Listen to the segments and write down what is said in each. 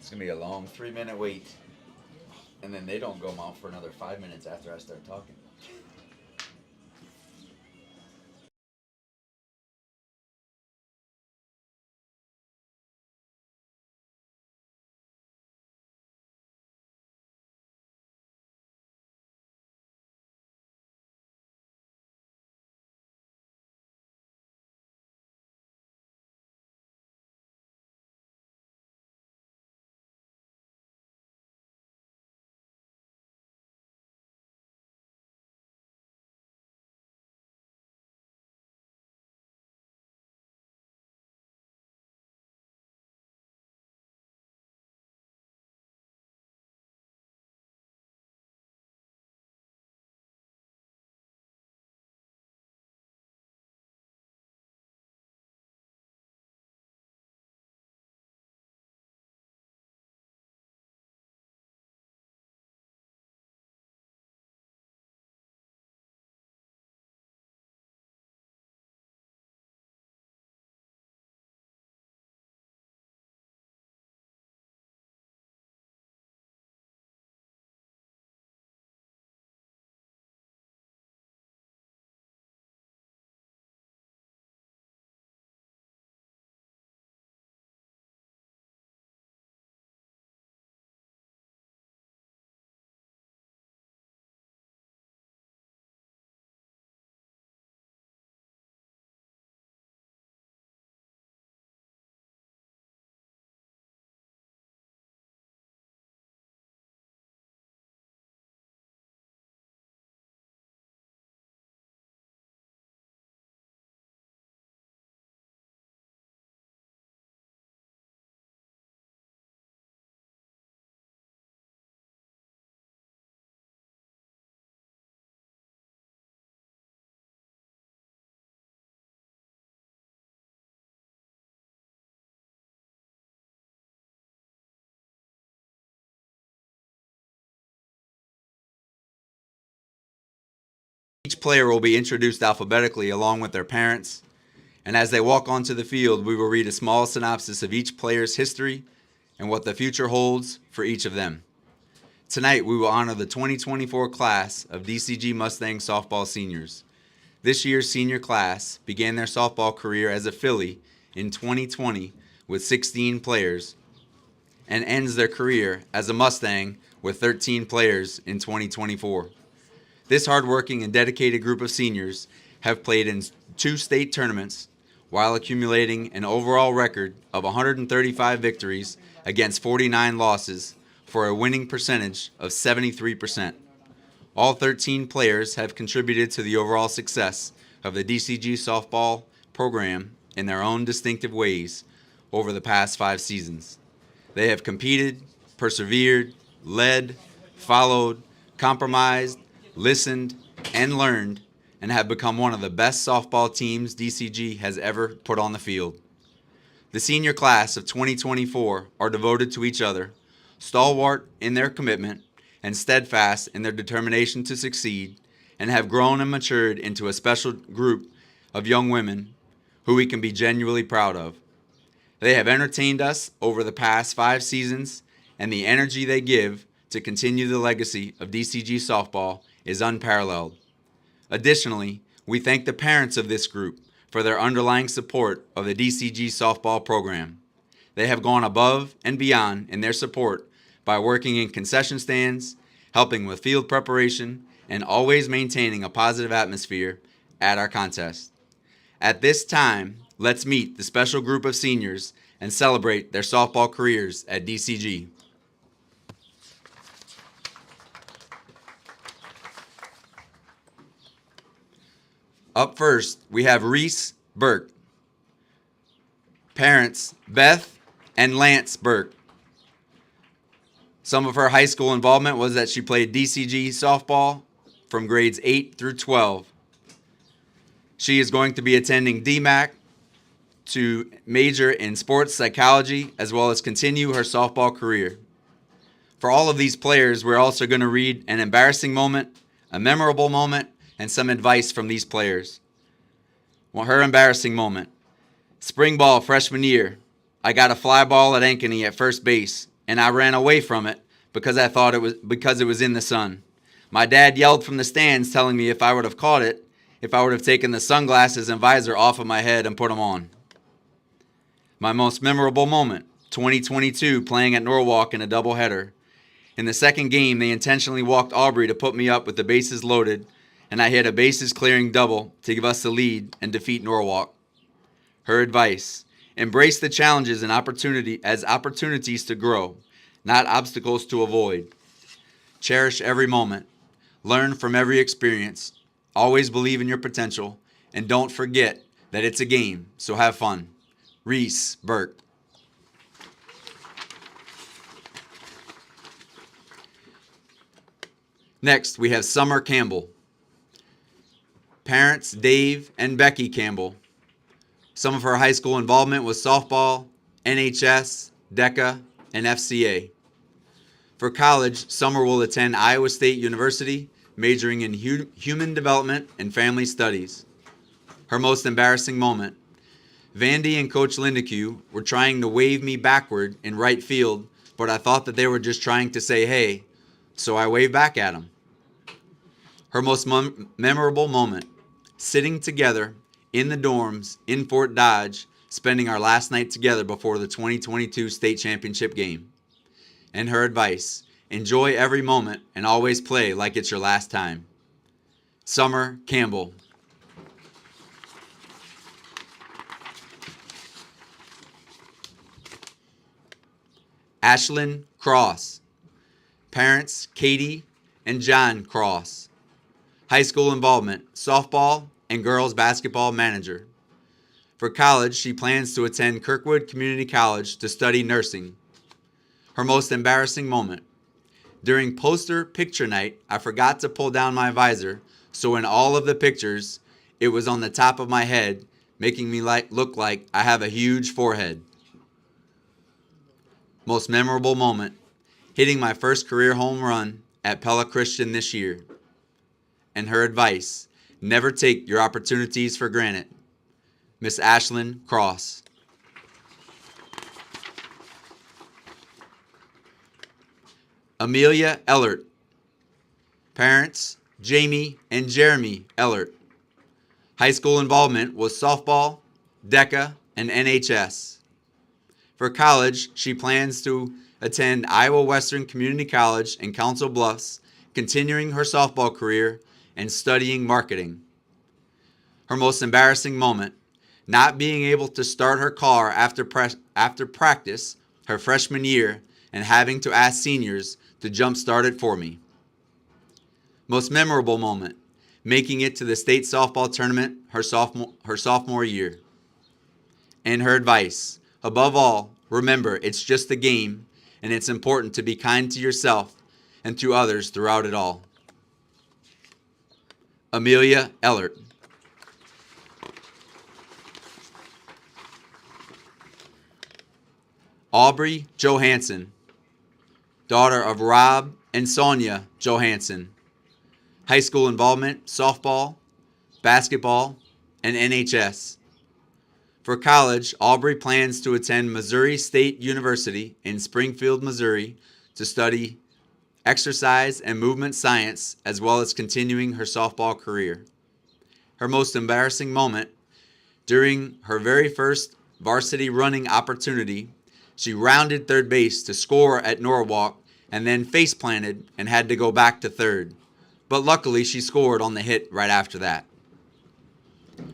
It's going to be a long 3-minute wait. And then they don't go out for another 5 minutes after I start talking. Each player will be introduced alphabetically along with their parents, and as they walk onto the field, we will read a small synopsis of each player's history and what the future holds for each of them. Tonight, we will honor the 2024 class of DCG Mustang softball seniors. This year's senior class began their softball career as a Philly in 2020 with 16 players and ends their career as a Mustang with 13 players in 2024. This hardworking and dedicated group of seniors have played in 2 state tournaments while accumulating an overall record of 135 victories against 49 losses for a winning percentage of 73%. All 13 players have contributed to the overall success of the DCG softball program in their own distinctive ways over the past 5 seasons. They have competed, persevered, led, followed, compromised, listened, and learned, and have become one of the best softball teams DCG has ever put on the field. The senior class of 2024 are devoted to each other, stalwart in their commitment, and steadfast in their determination to succeed, and have grown and matured into a special group of young women who we can be genuinely proud of. They have entertained us over the past 5 seasons, and the energy they give to continue the legacy of DCG softball is unparalleled. Additionally, we thank the parents of this group for their underlying support of the DCG softball program. They have gone above and beyond in their support by working in concession stands, helping with field preparation, and always maintaining a positive atmosphere at our contest. At this time, let's meet the special group of seniors and celebrate their softball careers at DCG. Up first, we have Reese Burke. Parents, Beth and Lance Burke. Some of her high school involvement was that she played DCG softball from grades 8 through 12. She is going to be attending DMAC to major in sports psychology as well as continue her softball career. For all of these players, we're also going to read an embarrassing moment, a memorable moment, and some advice from these players. Well, her embarrassing moment. Spring ball freshman year. I got a fly ball at Ankeny at first base, and I ran away from it because I thought it was in the sun. My dad yelled from the stands telling me if I would have caught it, if I would have taken the sunglasses and visor off of my head and put them on. My most memorable moment, 2022, playing at Norwalk in a doubleheader. In the second game, they intentionally walked Aubrey to put me up with the bases loaded, and I hit a bases-clearing double to give us the lead and defeat Norwalk. Her advice: embrace the challenges and opportunities to grow, not obstacles to avoid. Cherish every moment. Learn from every experience. Always believe in your potential, and don't forget that it's a game, so have fun. Reese Burke. Next, we have Summer Campbell. Parents, Dave and Becky Campbell. Some of her high school involvement was softball, NHS, DECA, and FCA. For college, Summer will attend Iowa State University, majoring in human development and family studies. Her most embarrassing moment. Vandy and Coach Lindeque were trying to wave me backward in right field, but I thought that they were just trying to say hey, so I waved back at them. Her most memorable moment. Sitting together in the dorms in Fort Dodge, spending our last night together before the 2022 state championship game. And her advice: enjoy every moment and always play like it's your last time. Summer Campbell. Ashlyn Cross. Parents, Katie and John Cross. High school involvement, softball and girls basketball manager. For college, she plans to attend Kirkwood Community College to study nursing. Her most embarrassing moment. During poster picture night, I forgot to pull down my visor, so in all of the pictures, it was on the top of my head, making me look like I have a huge forehead. Most memorable moment. Hitting my first career home run at Pella Christian this year. And her advice: never take your opportunities for granted. Miss Ashlyn Cross. Amelia Ellert. Parents, Jamie and Jeremy Ellert. High school involvement was softball, DECA, and NHS. For college, she plans to attend Iowa Western Community College in Council Bluffs, continuing her softball career and studying marketing. Her most embarrassing moment: not being able to start her car after practice her freshman year and having to ask seniors to jumpstart it for me. Most memorable moment: making it to the state softball tournament her sophomore year. And her advice: above all, remember it's just a game, and it's important to be kind to yourself and to others throughout it all. Amelia Ellert. Aubrey Johansson, daughter of Rob and Sonia Johansson. High school involvement, softball, basketball, and NHS. For college, Aubrey plans to attend Missouri State University in Springfield, Missouri to study exercise and movement science, as well as continuing her softball career. Her most embarrassing moment: during her very first varsity running opportunity, she rounded third base to score at Norwalk and then face planted and had to go back to third. But luckily, she scored on the hit right after that.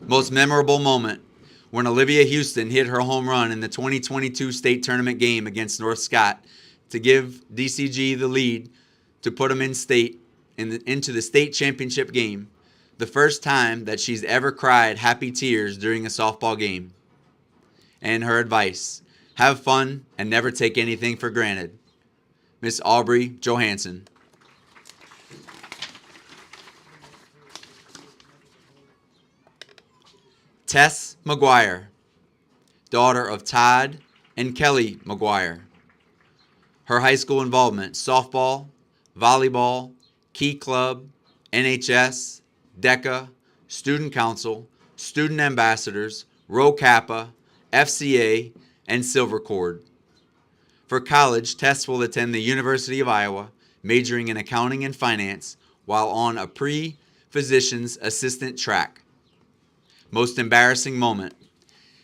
Most memorable moment: when Olivia Houston hit her home run in the 2022 state tournament game against North Scott to give DCG the lead to put them into the state championship game, the first time that she's ever cried happy tears during a softball game. And her advice: have fun and never take anything for granted. Miss Aubrey Johansson. Tess McGuire, daughter of Todd and Kelly McGuire. Her high school involvement: softball, volleyball, Key Club, NHS, DECA, Student Council, Student Ambassadors, Rho Kappa, FCA, and Silver Cord. For college, Tess will attend the University of Iowa, majoring in accounting and finance while on a pre-physician's assistant track. Most embarrassing moment: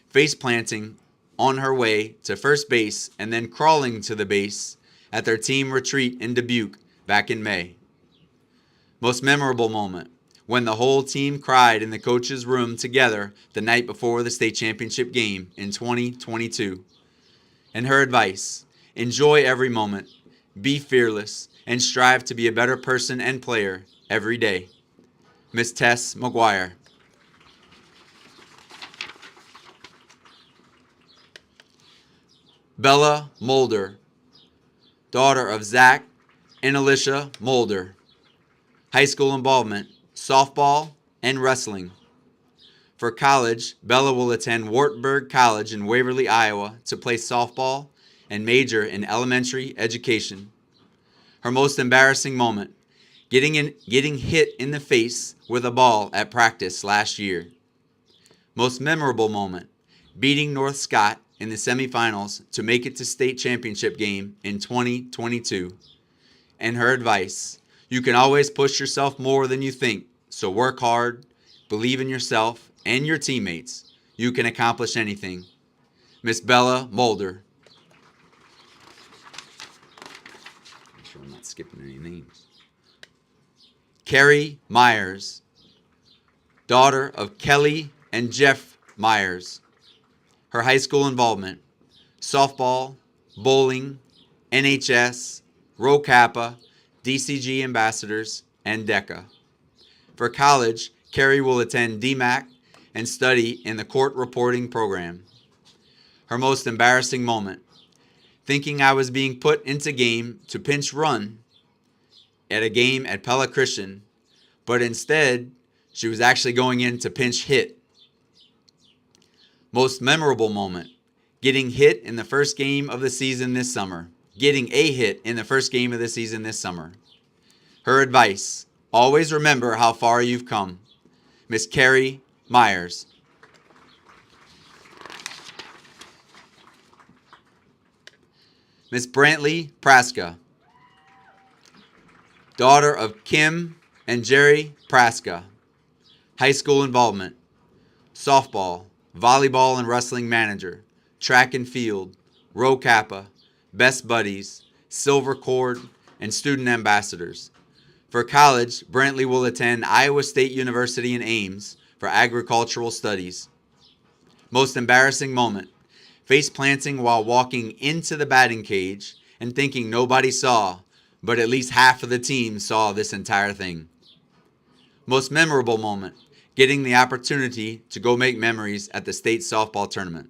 face planting on her way to first base and then crawling to the base at their team retreat in Dubuque back in May. Most memorable moment: when the whole team cried in the coach's room together the night before the state championship game in 2022. And her advice: enjoy every moment, be fearless, and strive to be a better person and player every day. Miss Tess McGuire. Bella Mulder, daughter of Zach and Alicia Mulder. High school involvement: softball and wrestling. For college, Bella will attend Wartburg College in Waverly, Iowa to play softball and major in elementary education. Her most embarrassing moment: getting hit in the face with a ball at practice last year. Most memorable moment: beating North Scott in the semifinals to make it to state championship game in 2022. And her advice: you can always push yourself more than you think, so work hard, believe in yourself and your teammates. You can accomplish anything. Miss Bella Mulder. Make sure I'm not skipping any names. Carrie Myers, daughter of Kelly and Jeff Myers. Her high school involvement: softball, bowling, NHS, Rho Kappa, DCG Ambassadors, and DECA. For college, Carrie will attend DMAC and study in the court reporting program. Her most embarrassing moment: thinking I was being put into game to pinch run at a game at Pella Christian, but instead she was actually going in to pinch hit. Most memorable moment: getting hit in the first game of the season this summer. Her advice: always remember how far you've come. Miss Carrie Myers. Miss Brantley Praska, daughter of Kim and Jerry Praska. High school involvement: softball, volleyball and wrestling manager, track and field, Rho Kappa, best buddies, Silver Cord, and student ambassadors. For college, Brantley will attend Iowa State University in Ames for agricultural studies. Most embarrassing moment: face planting while walking into the batting cage and thinking nobody saw, but at least half of the team saw this entire thing. Most memorable moment: getting the opportunity to go make memories at the state softball tournament.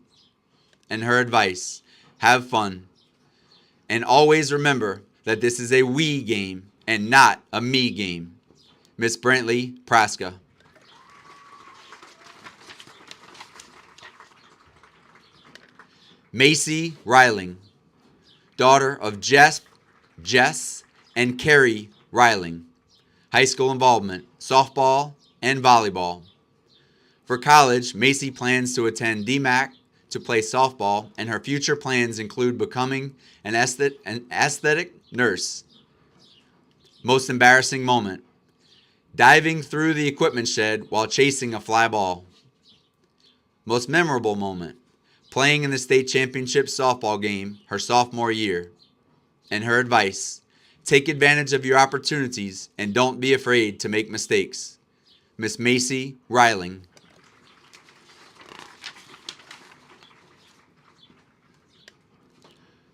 And her advice: have fun. And always remember that this is a we game and not a me game. Miss Brantley Praska. Macy Riling, daughter of Jess, and Carrie Riling. High school involvement: softball and volleyball. For college, Macy plans to attend DMAC to play softball, and her future plans include becoming an aesthetic nurse. Most embarrassing moment: diving through the equipment shed while chasing a fly ball. Most memorable moment: playing in the state championship softball game her sophomore year. And her advice: take advantage of your opportunities and don't be afraid to make mistakes. Miss Macy Riling.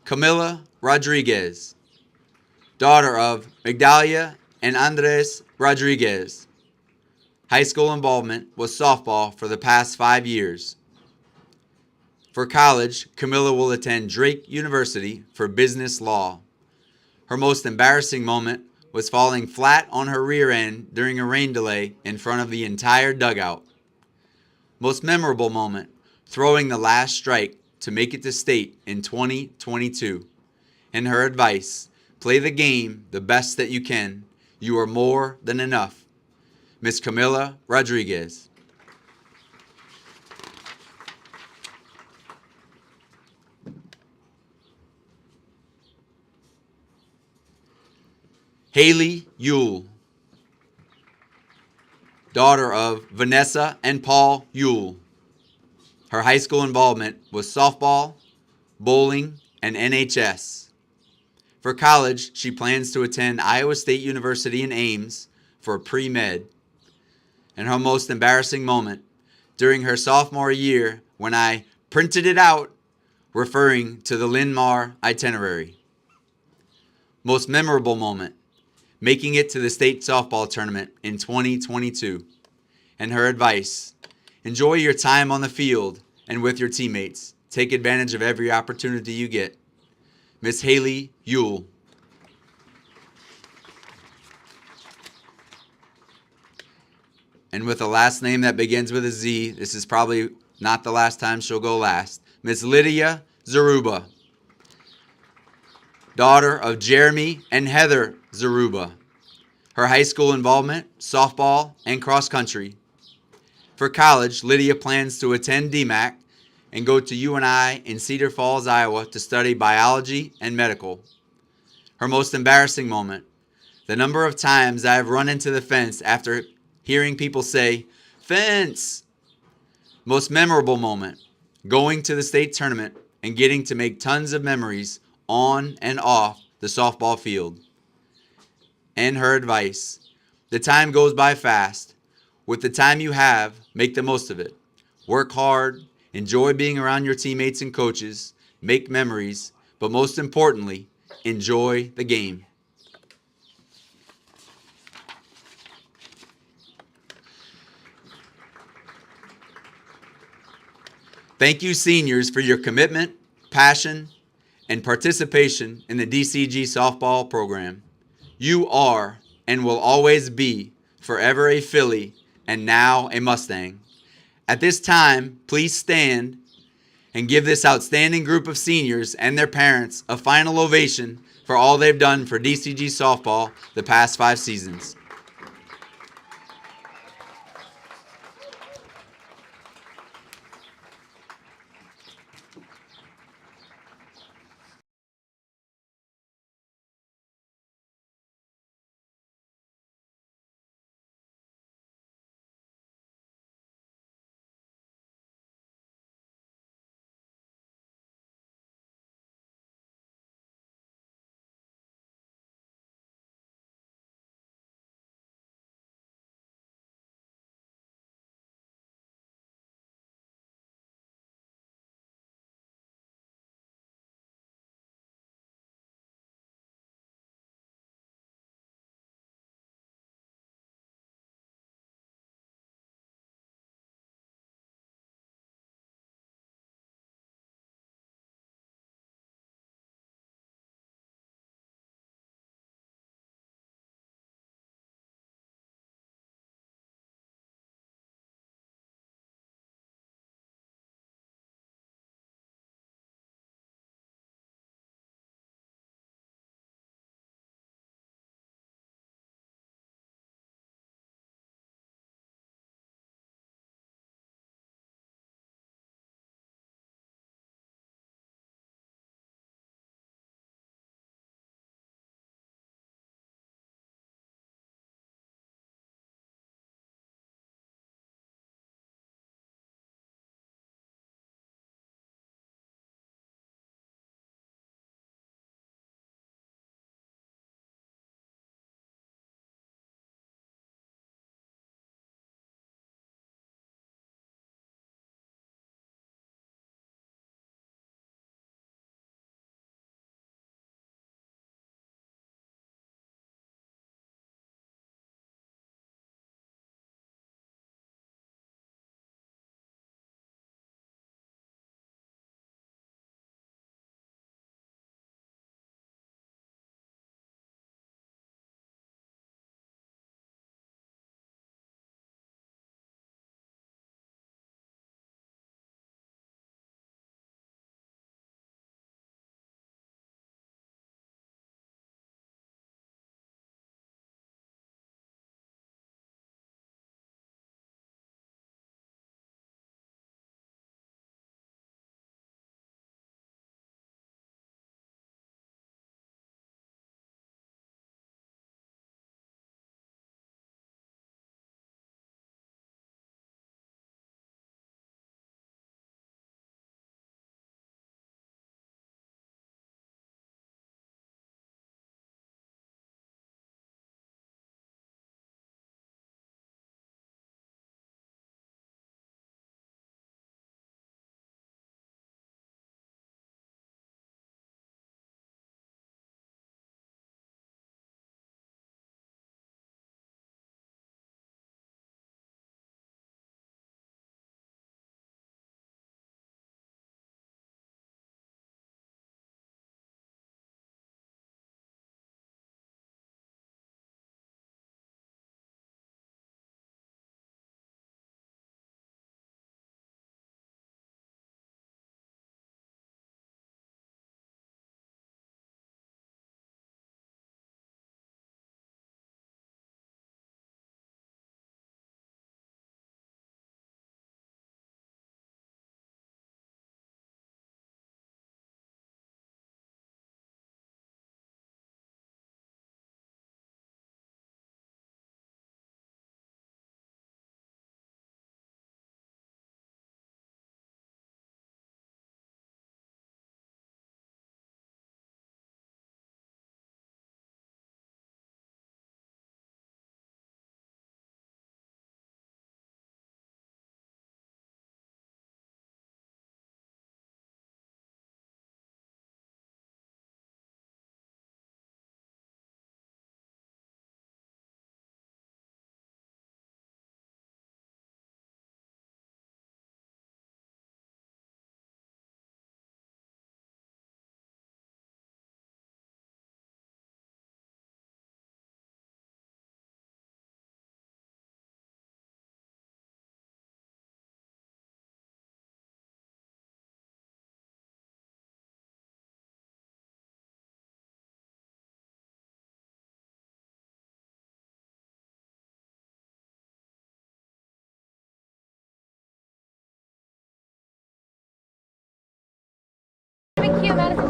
Camila Rodriguez, daughter of Migdalia and Andres Rodriguez. high school involvement was softball for the past 5 years. For college, Camilla will attend Drake University for business law. Her most embarrassing moment was falling flat on her rear end during a rain delay in front of the entire dugout. Most memorable moment, throwing the last strike to make it to state in 2022. And her advice, play the game the best that you can. You are more than enough. Miss Camila Rodriguez. Haley Yule, daughter of Vanessa and Paul Yule. Her high school involvement was softball, bowling, and NHS. For college, she plans to attend Iowa State University in Ames for pre-med. And her most embarrassing moment, during her sophomore year when I printed it out, referring to the Linn-Mar itinerary. Most memorable moment, making it to the state softball tournament in 2022. And her advice, enjoy your time on the field and with your teammates. Take advantage of every opportunity you get. Miss Haley Yule. And with a last name that begins with a Z, this is probably not the last time she'll go last. Miss Lydia Zaruba, daughter of Jeremy and Heather Zaruba. Her high school involvement, softball and cross country. For college, Lydia plans to attend DMAC and go to UNI in Cedar Falls, Iowa to study biology and medical. Her most embarrassing moment, the number of times I have run into the fence after hearing people say, "Fence!" Most memorable moment, going to the state tournament and getting to make tons of memories on and off the softball field. And her advice, the time goes by fast. With the time you have, make the most of it. Work hard, enjoy being around your teammates and coaches, make memories, but most importantly, enjoy the game. Thank you, seniors, for your commitment, passion, and participation in the DCG softball program. You are and will always be forever a Philly and now a Mustang. At this time, please stand and give this outstanding group of seniors and their parents a final ovation for all they've done for DCG softball the past 5 seasons.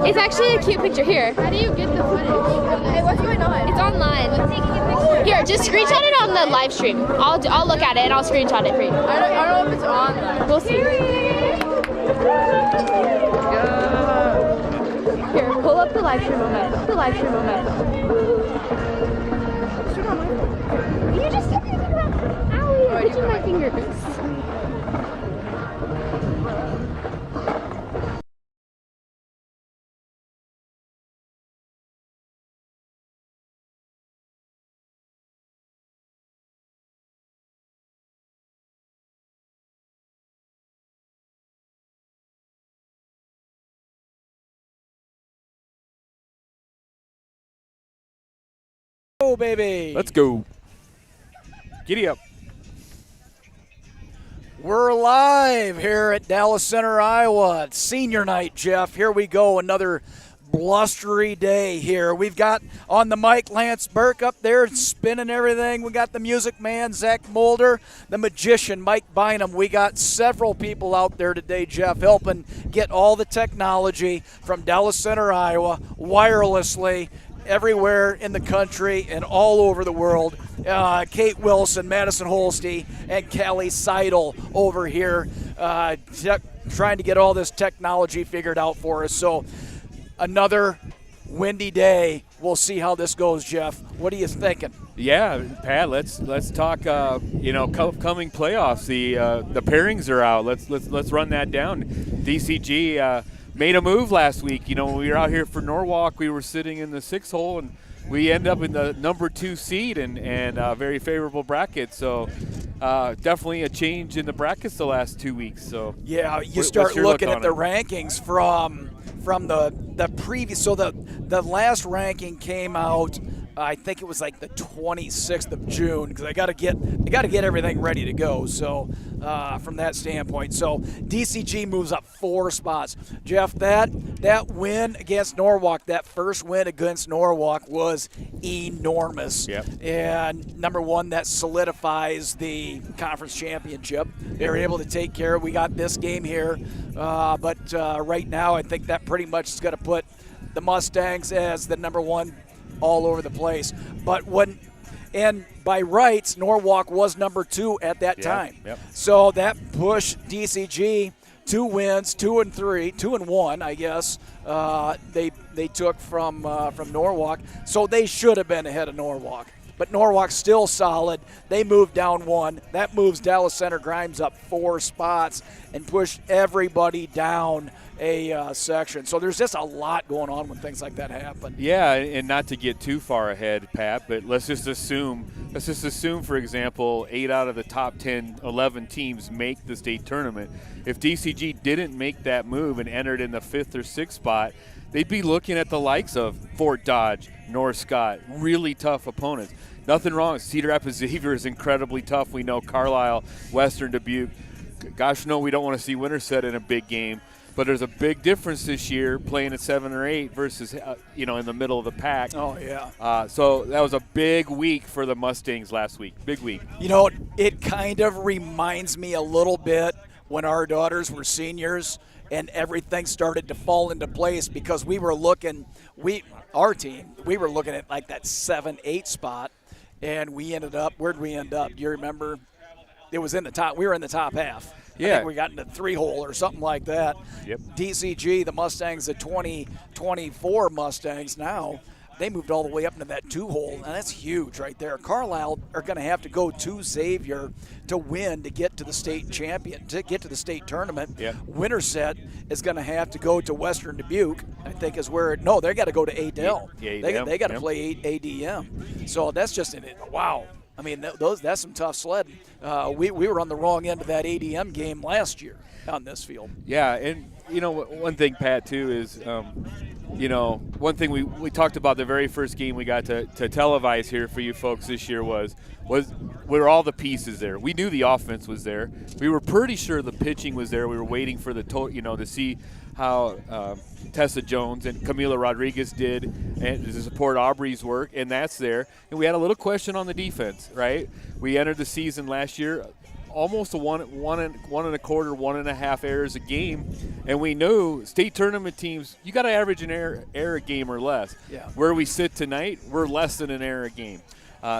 It's actually a cute picture. Here. How do you get the footage? Hey, what's going on? It's online. Here, just screenshot it on the live stream. I'll look at it and I'll screenshot it for you. I don't know if it's on though. We'll see. Here, pull up the live stream on my phone. You just took me around. Owie, I'm itching my fingers. Oh, baby. Let's go. Giddy up. We're live here at Dallas Center, Iowa. It's senior night, Jeff. Here we go. Another blustery day here. We've got on the mic Lance Burke up there spinning everything. We got the music man, Zach Mulder, the magician, Mike Bynum. We got several people out there today, Jeff, helping get all the technology from Dallas Center, Iowa, wirelessly, everywhere in the country and all over the world. Kate Wilson, Madison Holste, and Callie Seidel over here trying to get all this technology figured out for us. So another windy day. We'll see how this goes, Jeff. What are you thinking? Yeah, Pat. Let's talk. Coming playoffs. The pairings are out. Let's run that down. DCG made a move last week. When we were out here for Norwalk, we were sitting in the 6th hole, and we end up in the number 2 seed and very favorable bracket. So definitely a change in the brackets the last 2 weeks. So yeah, you start looking at the rankings from the previous. So the last ranking came out, I think it was like the 26th of June, because I got to get everything ready to go. So from that standpoint, so DCG moves up 4 spots. Jeff, that win against Norwalk, that first win against Norwalk was enormous. Yep. And number one, that solidifies the conference championship. They were able to take care of. We got this game here, but right now I think that pretty much is going to put the Mustangs as the number 1 all over the place. But by rights, Norwalk was number 2 at that time. Yep. So that pushed DCG 2 wins, 2 and 3, 2 and 1, I guess. They took from Norwalk, so they should have been ahead of Norwalk. But Norwalk's still solid. They moved down 1. That moves Dallas Center Grimes up 4 spots and pushed everybody down a section. So there's just a lot going on when things like that happen. Yeah, and not to get too far ahead, Pat, but let's just assume, for example, 8 out of the top 10, 11 teams make the state tournament. If DCG didn't make that move and entered in the 5th or 6th spot, they'd be looking at the likes of Fort Dodge, North Scott, really tough opponents. Nothing wrong. Cedar Rapids Xavier is incredibly tough. We know Carlisle, Western Dubuque. Gosh, no, we don't want to see Winterset in a big game. But there's a big difference this year playing at 7 or 8 versus, in the middle of the pack. Oh, yeah. So that was a big week for the Mustangs last week. Big week. It kind of reminds me a little bit when our daughters were seniors and everything started to fall into place, because we were looking at like that 7-8 spot, and we ended up, where'd we end up? Do you remember? It was in the top. We were in the top half. Yeah. I think we got into the 3-hole or something like that. Yep. DCG, the Mustangs, the 2024 Mustangs now, they moved all the way up into that 2-hole, and that's huge right there. Carlisle are going to have to go to Xavier to win to get to the state state tournament. Yeah. Winterset is going to have to go to Western Dubuque, I think is where they got to go to Adel. They got to play ADM. So that's just wow. I mean, that's some tough sledding. We were on the wrong end of that ADM game last year on this field. Yeah, and one thing, Pat, too, is one thing we talked about the very first game we got to televise here for you folks this year was were all the pieces there. We knew the offense was there. We were pretty sure the pitching was there. We were waiting for to see how Tessa Jones and Camila Rodriguez did and to support Aubrey's work, and that's there. And we had a little question on the defense, right? We entered the season last year almost a one and a quarter, 1.5 errors a game, and we know state tournament teams, you got to average an error a game or less. Yeah. Where we sit tonight, we're less than an error a game.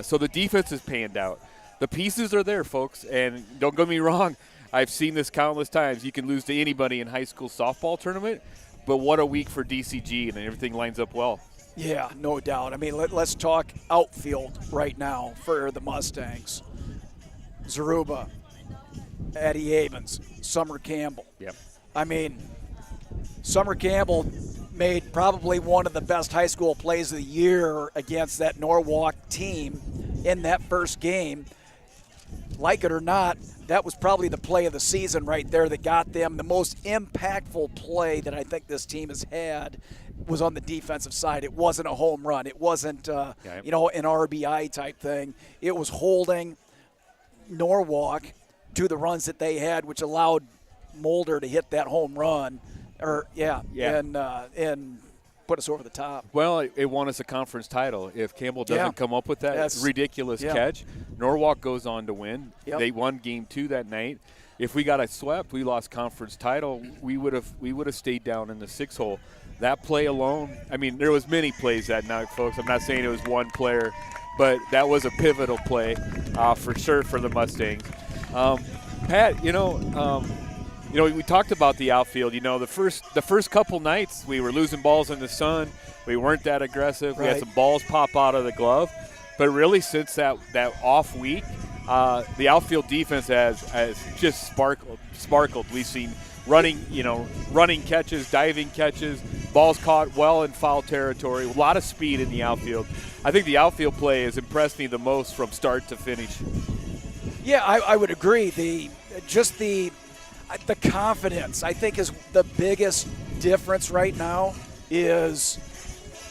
So the defense is panned out. The pieces are there, folks, and don't get me wrong, I've seen this countless times. You can lose to anybody in high school softball tournament, but what a week for DCG, and everything lines up well. Yeah, no doubt. I mean, let's talk outfield right now for the Mustangs. Zaruba, Addie Avens, Summer Campbell. Yep. I mean, Summer Campbell made probably one of the best high school plays of the year against that Norwalk team in that first game. Like it or not, that was probably the play of the season right there that got them. The most impactful play that I think this team has had was on the defensive side. It wasn't a home run. It wasn't, an RBI type thing. It was holding Norwalk to the runs that they had, which allowed Mulder to hit that home run, and put us over the top. Well, it won us a conference title. If Campbell doesn't come up with that ridiculous catch, Norwalk goes on to win. Yep. They won game 2 that night. If we got swept, we lost conference title. We would have stayed down in the 6-hole. That play alone, I mean, there was many plays that night, folks. I'm not saying it was one player, but that was a pivotal play for sure for the Mustangs. Pat, we talked about the outfield. The first couple nights we were losing balls in the sun. We weren't that aggressive. We had some balls pop out of the glove. But really, since that off week, the outfield defense has just sparkled. We've seen running catches, diving catches, balls caught well in foul territory, a lot of speed in the outfield. I think the outfield play has impressed me the most from start to finish. Yeah, I would agree. The confidence, I think, is the biggest difference right now. Is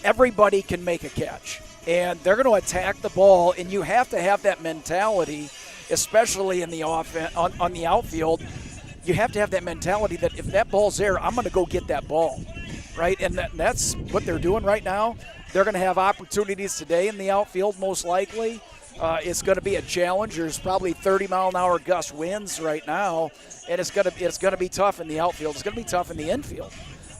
everybody can make a catch, and they're going to attack the ball, and you have to have that mentality, especially in the offense on the outfield. You have to have that mentality that if that ball's there, I'm going to go get that ball, right? And that's what they're doing right now. They're going to have opportunities today in the outfield, most likely. It's going to be a challenge. There's probably 30-mile-an-hour gust winds right now, and it's going to be tough in the outfield. It's going to be tough in the infield.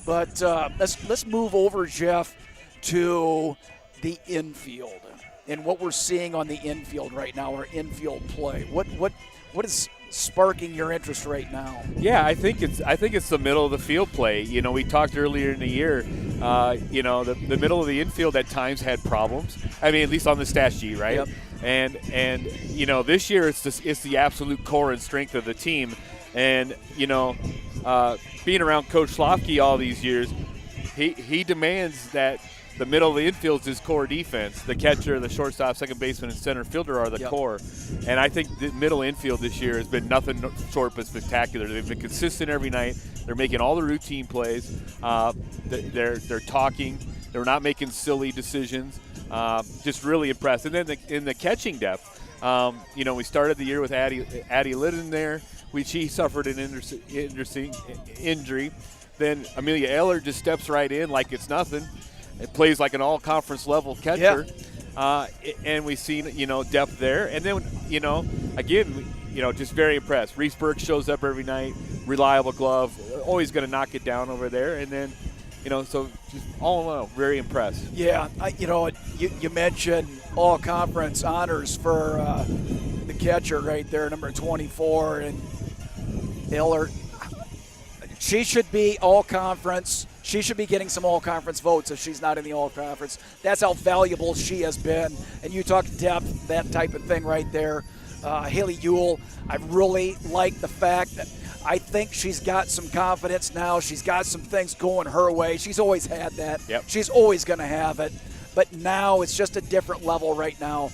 But let's move over, Jeff, to the infield and what we're seeing on the infield right now, our infield play. What is sparking your interest right now? Yeah, I think it's the middle of the field play. We talked earlier in the year. The middle of the infield at times had problems. I mean, at least on the stat sheet, right? Yep. And this year it's the absolute core and strength of the team. And being around Coach Schlafke all these years, he demands that the middle of the infield is his core defense. The catcher, the shortstop, second baseman, and center fielder are the core. And I think the middle infield this year has been nothing short but spectacular. They've been consistent every night. They're making all the routine plays. They're talking. They're not making silly decisions. Just really impressed. And then in the catching depth, we started the year with Addie Liddon there. She suffered an interesting injury. Then Amelia Eller just steps right in like it's nothing. It plays like an all-conference level catcher, and we've seen depth there. And then again, just very impressed. Reese Burke shows up every night, reliable glove, always going to knock it down over there. And then, so just all in all, very impressed. Yeah, you mentioned all-conference honors for the catcher right there, number 24, and Eller. She should be all-conference. She should be getting some all-conference votes if she's not in the all-conference. That's how valuable she has been. And you talk depth, that type of thing right there. Haley Ewell, I really like the fact that I think she's got some confidence now. She's got some things going her way. She's always had that. Yep. She's always going to have it. But now it's just a different level right now.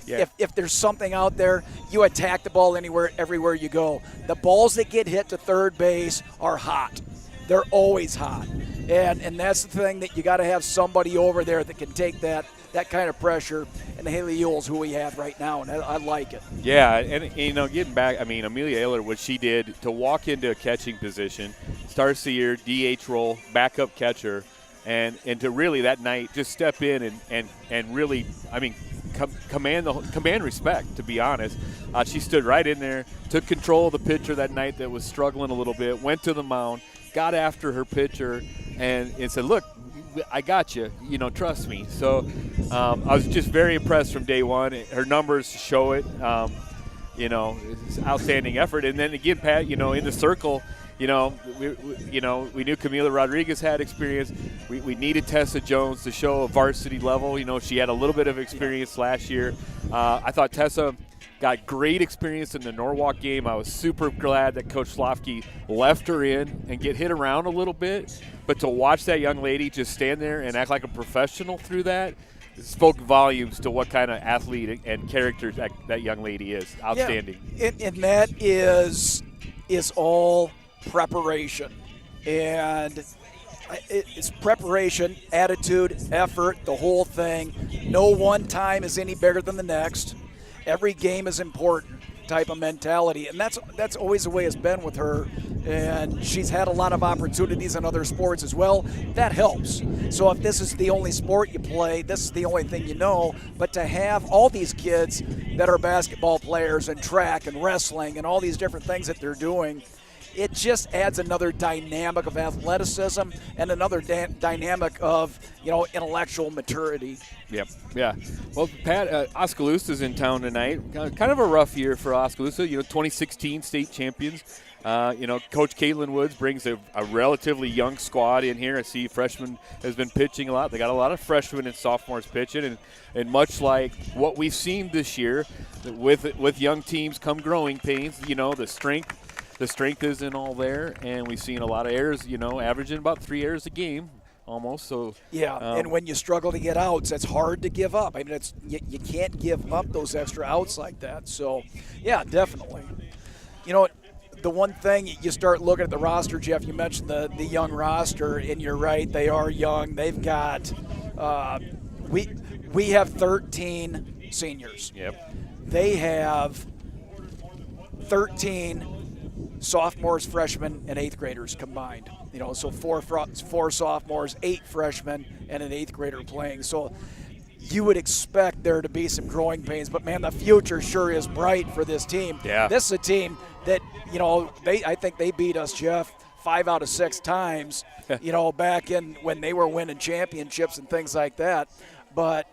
If there's something out there, you attack the ball everywhere you go. The balls that get hit to third base are hot. They're always hot. And that's the thing, that you got to have somebody over there that can take that kind of pressure. And Haley Ewell's who we have right now, and I like it. Yeah, and getting back, I mean, Amelia Eller, what she did to walk into a catching position, starts the year, DH role, backup catcher, and to really that night just step in and really, I mean, command respect, to be honest. She stood right in there, took control of the pitcher that night that was struggling a little bit, went to the mound, got after her pitcher, and said, look, I got you, trust me. So I was just very impressed from day one. Her numbers show it. It's outstanding effort. And then again, Pat, in the circle, we knew Camila Rodriguez had experience. We needed Tessa Jones to show a varsity level. She had a little bit of experience last year. I thought Tessa got great experience in the Norwalk game. I was super glad that Coach Slofsky left her in and get hit around a little bit. But to watch that young lady just stand there and act like a professional through that, it spoke volumes to what kind of athlete and character that young lady is. Outstanding. Yeah. And that is all preparation. And it's preparation, attitude, effort, the whole thing. No one time is any bigger than the next. Every game is important type of mentality. And that's always the way it's been with her. And she's had a lot of opportunities in other sports as well. That helps. So if this is the only sport you play, this is the only thing you know. But to have all these kids that are basketball players and track and wrestling and all these different things that they're doing, it just adds another dynamic of athleticism and another dynamic of, intellectual maturity. Yep. Yeah. Well, Pat, Oskaloosa's in town tonight. Kind of a rough year for Oskaloosa. 2016 state champions. Coach Caitlin Woods brings a relatively young squad in here. I see freshman has been pitching a lot. They got a lot of freshmen and sophomores pitching, and much like what we've seen this year, with young teams come growing pains. The strength isn't all there, and we've seen a lot of errors. Averaging about 3 errors a game. Almost. So yeah, and when you struggle to get outs, it's hard to give up. I mean, you can't give up those extra outs like that. So, yeah, definitely. The one thing, you start looking at the roster, Jeff, you mentioned the young roster, and you're right, they are young. They've got we have 13 seniors. Yep. They have 13 sophomores, freshmen, and eighth graders combined. So four sophomores, 8 freshmen, and an eighth grader playing. So you would expect there to be some growing pains, but man, the future sure is bright for this team. Yeah. This is a team that, I think they beat us, Jeff, 5 out of 6 times, back in when they were winning championships and things like that. But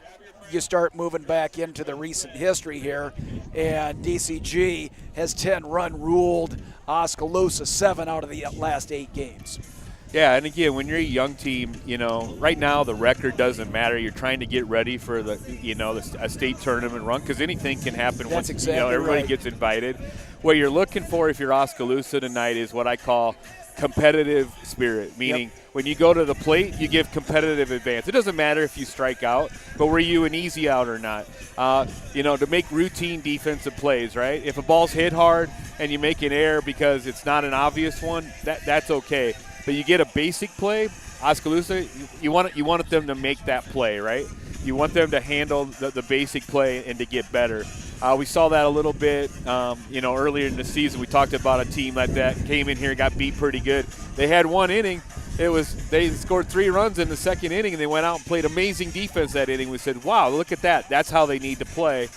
you start moving back into the recent history here, and DCG has 10-run ruled Oskaloosa 7 out of the last 8 games. Yeah, and again, when you're a young team, right now the record doesn't matter. You're trying to get ready for a state tournament run because anything can happen. That's once exactly everybody right. gets invited. What you're looking for if you're Oskaloosa tonight is what I call competitive spirit, meaning when you go to the plate, you give competitive advance. It doesn't matter if you strike out, but were you an easy out or not? To make routine defensive plays, right? If a ball's hit hard and you make an error because it's not an obvious one, that's okay. But you get a basic play, Oskaloosa, you wanted them to make that play, right? You want them to handle the basic play and to get better. We saw that a little bit, earlier in the season. We talked about a team like that came in here, got beat pretty good. They had one inning. They scored 3 runs in the second inning, and they went out and played amazing defense that inning. We said, wow, look at that. That's how they need to play.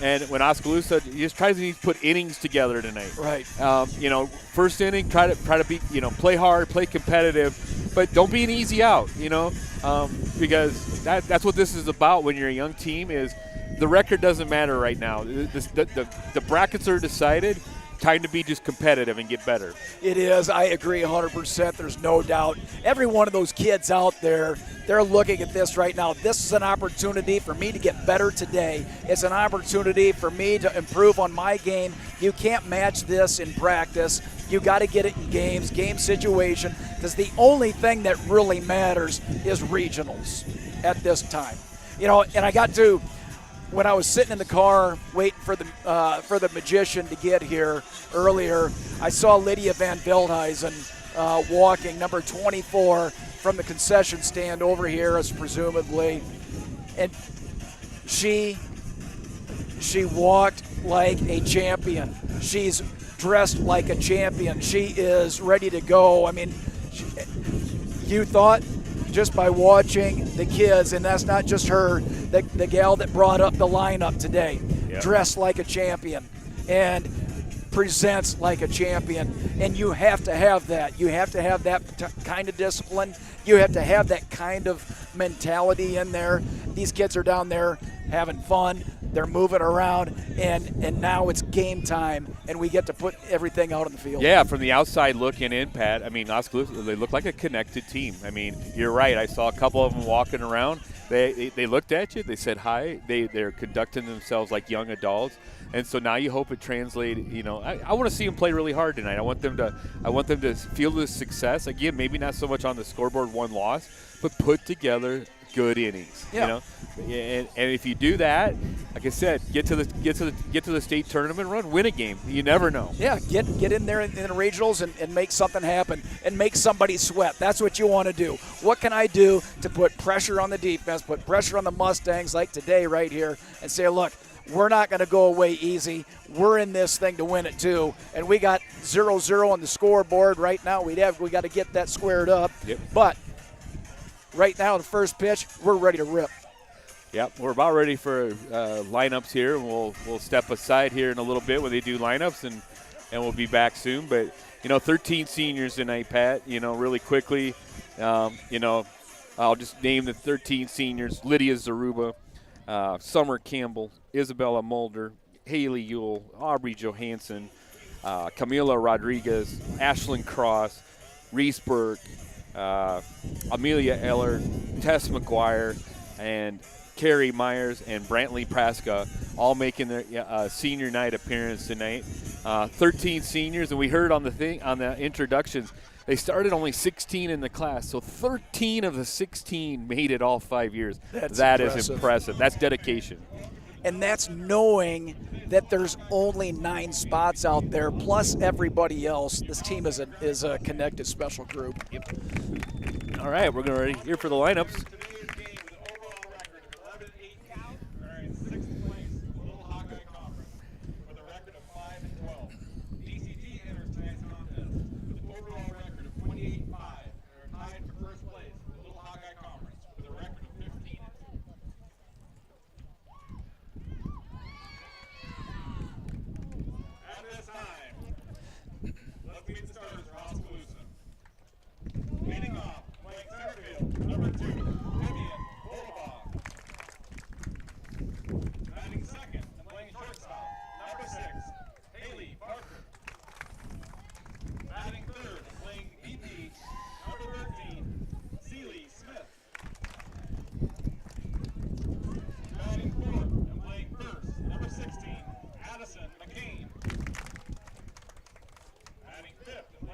And when Oskaloosa, you just try to put innings together tonight. Right. First inning, try to be, play hard, play competitive, but don't be an easy out, because that's what this is about when you're a young team is the record doesn't matter right now. The brackets are decided. Time to be just competitive and get better. It is. I agree 100%. There's no doubt. Every one of those kids out there, they're looking at this right now. This is an opportunity for me to get better today. It's an opportunity for me to improve on my game. You can't match this in practice. You got to get it in games, game situation, because the only thing that really matters is regionals at this time. And I got to, when I was sitting in the car waiting for the magician to get here earlier, I saw Lydia Van Veldhuizen walking, number 24, from the concession stand over here, as presumably, and she walked like a champion. She's dressed like a champion. She is ready to go. I mean, you thought just by watching the kids, and that's not just her the gal that brought up the lineup today, Yep. dressed like a champion and presents like a champion. And you have to have that. You have to have that kind of discipline. You have to have that kind of mentality in there. These kids are down there having fun. They're moving around, and now it's game time, and we get to put everything out on the field. Yeah, from the outside looking in, Pat, I mean, Oskaloosa, they look like a connected team. I mean, you're right. I saw a couple of them walking around. They looked at you. They said hi. They're conducting themselves like young adults. And so now you hope it translates. You know, I want to see them play really hard tonight. I want them to feel the success. Again, maybe not so much on the scoreboard, one loss, but put together good innings. Yeah. You know, and if you do that, like I said, get to the state tournament run, win a game. You never know. Yeah, get in there in the regionals and make something happen and make somebody sweat. That's what you want to do. What can I do to put pressure on the defense, put pressure on the Mustangs like today right here, and say, look, we're not going to go away easy. We're in this thing to win it too. And we got 0-0 on the scoreboard right now. We got to get that squared up. Yep. But right now, the first pitch, we're ready to rip. Yep, we're about ready for lineups here, and we'll step aside here in a little bit when they do lineups, and we'll be back soon. But 13 seniors tonight, Pat. Really quickly, I'll just name the 13 seniors: Lydia Zaruba, Summer Campbell, Isabella Mulder, Haley Ewell, Aubrey Johansson, Camila Rodriguez, Ashlyn Cross, Reese Burke, Amelia Eller, Tess McGuire, and Carrie Myers and Brantley Praska, all making their senior night appearance tonight. 13 seniors, and we heard on the introductions, they started only 16 in the class, so 13 of the 16 made it all 5 years. That is impressive. That's dedication. And that's knowing that there's only 9 spots out there, plus everybody else. This team is a connected special group. Yep. All right, we're going to here for the lineups. Leading starters for Oskaloosa. Leading off, playing center field, number 2, Vivian Bolabach. Batting second, playing shortstop, number 6, Haley Parker. Batting third, playing BP, number 13, Celie Smith. Batting fourth and playing first, number 16, Addison McCain. Batting fifth and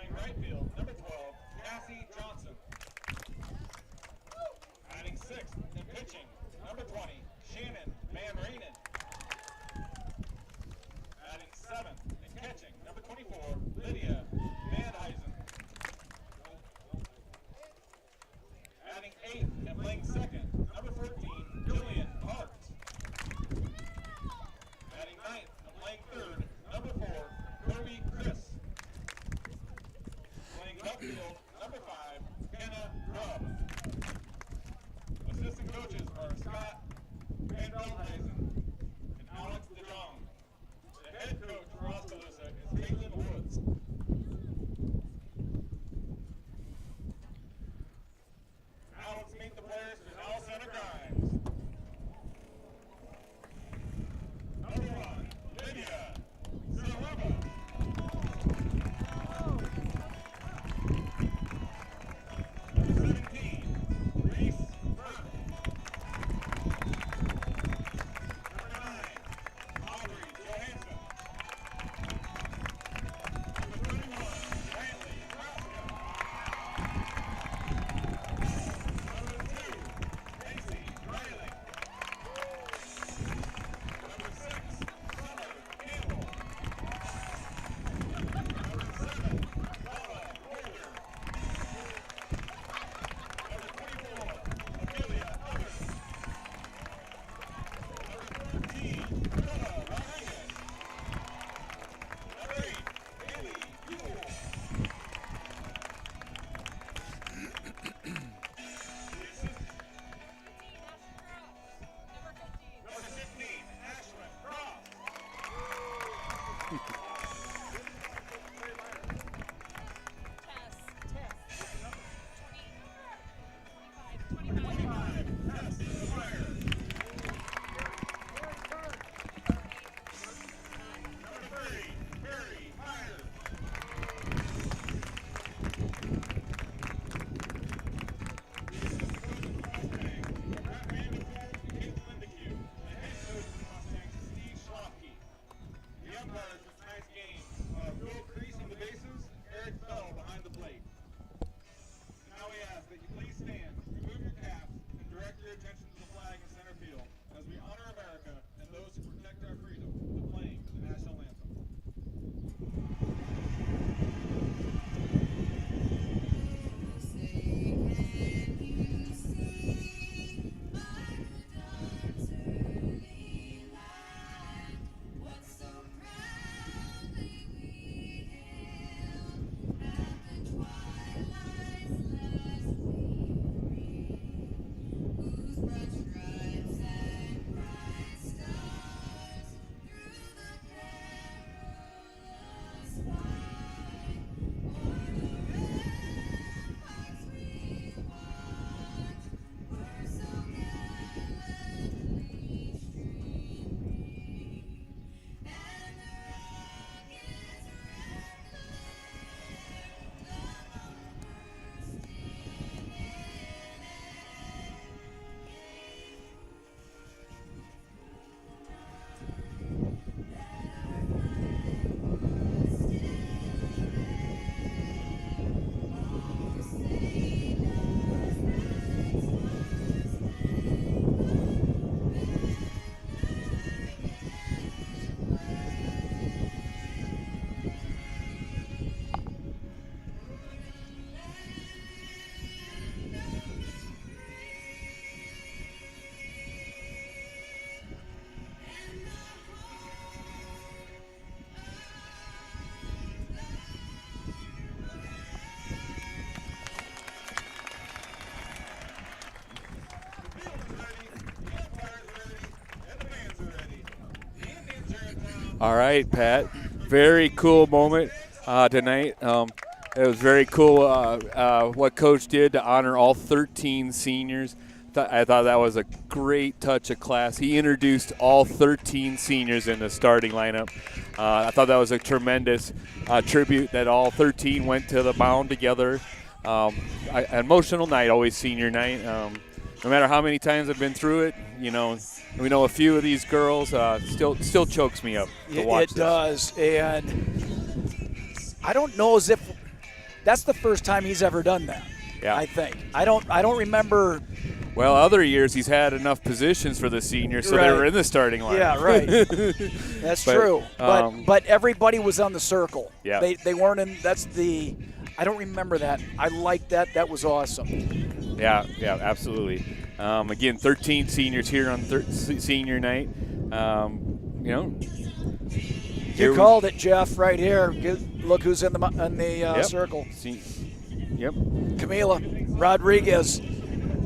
All right, Pat. Very cool moment tonight. It was very cool what Coach did to honor all 13 seniors. I thought that was a great touch of class. He introduced all 13 seniors in the starting lineup. I thought that was a tremendous tribute that all 13 went to the mound together. An emotional night, always senior night. No matter how many times I've been through it, we know a few of these girls still chokes me up to watch It does, and I don't know as if that's the first time he's ever done that. Yeah. I think. I don't remember. Well, other years he's had enough positions for the seniors, so they were in the starting line. Yeah, right. That's true. But everybody was on the circle. Yeah. They weren't in. That's the. I don't remember that. I like that. That was awesome. Yeah, absolutely. Again, 13 seniors here on senior night. You called it, Jeff, right here. Look who's in the circle. Yep. Camila Rodriguez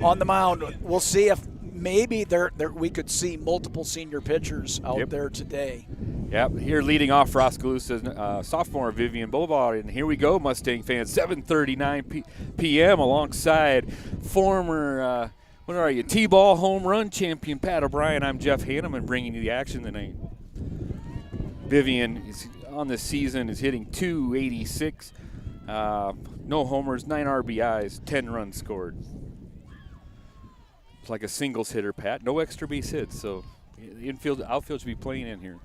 on the mound. We'll see if maybe we could see multiple senior pitchers out there today. Yep, here leading off for Oskaloosa, sophomore Vivian Boulevard. And here we go, Mustang fans, 7:39 p.m. alongside former, T-ball home run champion Pat O'Brien. I'm Jeff Hanneman bringing you the action tonight. Vivian is on this season is hitting .286, no homers, 9 RBIs, 10 runs scored. It's like a singles hitter, Pat. No extra base hits, so infield, outfield should be playing in here.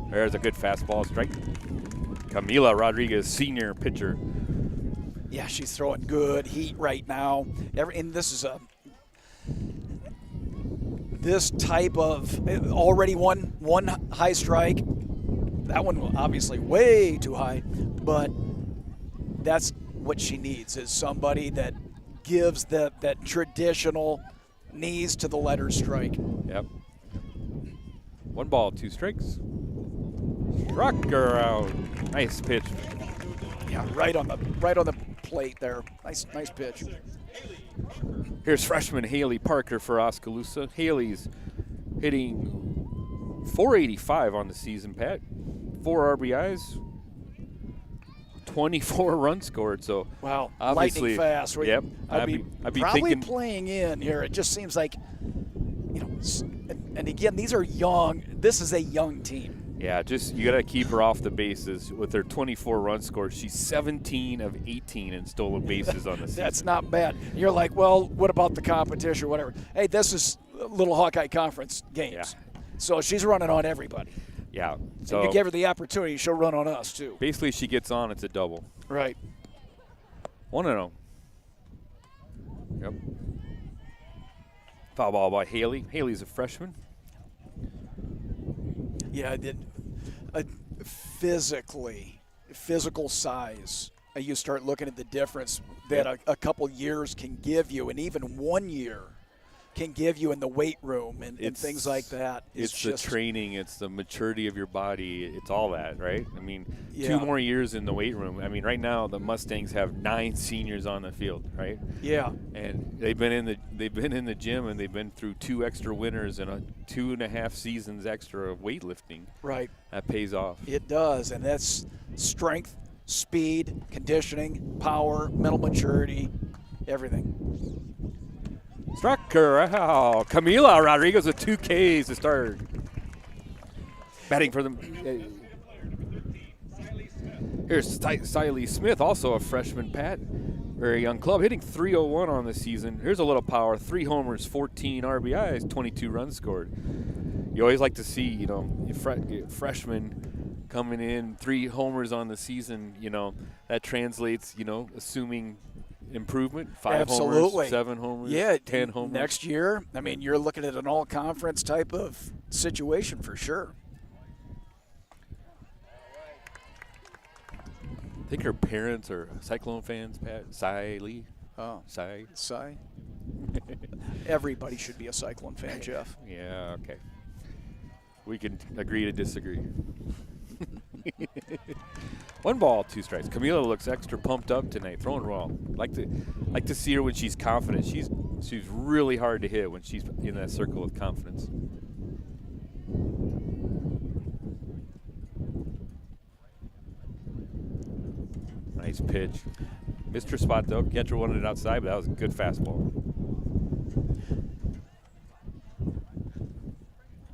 There's a good fastball strike. Camila Rodriguez, senior pitcher. Yeah, she's throwing good heat right now. And this is this type of already one high strike. That one obviously way too high, but that's what she needs is somebody that gives that traditional knees to the letter strike. Yep. 1 ball, 2 strikes. Struck her out. Nice pitch. Yeah, right on the plate there. Nice pitch. Here's freshman Haley Parker for Oskaloosa. Haley's hitting .485 on the season, Pat. 4 RBIs, 24 runs scored. So wow, obviously, lightning fast. Yep. I'd be probably thinking playing in here. It just seems like, and again, these are young. This is a young team. Yeah, you got to keep her off the bases. With her 24 run score, she's 17 of 18 in stolen bases on the season. That's not bad. You're like, well, what about the competition or whatever? Hey, this is Little Hawkeye Conference games. Yeah. So she's running on everybody. Yeah. So and you give her the opportunity, she'll run on us too. Basically, she gets on, it's a double. Right. 1-0. Yep. Foul ball by Haley. Haley's a freshman. Yeah, I did. Physical size. You start looking at the difference that a couple years can give you, and even 1 year can give you in the weight room and things like that. It's the training, it's the maturity of your body, it's all that, right? I mean, 2 more years in the weight room. I mean, right now the Mustangs have 9 seniors on the field, right? Yeah. And they've been in the gym and they've been through 2 extra winters and 2.5 seasons extra of weightlifting. Right. That pays off. It does, and that's strength, speed, conditioning, power, mental maturity, everything. Struck her out. Camila Rodriguez with 2 Ks to start. Batting for them. Here's Siley Smith, also a freshman, Pat. Very young club, hitting .301 on the season. Here's a little power. 3 homers, 14 RBIs, 22 runs scored. You always like to see, freshmen coming in, 3 homers on the season. That translates, assuming improvement, 5 homers, 7 homers, 10 homers. Next year, I mean, you're looking at an all-conference type of situation for sure. I think her parents are Cyclone fans, Pat. Siley. Oh. Cy. Everybody should be a Cyclone fan, Jeff. Yeah, okay. We can agree to disagree. 1 ball, 2 strikes. Camila looks extra pumped up tonight, throwing well. Like to see her when she's confident. She's really hard to hit when she's in that circle of confidence. Nice pitch. Missed her spot, though. Catcher wanted it outside, but that was a good fastball.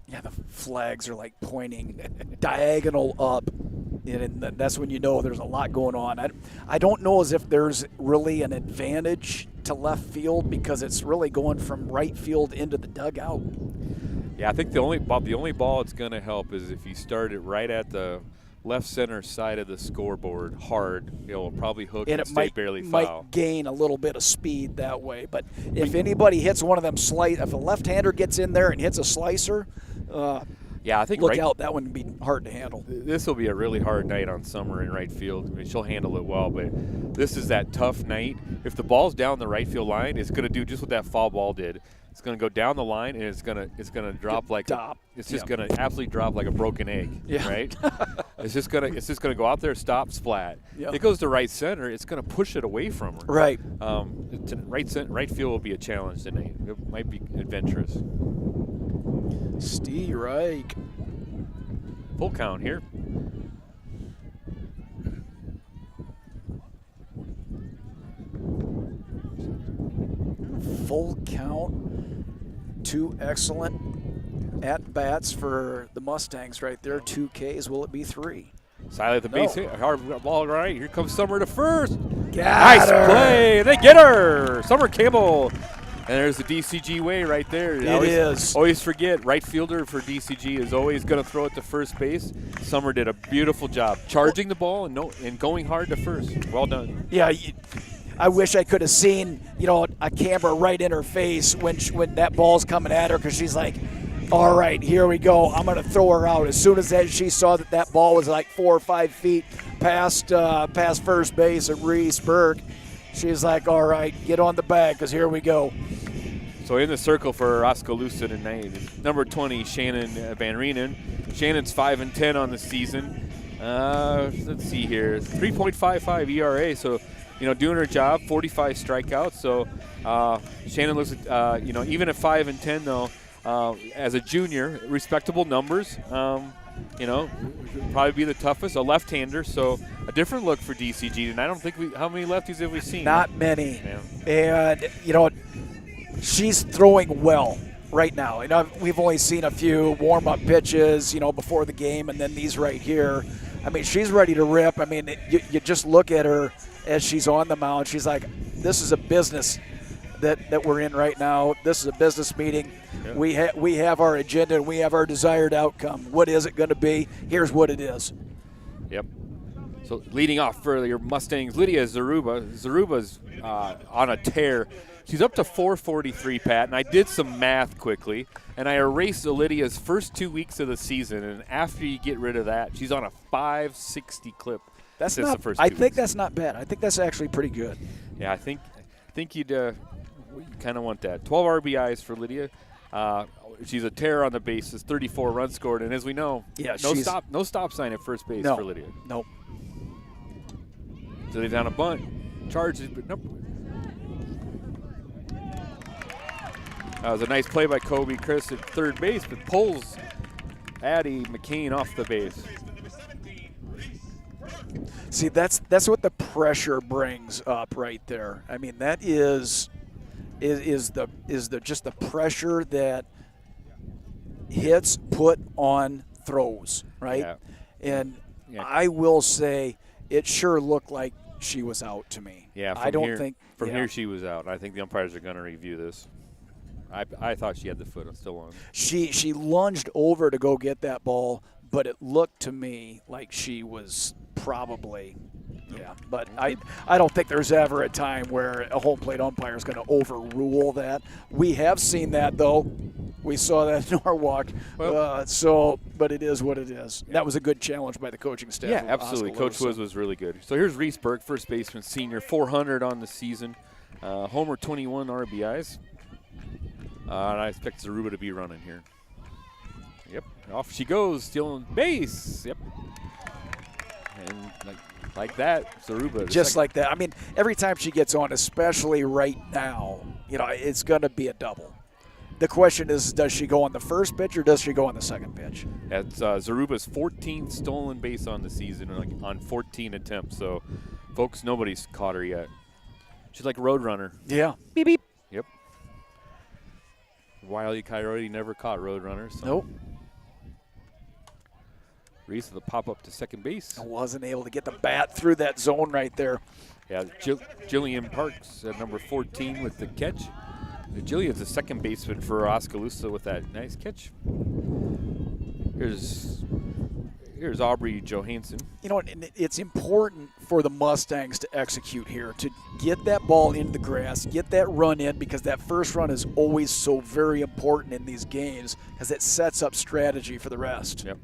Yeah, the flags are like pointing diagonal up, and that's when you know there's a lot going on. I don't know as if there's really an advantage to left field because it's really going from right field into the dugout. Yeah, I think the only ball it's going to help is if you start it right at the left center side of the scoreboard hard. It'll probably hook and stay barely foul. Might gain a little bit of speed that way. But if anybody hits one of them if a left-hander gets in there and hits a slicer, yeah, I think look out. That one can be hard to handle. This will be a really hard night on Summer in right field. I mean, she'll handle it well, but this is that tough night. If the ball's down the right field line, it's going to do just what that foul ball did. It's going to go down the line, and it's going to drop like it's just going to absolutely drop like a broken egg, right? It's just going to go out there, stop, splat. It goes to right center. It's going to push it away from her. Right. Right field will be a challenge tonight. It might be adventurous. Steve Reich. Full count here. Full count. 2 excellent at-bats for the Mustangs right there. 2 Ks. Will it be 3? Side at the base hit. Hard ball right. Here comes Summer to first. Nice play. They get her. Summer Campbell. And there's the DCG way right there. Always forget, right fielder for DCG is always going to throw it to first base. Summer did a beautiful job charging the ball and going hard to first. Well done. Yeah, I wish I could have seen, a camera right in her face when that ball's coming at her, because she's like, all right, here we go. I'm going to throw her out. As soon as she saw that ball was like 4 or 5 feet past first base at Reese Burke, she's like, all right, get on the bag, because here we go. So in the circle for Oskaloosa tonight, number 20, Shannon Van Reenen. Shannon's 5-10 on the season. Let's see here, 3.55 ERA. So, doing her job, 45 strikeouts. So Shannon looks at, even at 5-10 though, as a junior, respectable numbers. Probably be the toughest, a left-hander, so a different look for DCG. And I don't think how many lefties have we seen? Not many. Yeah. And, she's throwing well right now. We've only seen a few warm-up pitches, before the game, and then these right here. I mean, she's ready to rip. I mean, you just look at her as she's on the mound. She's like, this is a business that we're in right now. This is a business meeting. Yeah. We have our agenda, and we have our desired outcome. What is it going to be? Here's what it is. Yep. So leading off for your Mustangs, Lydia Zaruba. Zaruba's on a tear. She's up to 443, Pat, and I did some math quickly, and I erased Lydia's first 2 weeks of the season, and after you get rid of that, she's on a 560 clip. That's since not. The first I 2 think weeks. That's not bad. I think that's actually pretty good. Yeah, I think you'd kind of want that. 12 RBIs for Lydia. She's a terror on the bases, 34 runs scored, and as we know, no stop sign at first base for Lydia. Nope. So they're down a bunt, charges, but nope. That was a nice play by Kobe Chris at third base, but pulls Addie McCain off the base. See, that's what the pressure brings up right there. I mean, that is just the pressure that hits put on throws, right? Yeah. And I will say it sure looked like she was out to me. Yeah, from here she was out. I think the umpires are going to review this. I thought she had the foot still on. She lunged over to go get that ball, but it looked to me like she was probably, But I don't think there's ever a time where a home plate umpire is going to overrule that. We have seen that, though. We saw that in Norwalk. But it is what it is. Yeah. That was a good challenge by the coaching staff. Yeah, absolutely. Coach was really good. So here's Reese Burke, first baseman, senior, 400 on the season. Homer, 21 RBIs. And I expect Zaruba to be running here. Yep, off she goes, stealing base. Yep. And like that, Zaruba. Just like that. I mean, every time she gets on, especially right now, it's going to be a double. The question is, does she go on the first pitch or does she go on the second pitch? That's Zaruba's 14th stolen base on the season, on 14 attempts. So Folks, nobody's caught her yet. She's like Roadrunner. Yeah. Beep, beep. Yep. Wile E. Coyote never caught Roadrunner. So. Nope. Reese with the pop up to second base. I wasn't able to get the bat through that zone right there. Yeah, Jillian Parks at number 14 with the catch. Jillian's the second baseman for Oskaloosa with that nice catch. Here's Aubrey Johansson. You know, it's important for the Mustangs to execute here, to get that ball into the grass, get that run in, because that first run is always so very important in these games because it sets up strategy for the rest. Yep.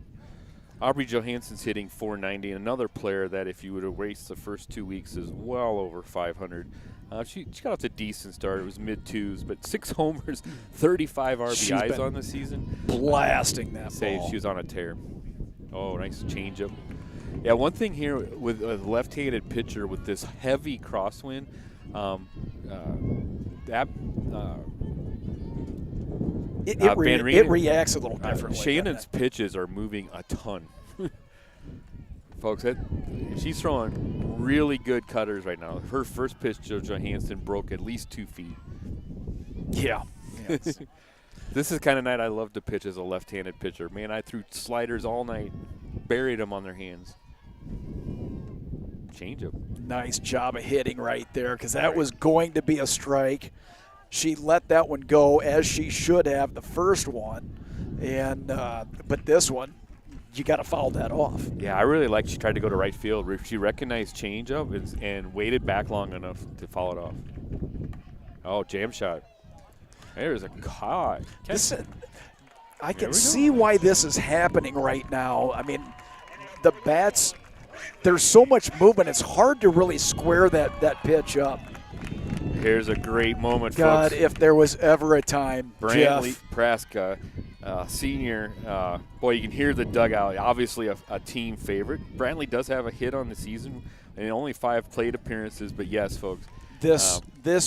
Aubrey Johansson's hitting .490, and another player that if you would have raced the first 2 weeks is well over 500. She got off to a decent start. It was mid-twos, but 6 homers, 35 RBIs on the season. Blasting that ball. She was on a tear. Oh, nice changeup. Yeah, one thing here with a left-handed pitcher with this heavy crosswind, it reacts a little differently. Shannon's pitches are moving a ton. Folks, she's throwing really good cutters right now. Her first pitch to Johansson broke at least 2 feet. Yeah. Yes. This is the kind of night I love to pitch as a left-handed pitcher. Man, I threw sliders all night, buried them on their hands. Changeup. Nice job of hitting right there, because that was going to be a strike. She let that one go, as she should have, the first one. And but this one, you got to foul that off. Yeah, I really like she tried to go to right field. She recognized changeup and waited back long enough to foul it off. Oh, jam shot. There's a caught. I can see why this is happening right now. I mean, the bats, there's so much movement. It's hard to really square that pitch up. Here's a great moment, God, folks. if there was ever a time, Brantley Jeff. Praska, senior. Boy, you can hear the dugout. Obviously a team favorite. Brantley does have a hit on the season and only 5 plate appearances, but yes, folks.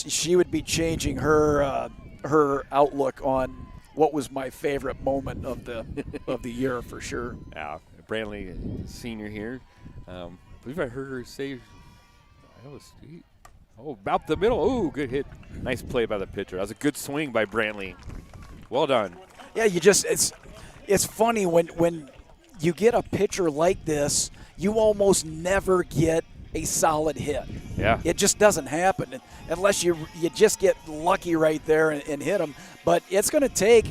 She would be changing her outlook on what was my favorite moment of the year for sure. Yeah, Brantley, senior here. I believe I heard her say, about the middle. Ooh, good hit. Nice play by the pitcher. That was a good swing by Brantley. Well done. Yeah, it's funny when you get a pitcher like this, you almost never get a solid hit. Yeah. It just doesn't happen unless you just get lucky right there and hit them. But it's going to take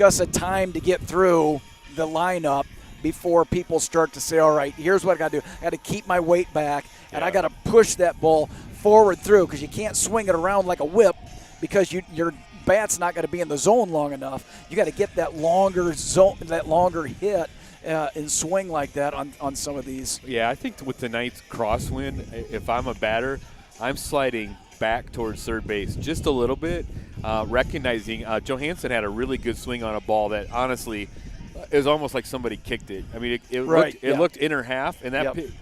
us a time to get through the lineup before people start to say, all right, here's what I got to do. I got to keep my weight back, and I got to push that ball forward through, because you can't swing it around like a whip because your bat's not going to be in the zone long enough. You got to get that longer hit and swing like that on some of these. Yeah, I think with tonight's crosswind, if I'm a batter, I'm sliding back towards third base just a little bit, recognizing Johansson had a really good swing on a ball that honestly – it was almost like somebody kicked it. I mean, it looked in her half, and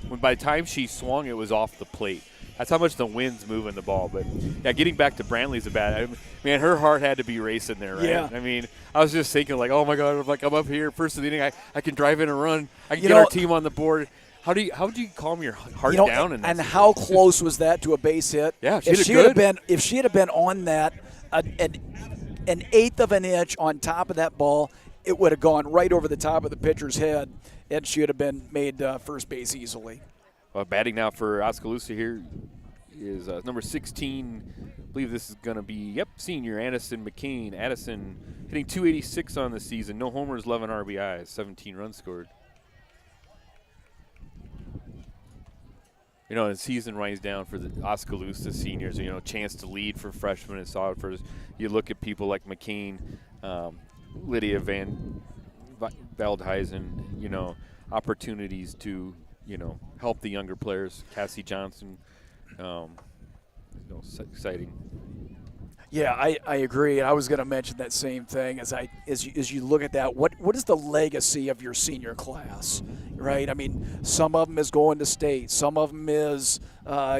when by the time she swung, it was off the plate. That's how much the wind's moving the ball. But yeah, getting back to Brantley's a bad. Man, her heart had to be racing there, right? Yeah. I mean, I was just thinking like, oh my God, I'm up here first of the inning. I can drive in a run. I can get our team on the board. How do you calm your heart down in that? And how close was that to a base hit? Yeah, if she had been on that an eighth of an inch on top of that ball, it would have gone right over the top of the pitcher's head, and she would have been made first base easily. Well, batting now for Oskaloosa here is number 16. I believe this is going to be, senior Addison McCain. Addison hitting .286 on the season. No homers, 11 RBIs, 17 runs scored. You know, the season winds down for the Oskaloosa seniors. You know, chance to lead for freshmen and sophomores. You look at people like McCain, Lydia Van Veldhuizen, you know, opportunities to, you know, help the younger players. Cassie Johnson, exciting. Yeah, I agree. I was going to mention that same thing as you look at that. What is the legacy of your senior class, right? I mean, some of them is going to state. Some of them is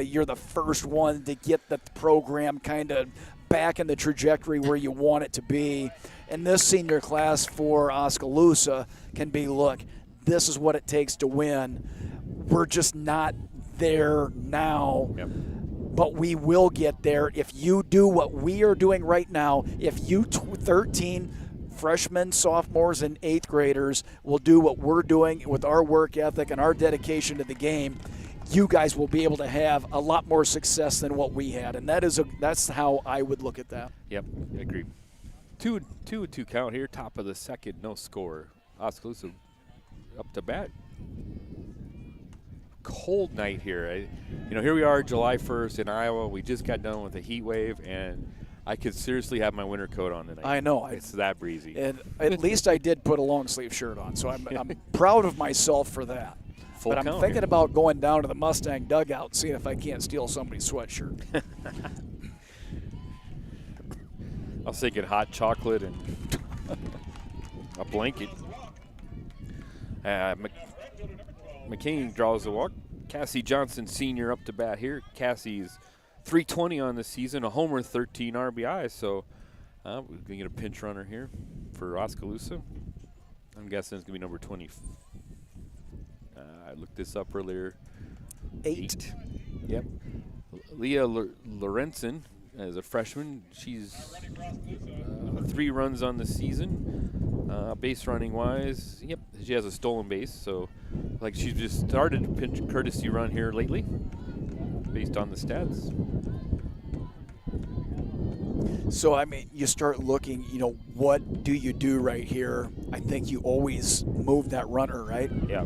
you're the first one to get the program kind of back in the trajectory where you want it to be. And this senior class for Oskaloosa can be, look, this is what it takes to win. We're just not there now. Yep. But we will get there if you do what we are doing right now. If you 13 freshmen, sophomores, and 8th graders will do what we're doing with our work ethic and our dedication to the game, you guys will be able to have a lot more success than what we had. And that's how I would look at that. Yep, I agree. 2-2 count here, top of the second, no score. Oskaloosa up to bat. Cold night here. Here we are, July 1st in Iowa. We just got done with a heat wave, and I could seriously have my winter coat on tonight. I know. It's that breezy. And at least I did put a long sleeve shirt on, so I'm proud of myself for that. But I'm thinking about going down to the Mustang dugout and seeing if I can't steal somebody's sweatshirt. I was thinking hot chocolate and a blanket. McCain draws the walk. Cassie Johnson, senior, up to bat here. Cassie's .320 on the season, a homer, 13 RBI. So we're going to get a pinch runner here for Oskaloosa. I'm guessing it's going to be number 20. I looked this up earlier. 8. Yep. Leah Lorenzen as a freshman. She's 3 runs on the season. Base running wise, yep, she has a stolen base. So, like, she's just started a pinch courtesy run here lately, based on the stats. So, I mean, you start looking, what do you do right here? I think you always move that runner, right? Yeah.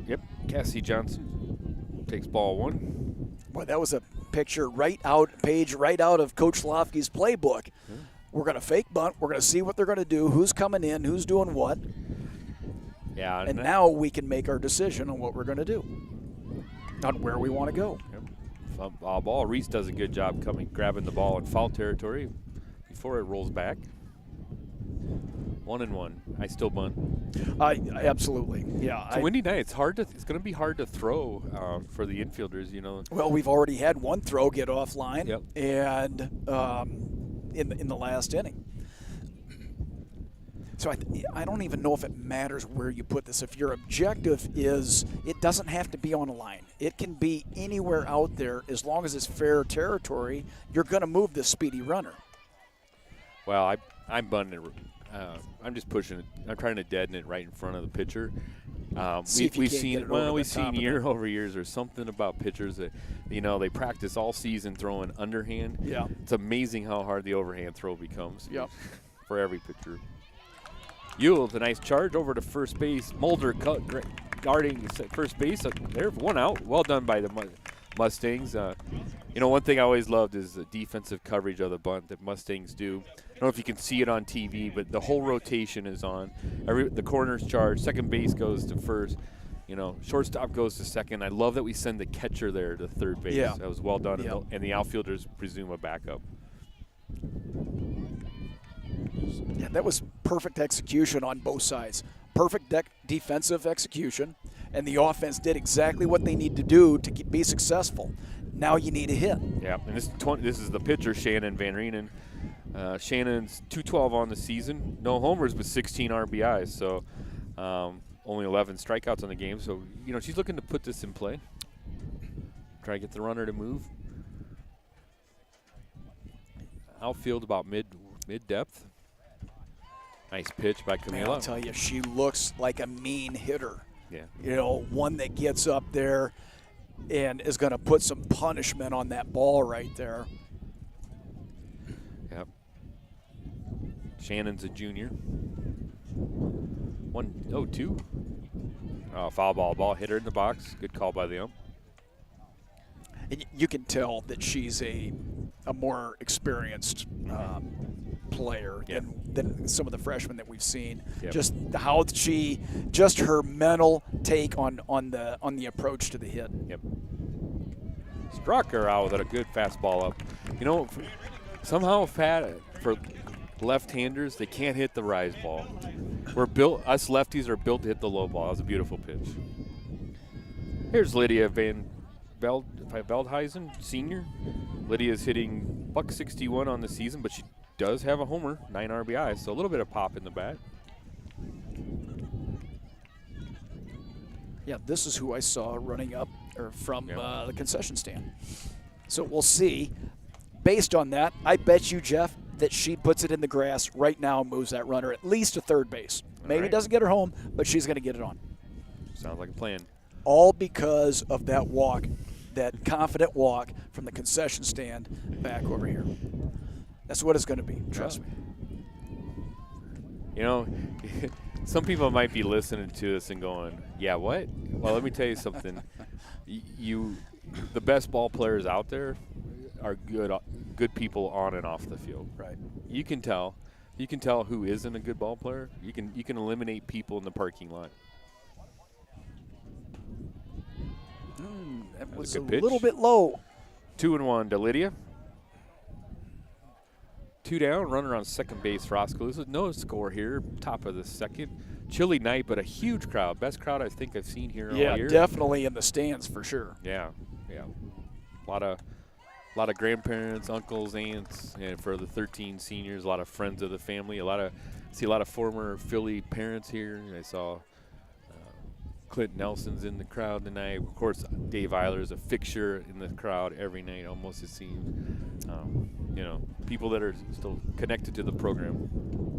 Yep. Cassie Johnson takes ball 1. Boy, that was a picture right out of Coach Lofke's playbook. Yeah. We're going to fake bunt. We're going to see what they're going to do, who's coming in, who's doing what. Yeah. And now we can make our decision on what we're going to do, on where we want to go. Yep. Foul ball. Reese does a good job grabbing the ball in foul territory before it rolls back. 1-1. I still bunt. I absolutely, yeah. It's a windy night. It's going to be hard to throw for the infielders. Well, we've already had one throw get offline. Yep. And in the last inning. So I don't even know if it matters where you put this. If your objective is, it doesn't have to be on a line. It can be anywhere out there as long as it's fair territory. You're going to move this speedy runner. Well, I'm bunting it. I'm just pushing it. I'm trying to deaden it right in front of the pitcher. We've seen year over years. There's something about pitchers that, they practice all season throwing underhand. Yeah. It's amazing how hard the overhand throw becomes. Yep. For every pitcher. Ewell with a nice charge over to first base. Mulder guarding first base. There, 1 out. Well done by the Mustangs. One thing I always loved is the defensive coverage of the bunt that Mustangs do. I don't know if you can see it on TV, but the whole rotation is on. The corner's charge. Second base goes to first. Shortstop goes to second. I love that we send the catcher there to third base. Yeah. That was well done. Yeah. And the outfielders presume a backup. Yeah, that was perfect execution on both sides. Perfect defensive execution, and the offense did exactly what they need to do to be successful. Now you need a hit. Yeah, and this is the pitcher, Shannon Van Reenen. Shannon's .212 on the season. No homers, but 16 RBIs. So only 11 strikeouts on the game. So, she's looking to put this in play. Try to get the runner to move. Outfield about mid-depth. Nice pitch by Camila. Man, I'll tell you, she looks like a mean hitter. Yeah. One that gets up there and is going to put some punishment on that ball right there. Yep. Shannon's a junior. 1-0-2. Foul ball. Hit her in the box. Good call by the ump. And you can tell that she's a more experienced player than some of the freshmen that we've seen. Yep. Just her mental take on the approach to the hit. Yep. Struck her out with a good fastball up. Somehow for left-handers, they can't hit the rise ball. Us lefties are built to hit the low ball. That was a beautiful pitch. Here's Lydia Van Veldhuizen, senior. Lydia's hitting .161 on the season, but she does have a homer, 9 RBIs, so a little bit of pop in the bat. Yeah, this is who I saw running up or from the concession stand. So we'll see. Based on that, I bet you, Jeff, that she puts it in the grass right now and moves that runner at least to third base. Maybe doesn't get her home, but she's going to get it on. Sounds like a plan. All because of that walk, that confident walk from the concession stand back over here. That's what it's going to be, trust me. You know, some people might be listening to this and going, yeah, what? Well, let me tell you something. The best ball players out there are good people on and off the field. Right. You can tell who isn't a good ball player. You can eliminate people in the parking lot. That was a good pitch. little bit low. 2-1 to Lydia. 2 down, runner on second base for Oskaloosa. No score here, top of the second. Chilly night, but a huge crowd. Best crowd I think I've seen here all year. Yeah, definitely in the stands for sure. Yeah. A lot of grandparents, uncles, aunts, and for the 13 seniors, a lot of friends of the family. See a lot of former Philly parents here. I saw Clint Nelson's in the crowd tonight. Of course, Dave Eiler is a fixture in the crowd every night, almost it seems. People that are still connected to the program.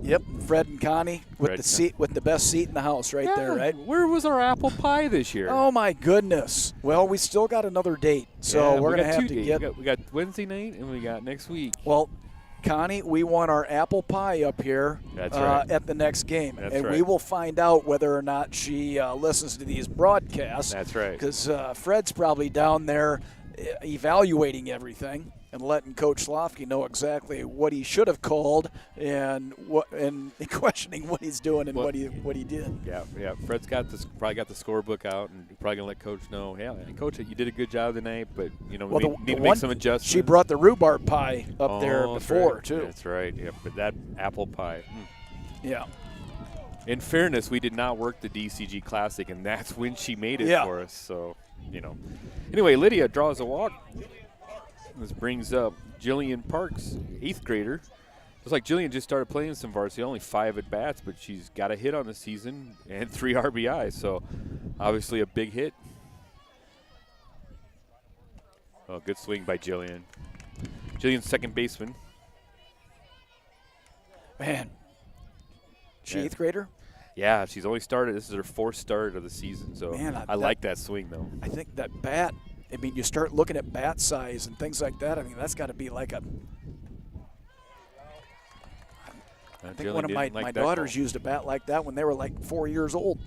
Yep, Fred and Connie with the best seat in the house right there, right? Where was our apple pie this year? Oh my goodness. Well, we still got another date, so we're going to have to get. We got Wednesday night and we got next week. Well, Connie, we want our apple pie up here at the next game. We will find out whether or not she listens to these broadcasts. That's right. Because Fred's probably down there evaluating everything and letting Coach Slofsky know exactly what he should have called and questioning what he's doing and what he did. Yeah. Fred's probably got the scorebook out and probably gonna let Coach know. Yeah, Coach, you did a good job tonight, but we need to make some adjustments. She brought the rhubarb pie up there before too. That's right. Yeah, but that apple pie. Yeah. In fairness, we did not work the DCG Classic, and that's when she made it for us. So, Anyway, Lydia draws a walk. This brings up Jillian Parks, 8th grader. Looks like Jillian just started playing some varsity, only 5 at-bats, but she's got a hit on the season and 3 RBIs, so obviously a big hit. Oh, good swing by Jillian. Jillian's second baseman. Man. She 8th grader? Yeah, she's only started. This is her 4th start of the season, so I like that swing, though. I think that bat, you start looking at bat size and things like that. I mean, that's got to be like a – I think one of my daughters used a bat like that when they were like 4 years old.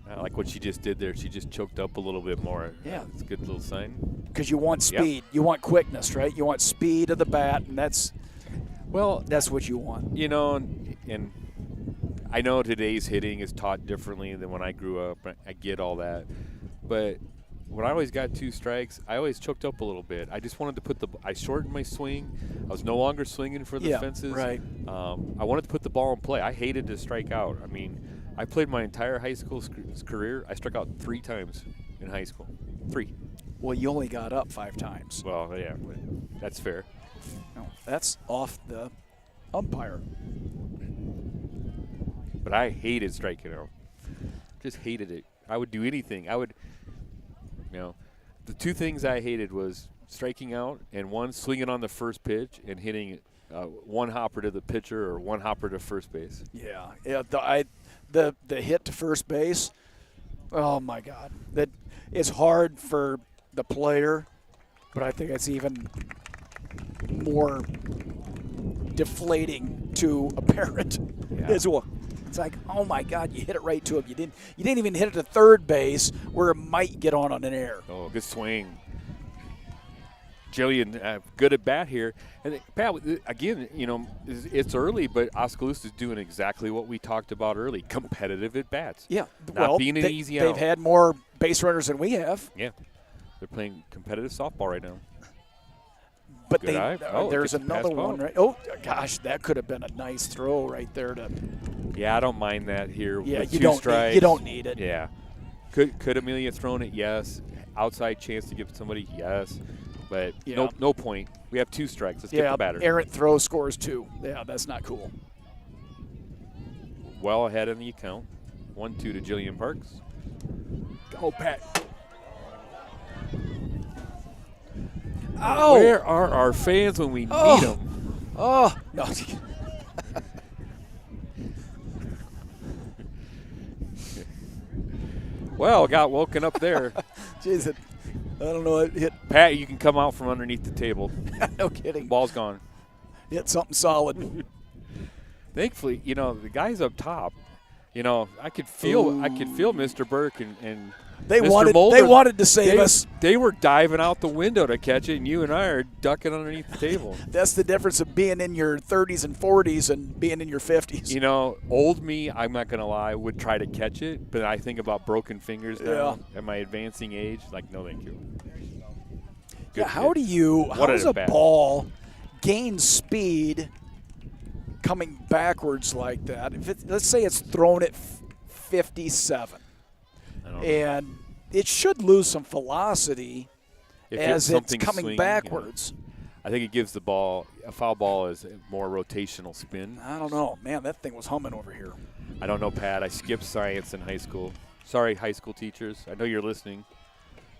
I like what she just did there. She just choked up a little bit more. Yeah. It's a good little sign. Because you want speed. Yep. You want quickness, right? You want speed of the bat, and that's what you want. And I know today's hitting is taught differently than when I grew up. I get all that. But when I always got 2 strikes, I always choked up a little bit. I just wanted to I shortened my swing. I was no longer swinging for the fences. Right. I wanted to put the ball in play. I hated to strike out. I mean, I played my entire high school career. I struck out 3 times in high school. 3. Well, you only got up 5 times. Well, yeah, that's fair. No, that's off the umpire. But I hated striking out. Just hated it. I would do anything. The 2 things I hated was striking out and one, swinging on the first pitch and hitting one hopper to the pitcher or one hopper to first base. Yeah. The hit to first base, oh, my God. That is hard for the player, but I think it's even more deflating to a parent as well. It's like, oh my God, you hit it right to him. You didn't even hit it to third base where it might get on an air. Oh, good swing. Jillian, good at bat here. And Pat, again, it's early, but Oskaloosa is doing exactly what we talked about early: competitive at bats. Yeah, not being an easy out. They've had more base runners than we have. Yeah, they're playing competitive softball right now. But there's another one, right? Oh, gosh, that could have been a nice throw right there. Yeah, I don't mind that here. Yeah, with you 2 strikes. You don't need it. Yeah. Could Amelia thrown it? Yes. Outside chance to give somebody? Yes. But no point. We have 2 strikes. Let's get the batter. Errant throw scores 2. Yeah, that's not cool. Well ahead in the account. 1-2 to Jillian Parks. Go, Pat. Oh! Where are our fans when we need them? Oh, no. Well, got woken up there. Jeez, I don't know. It hit. Pat, you can come out from underneath the table. No kidding. Ball's gone. Hit something solid. Thankfully, the guys up top, I could feel Mr. Burke and They Mr. wanted. Mulder, They wanted to save us. They were diving out the window to catch it, and you and I are ducking underneath the table. That's the difference of being in your 30s and 40s and being in your 50s. Old me, I'm not going to lie, would try to catch it, but I think about broken fingers now at my advancing age. Like, no, thank you. Yeah, how does a ball gain speed coming backwards like that? Let's say it's thrown at 57. And it should lose some velocity as it's coming swinging, backwards. I think it gives the ball – a foul ball is more rotational spin. I don't know. Man, that thing was humming over here. I don't know, Pat. I skipped science in high school. Sorry, high school teachers. I know you're listening.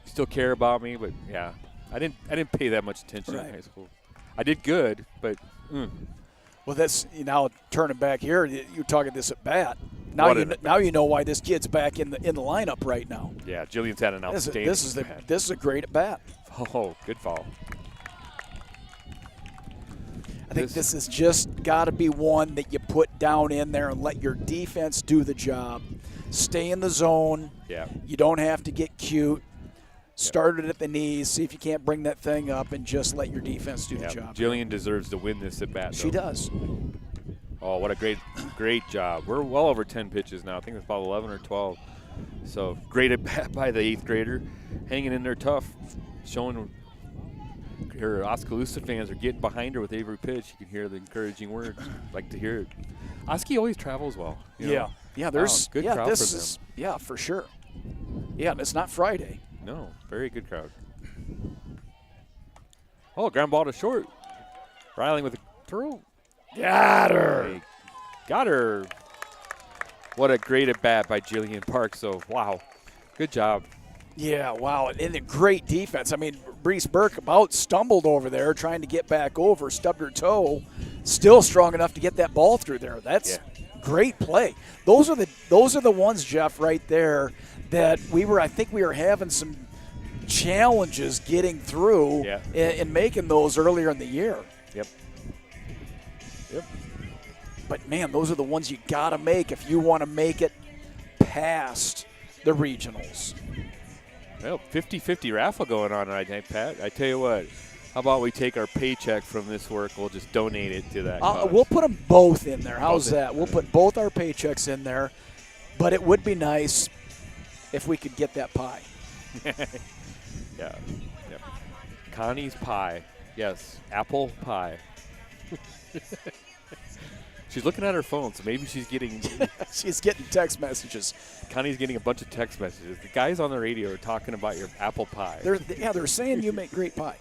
You still care about me, but, yeah. I didn't pay that much attention in high school. I did good, but Well, that's now turning back here. You're talking this at bat. Now you know why this kid's back in the lineup right now. Yeah, Jillian's had an outstanding. This is a great at bat. Oh, good foul. I think this has just got to be one that you put down in there and let your defense do the job. Stay in the zone. Yeah. You don't have to get cute. Start it at the knees. See if you can't bring that thing up and just let your defense do the job. Jillian deserves to win this at bat. She does. Oh, what a great job. We're well over 10 pitches now. I think it's about 11 or 12. So great at bat by the 8th grader. Hanging in there tough. Showing her Oskaloosa fans are getting behind her with every pitch. You can hear the encouraging words. Like to hear it. Oski always travels well. Yeah, there's good crowd for them. Yeah, for sure. Yeah, and it's not Friday. No, very good crowd. Oh, ground ball to short. Riling with a throw. Got her. Got her. What a great at bat by Jillian Park. So, wow, good job. Yeah, wow, and a great defense. I mean, Brees Burke about stumbled over there trying to get back over, stubbed her toe, still strong enough to get that ball through there. That's great play. Those are the ones, Jeff, right there that I think we were having some challenges getting through and making those earlier in the year. Yep. But, man, those are the ones you got to make if you want to make it past the regionals. Well, 50-50 raffle going on right now, Pat. I tell you what, how about we take our paycheck from this work, we'll just donate it to that cause. We'll put them both in there. How's that? We'll put both our paychecks in there. But it would be nice if we could get that pie. Yeah. Connie's pie. Yes, apple pie. She's looking at her phone, so maybe she's getting she's getting text messages. Connie's getting a bunch of text messages. The guys on the radio are talking about your apple pie. They're saying you make great pie.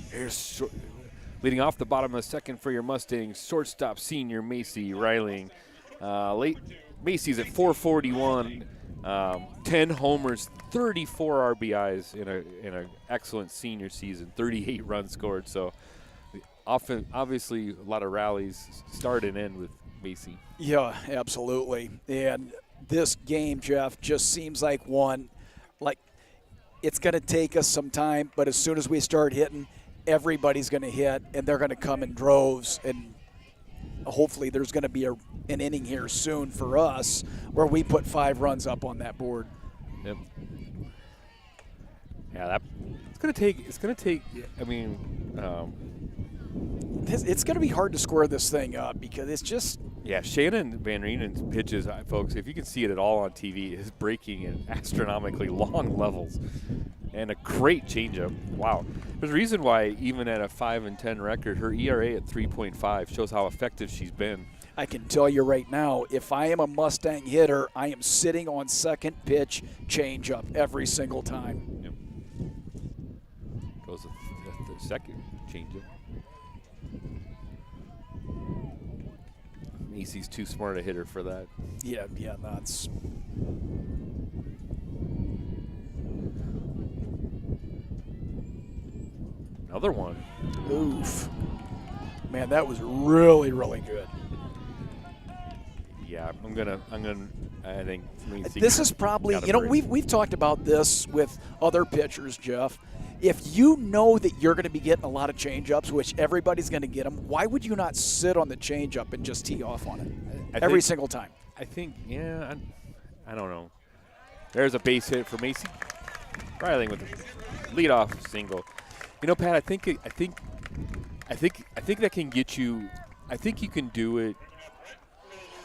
Here's leading off the bottom of the second for your Mustangs, shortstop senior Macy Riling. Late Macy's at 441, 10 homers, 34 RBIs in an excellent senior season, 38 runs scored. So often, obviously, a lot of rallies start and end with Macy. Yeah, absolutely. And this game, Jeff, just seems like one, like it's going to take us some time, but as soon as we start hitting, everybody's going to hit, and they're going to come in droves, and hopefully there's going to be an inning here soon for us where we put 5 runs up on that board. Yep. Yeah, it's going to take. I mean, it's going to be hard to square this thing up because it's just. Yeah, Shannon Van Rienen's pitches, folks, if you can see it at all on TV, is breaking at astronomically long levels. And a great changeup. Wow. There's a reason why, even at a 5-10 record, her ERA at 3.5 shows how effective she's been. I can tell you right now, if I am a Mustang hitter, I am sitting on second pitch changeup every single time. Yep. Goes the second changeup. Macy's too smart a hitter for that. Yeah, that's. Another one. Oof. Man, that was really, really good. Yeah, I think Macy. This is probably, we've talked about this with other pitchers, Jeff. If you know that you're going to be getting a lot of changeups, which everybody's going to get them, why would you not sit on the changeup and just tee off on it every single time? I think, I don't know. There's a base hit for Macy. Riley with a leadoff single. You know, Pat, I think that can get you. I think you can do it.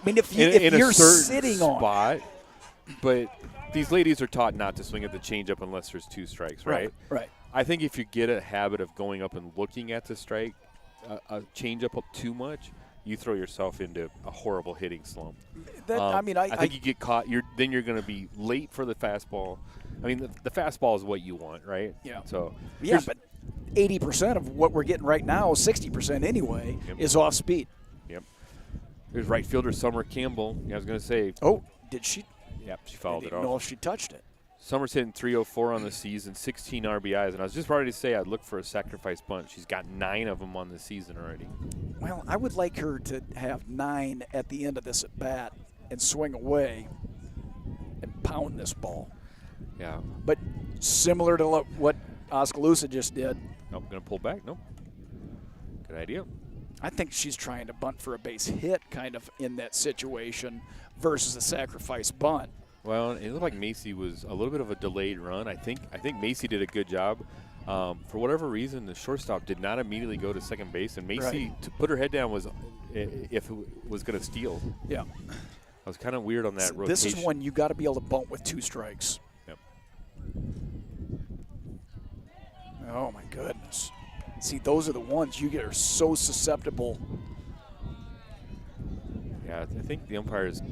I mean, if in you're a certain sitting spot, but these ladies are taught not to swing at the changeup unless there's 2 strikes, right? Right. I think if you get a habit of going up and looking at the strike, a changeup up too much, you throw yourself into a horrible hitting slump. I think you get caught. Then you're going to be late for the fastball. I mean, the fastball is what you want, right? Yeah. So but 80% of what we're getting right now, 60% anyway, is off speed. Yep. There's right fielder Summer Campbell. I was going to say. Oh, did she? Yep, she fouled it I off. didn't know if she touched it. Summer's hitting 304 on the season, 16 RBIs, and I was just ready to say I'd look for a sacrifice bunt. She's got 9 of them on the season already. Well, I would like her to have 9 at the end of this at bat and swing away and pound this ball. Yeah. But similar to what Oskaloosa just did. Nope, going to pull back. Nope. Good idea. I think she's trying to bunt for a base hit kind of in that situation versus a sacrifice bunt. Well, it looked like Macy was a little bit of a delayed run. I think Macy did a good job. For whatever reason, the shortstop did not immediately go to second base, and Macy to put her head down was if it was going to steal. Yeah. I was kind of weird on that rotation. This is one you got to be able to bunt with 2 strikes. Yep. Oh my goodness. See, those are the ones you get are so susceptible. Yeah, I think the umpires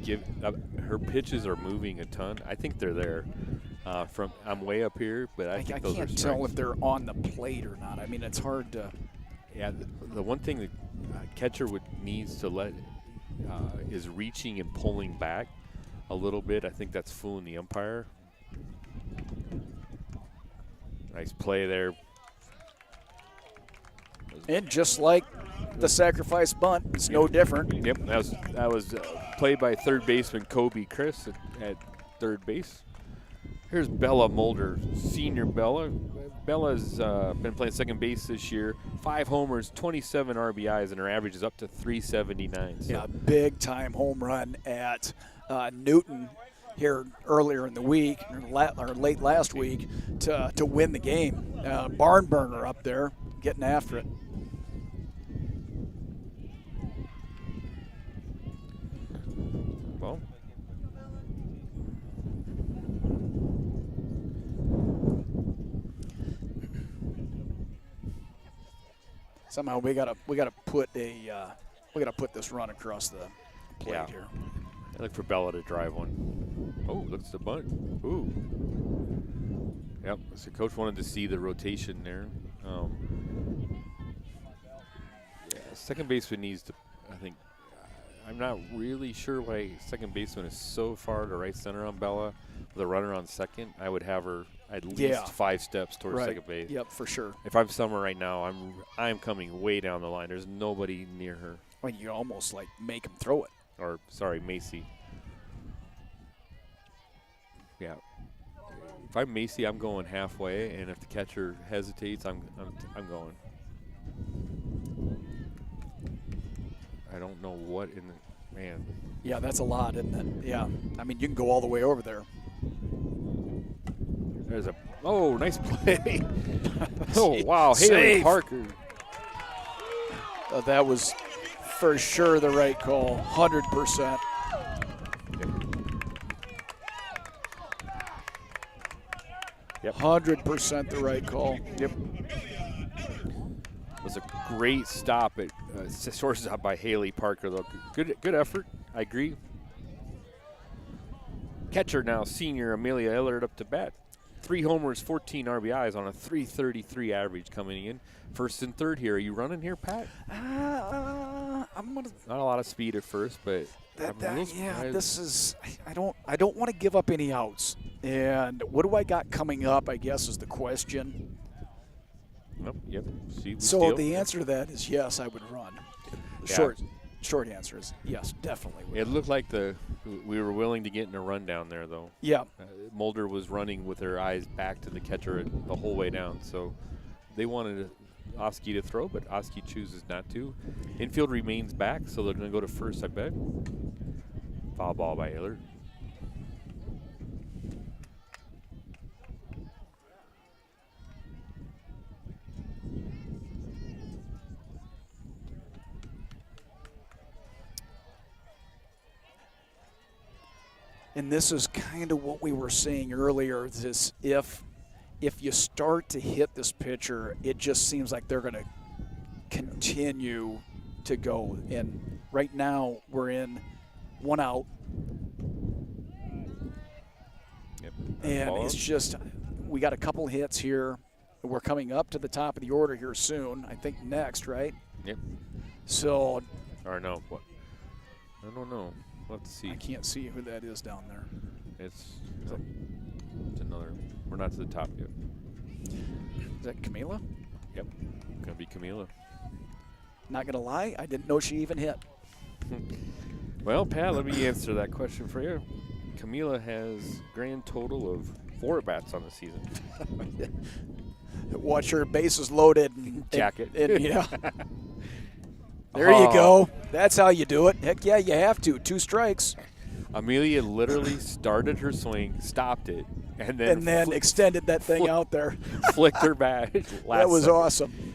her pitches are moving a ton. I think they're there. I'm way up here, but I think those are can't tell if they're on the plate or not. I mean, it's hard to. Yeah, the one thing the catcher needs to let is reaching and pulling back a little bit. I think that's fooling the umpire. Nice play there. And just like the sacrifice bunt, it's no different. Yep, that was played by third baseman Kobe Chris at third base. Here's Bella Mulder, senior Bella. Bella's been playing second base this year. 5 homers, 27 RBIs, and her average is up to 379. So. Yeah, big time home run at Newton here earlier in the week, or late last week, to win the game. Barn burner up there, getting after it. Well, somehow we gotta put this run across the plate here. I look for Bella to drive one. Oh, looks the bunt. Ooh. Yep. So coach wanted to see the rotation there. Second baseman needs to. I think. I'm not really sure why second baseman is so far to right center on Bella. With a runner on second, I would have her at least 5 steps towards second base. Yep, for sure. If I'm Summer right now, I'm coming way down the line. There's nobody near her. Well, you almost like make him throw it. Or sorry, Macy. Yeah. If I'm Macy, I'm going halfway, and if the catcher hesitates, I'm going. I don't know what in the man. Yeah, that's a lot, isn't it? Yeah. I mean, you can go all the way over there. There's nice play. Oh, wow. Haley Parker. That was for sure the right call, 100%. Yep. 100% the right call. Yep. It was a great stop at shortstop by Haley Parker, though. Good effort. I agree. Catcher now, senior Amelia Ellard up to bat. 3 homers, 14 RBIs on a 333 average coming in. First and third here. Are you running here, Pat? I'm gonna. Not a lot of speed at first, but This is. I don't want to give up any outs. And what do I got coming up? I guess is the question. Nope. Yep. See, So steal. the answer to that is yes, I would run. Yeah. Short answer is yes, definitely. Would It run. looked like we were willing to get in a run down there, though. Yeah. Mulder was running with her eyes back to the catcher the whole way down, so they wanted Oski to throw, but Oski chooses not to. Infield remains back, so they're going to go to first, I bet. Foul ball by Ayler. And this is kind of what we were saying earlier. Is if you start to hit this pitcher, it just seems like they're going to continue to go. And right now we're in 1 out. Yep. And Ball it's up. just, we got a couple hits here. We're coming up to the top of the order here soon. I think next, right? Yep. So Or no, what? I don't know. Let's see. I can't see who that is down there. It's another. We're not to the top yet. Is that Camila? Yep. Gonna be Camila. Not going to lie, I didn't know she even hit. Well, Pat, let me answer that question for you. Camila has grand total of 4 at-bats on the season. Watch her bases loaded. Jacket. Yeah. There you go. That's how you do it. Heck yeah, you have to. 2 strikes. Amelia literally started her swing, stopped it, and then, extended that thing out there. flicked her back. That was awesome.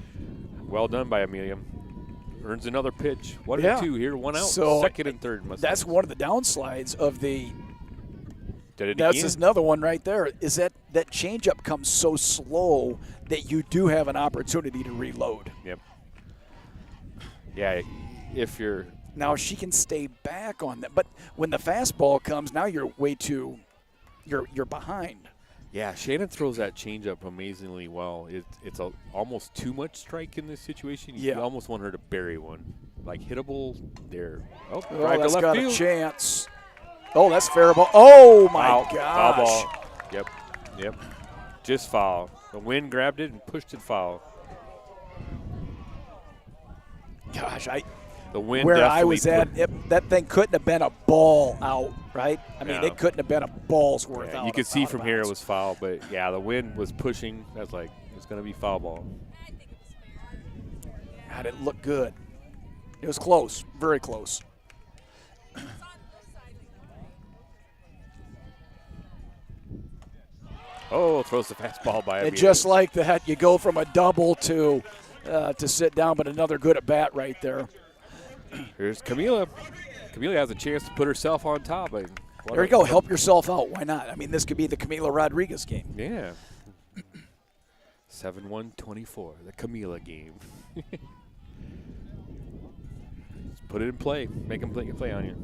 Well done by Amelia. Earns another pitch. 1 Yeah. and 2 here, 1 out. So, second and third. That's one of the downsides of the. Did it That's again. another one right there. Is that changeup comes so slow that you do have an opportunity to reload. Yep. Yeah, if you're Now she can stay back on that, but when the fastball comes, now you're way too. You're behind. Yeah, Shannon throws that changeup amazingly well. It's almost too much strike in this situation. Yeah. You almost want her to bury one. Like hittable there. Oh, Oh, drive to that's left got field. a chance. Oh, that's fair ball. Oh my Foul. gosh. Foul ball. Yep. Just foul. The wind grabbed it and pushed it foul. Gosh, The wind where I definitely was at, that thing couldn't have been a ball out, right? I mean, Yeah. it couldn't have been a ball's worth Yeah, out. you could see out from of here it bounds. was foul, but yeah, the wind was pushing. That's like it's going to be foul ball. God, it looked good. It was close, very close. Oh, throws the fastball by And Amelia. just like that, you go from a double to sit down, but another good at bat right there. Here's Camila. Camila has a chance to put herself on top. There you go. Help yourself out. Why not? I mean, this could be the Camila Rodriguez game. Yeah. 7-1-24, the Camila game. Just put it in play. Make them play on you.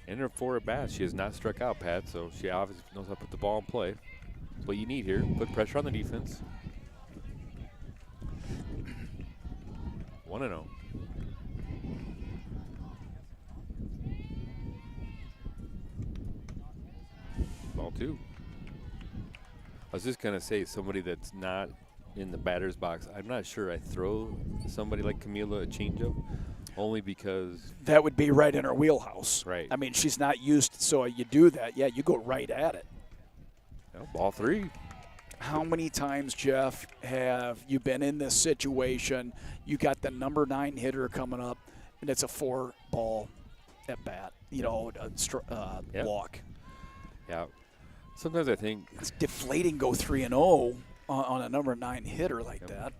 In her 4 at-bats, she has not struck out, Pat, so she obviously knows how to put the ball in play. That's what you need here. Put pressure on the defense. 1-0. Ball 2. I was just going to say somebody that's not in the batter's box. I'm not sure I throw somebody like Camila a changeup only because That would be right in her wheelhouse. Right. I mean, she's not used, so you do that. Yeah, you go right at it. ball 3. How many times, Jeff, have you been in this situation? You got the number 9 hitter coming up, and it's a 4-ball at bat. Yep. Walk. Yeah. Sometimes I think It's deflating. Go 3-0 on a number 9 hitter like that.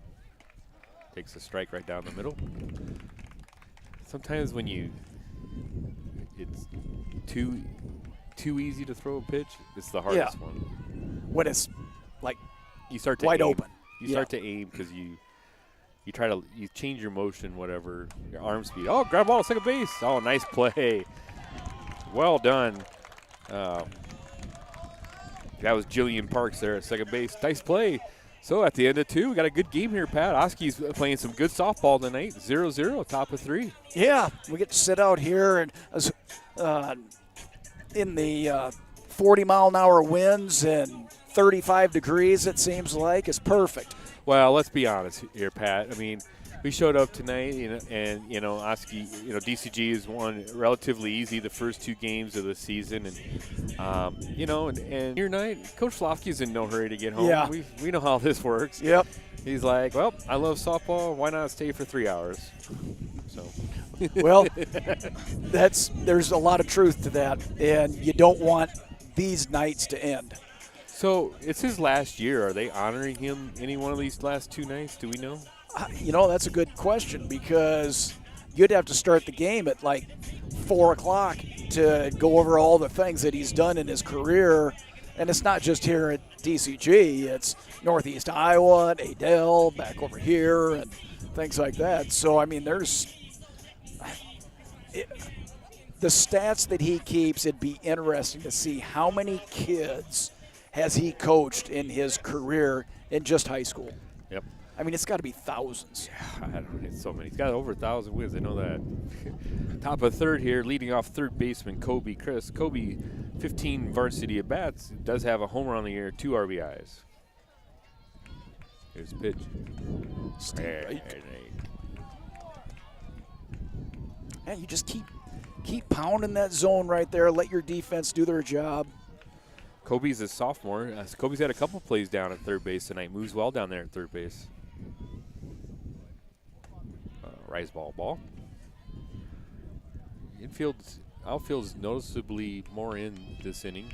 takes a strike right down the middle. Sometimes when it's too easy to throw a pitch, it's the hardest one. When it's like You start to wide aim. open. You start to aim because you change your motion, whatever, your arm speed. Oh, grab ball, second base. Oh, nice play. Well done. That was Jillian Parks there at second base. Nice play. So at the end of 2, we got a good game here, Pat. Oski's playing some good softball tonight. 0-0, top of 3. Yeah, we get to sit out here and in the 40-mile-an-hour winds and 35 degrees, it seems like. It's perfect. Well, let's be honest here, Pat. I mean, we showed up tonight, and Oski, DCG has won relatively easy the first 2 games of the season, and and your night, Coach Slofsky's in no hurry to get home. Yeah. We know how this works. Yep. He's like, well, I love softball. Why not stay for 3 hours? So. Well, there's a lot of truth to that, and you don't want these nights to end. So it's his last year. Are they honoring him any one of these last 2 nights? Do we know? That's a good question, because you'd have to start the game at like 4 o'clock to go over all the things that he's done in his career. And it's not just here at DCG. It's Northeast Iowa, and Adel, back over here, and things like that. So, I mean, the stats that he keeps, it'd be interesting to see how many kids has he coached in his career in just high school. Yep. I mean, it's got to be thousands. I don't know. It's so many. He's got over 1,000 wins. I know that. Top of 3rd here, leading off third baseman Kobe Chris. Kobe, 15 varsity at bats. Does have a homer on the year, 2 RBIs. Here's the pitch. Yeah, you just keep pounding that zone right there. Let your defense do their job. Kobe's a sophomore. Kobe's had a couple plays down at third base tonight. Moves well down there at third base. Rise ball. Outfield's noticeably more in this inning.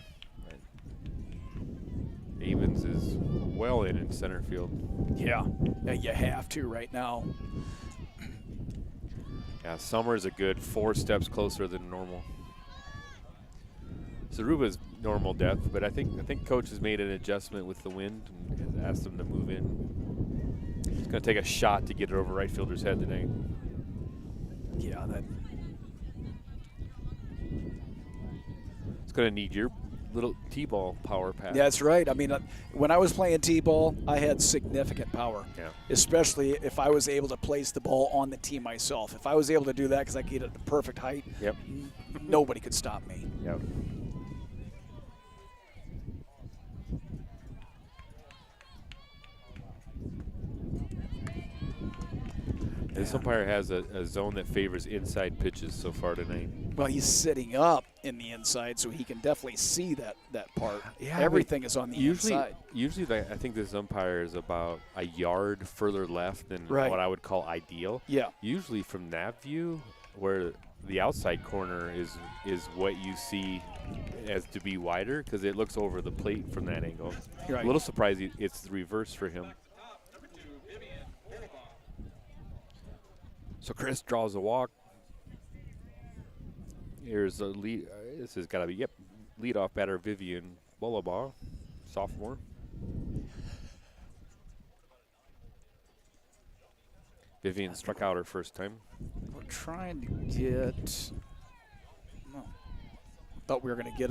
Avens is well in center field. Yeah, you have to right now. Yeah, Summer's a good 4 steps closer than normal. Zaruba's normal depth, but I think Coach has made an adjustment with the wind and has asked him to move in. He's going to take a shot to get it over right fielder's head tonight. Yeah, It's going to need your little T-ball power, Pat. Yeah, that's right. I mean, when I was playing T-ball, I had significant power, especially if I was able to place the ball on the tee myself. If I was able to do that because I could get it at the perfect height, nobody could stop me. Yep. This umpire has a zone that favors inside pitches so far tonight. Well, he's sitting up in the inside, so he can definitely see that part. Yeah, everything is on the inside. Usually, I think this umpire is about a yard further left than what I would call ideal. Yeah. Usually from that view, where the outside corner is what you see as to be wider, because it looks over the plate from that angle. Right. A little surprised it's the reverse for him. So Chris draws a walk. Here's a lead. This has got to be, leadoff batter Vivian Bullabaugh, sophomore. Vivian struck out her first time. We're trying to get. Thought we were going to get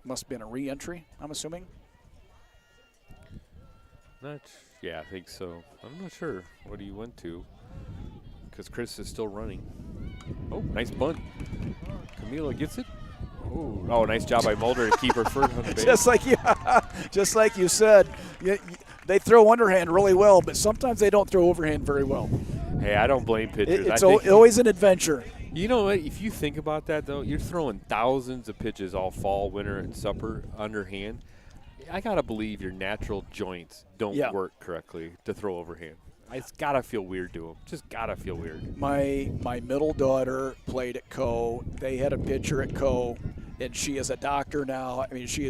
must have been a re-entry, I'm assuming. Yeah, I think so. I'm not sure what he went to, because Chris is still running. Oh, nice bunt. Camila gets it. Oh, nice job by Mulder to keep her first on the base. just like you said, they throw underhand really well, but sometimes they don't throw overhand very well. Hey, I don't blame pitchers. It's always an adventure. You know what? If you think about that, though, you're throwing thousands of pitches all fall, winter, and summer underhand. I got to believe your natural joints don't work correctly to throw overhand. It's got to feel weird to them. Just got to feel weird. My middle daughter played at Co. They had a pitcher at Co. And she is a doctor now. I mean, she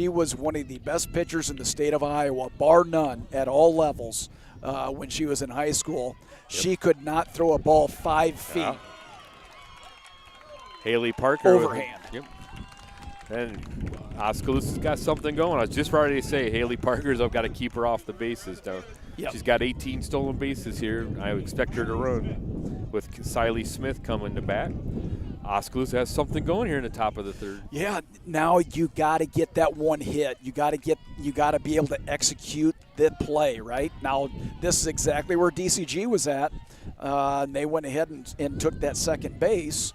was one of the best pitchers in the state of Iowa, bar none, at all levels when she was in high school. Yep. She could not throw a ball 5 feet. Haley Parker. Overhand. Yep. And Oskaloosa's got something going. I was just ready to say Haley Parker's got to keep her off the bases, though. Yep. She's got 18 stolen bases here. I would expect her to run with Siley Smith coming to bat. Oskaloosa has something going here in the top of the third. Yeah, now you got to get that one hit. You got to be able to execute the play, right? Now, this is exactly where DCG was at. They went ahead and took that second base.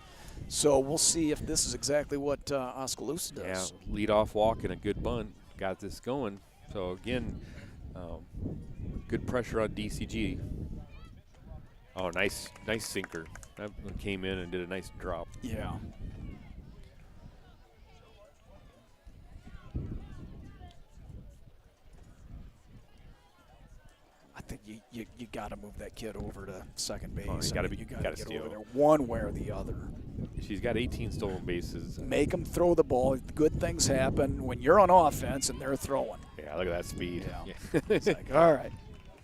So we'll see if this is exactly what Oskaloosa does. Yeah, lead-off walk and a good bunt got this going. So, again, good pressure on DCG. Oh, nice sinker. That one came in and did a nice drop. Yeah. I think you got to move that kid over to second base. You got to get steal. over there one way or the other. She's got 18 stolen bases. Make them throw the ball. Good things happen when you're on offense and they're throwing. Yeah, look at that speed. Yeah. It's like, all right.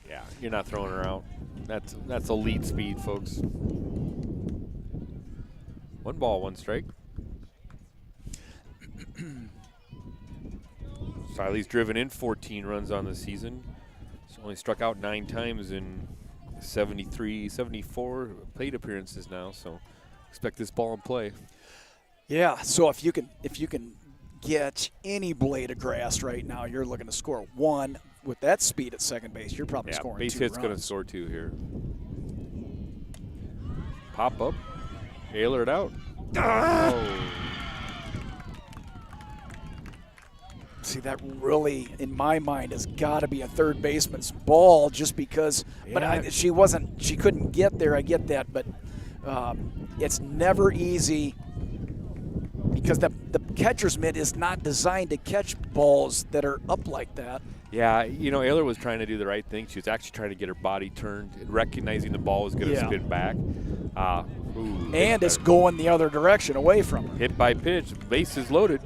Yeah, you're not throwing her out. That's elite speed, folks. 1 ball, 1 strike. Siley's driven in 14 runs on the season. She's only struck out 9 times in 74 plate appearances now. So expect this ball in play. Yeah. So if you can get any blade of grass right now, you're looking to score 1. With that speed at second base, you're probably scoring 2 base hit's runs. going to score 2 here. Pop up. Ailer it out. Oh. See, that really, in my mind, has got to be a third baseman's ball just because. Yeah. But she couldn't get there. I get that. But it's never easy because the catcher's mitt is not designed to catch balls that are up like that. Yeah, Ayler was trying to do the right thing. She was actually trying to get her body turned, recognizing the ball was going to spin back. And it's going the other direction, away from her. Hit by pitch, base is loaded.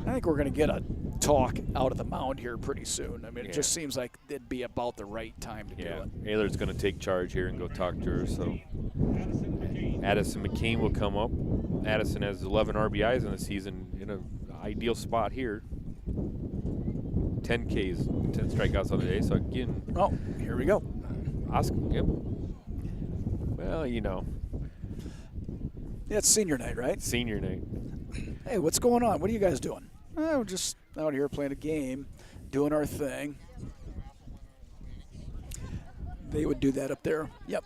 I think we're going to get a talk out of the mound here pretty soon. I mean, it just seems like it'd be about the right time to do it. Ayler's going to take charge here and go talk to her. So Addison McCain will come up. Addison has 11 RBIs in the season, in an ideal spot here. 10 Ks, 10 strikeouts on the day. So again, here we go. Oscar, yep. Well, Yeah, it's senior night, right? Senior night. Hey, what's going on? What are you guys doing? We're just out here playing a game, doing our thing. They would do that up there. Yep.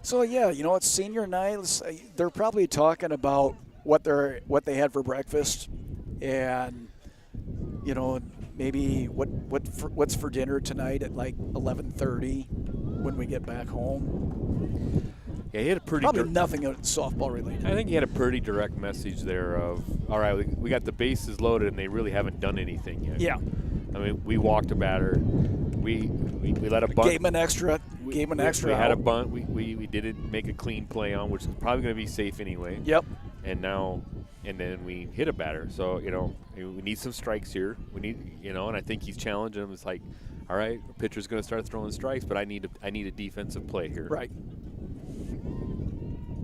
So yeah, it's senior night. They're probably talking about what they had for breakfast, and maybe what's for dinner tonight at like 11:30 when we get back home. Yeah, he had a pretty probably nothing softball related. I think he had a pretty direct message there of, all right, we got the bases loaded and they really haven't done anything yet. Yeah. I mean, we walked a batter. We let a bunt. Gave him an extra. We had a bunt. We didn't make a clean play on, which is probably going to be safe anyway. Yep. And then we hit a batter. So we need some strikes here. We need and I think he's challenging him. It's like, all right, the pitcher's going to start throwing strikes, but I need a defensive play here. Right.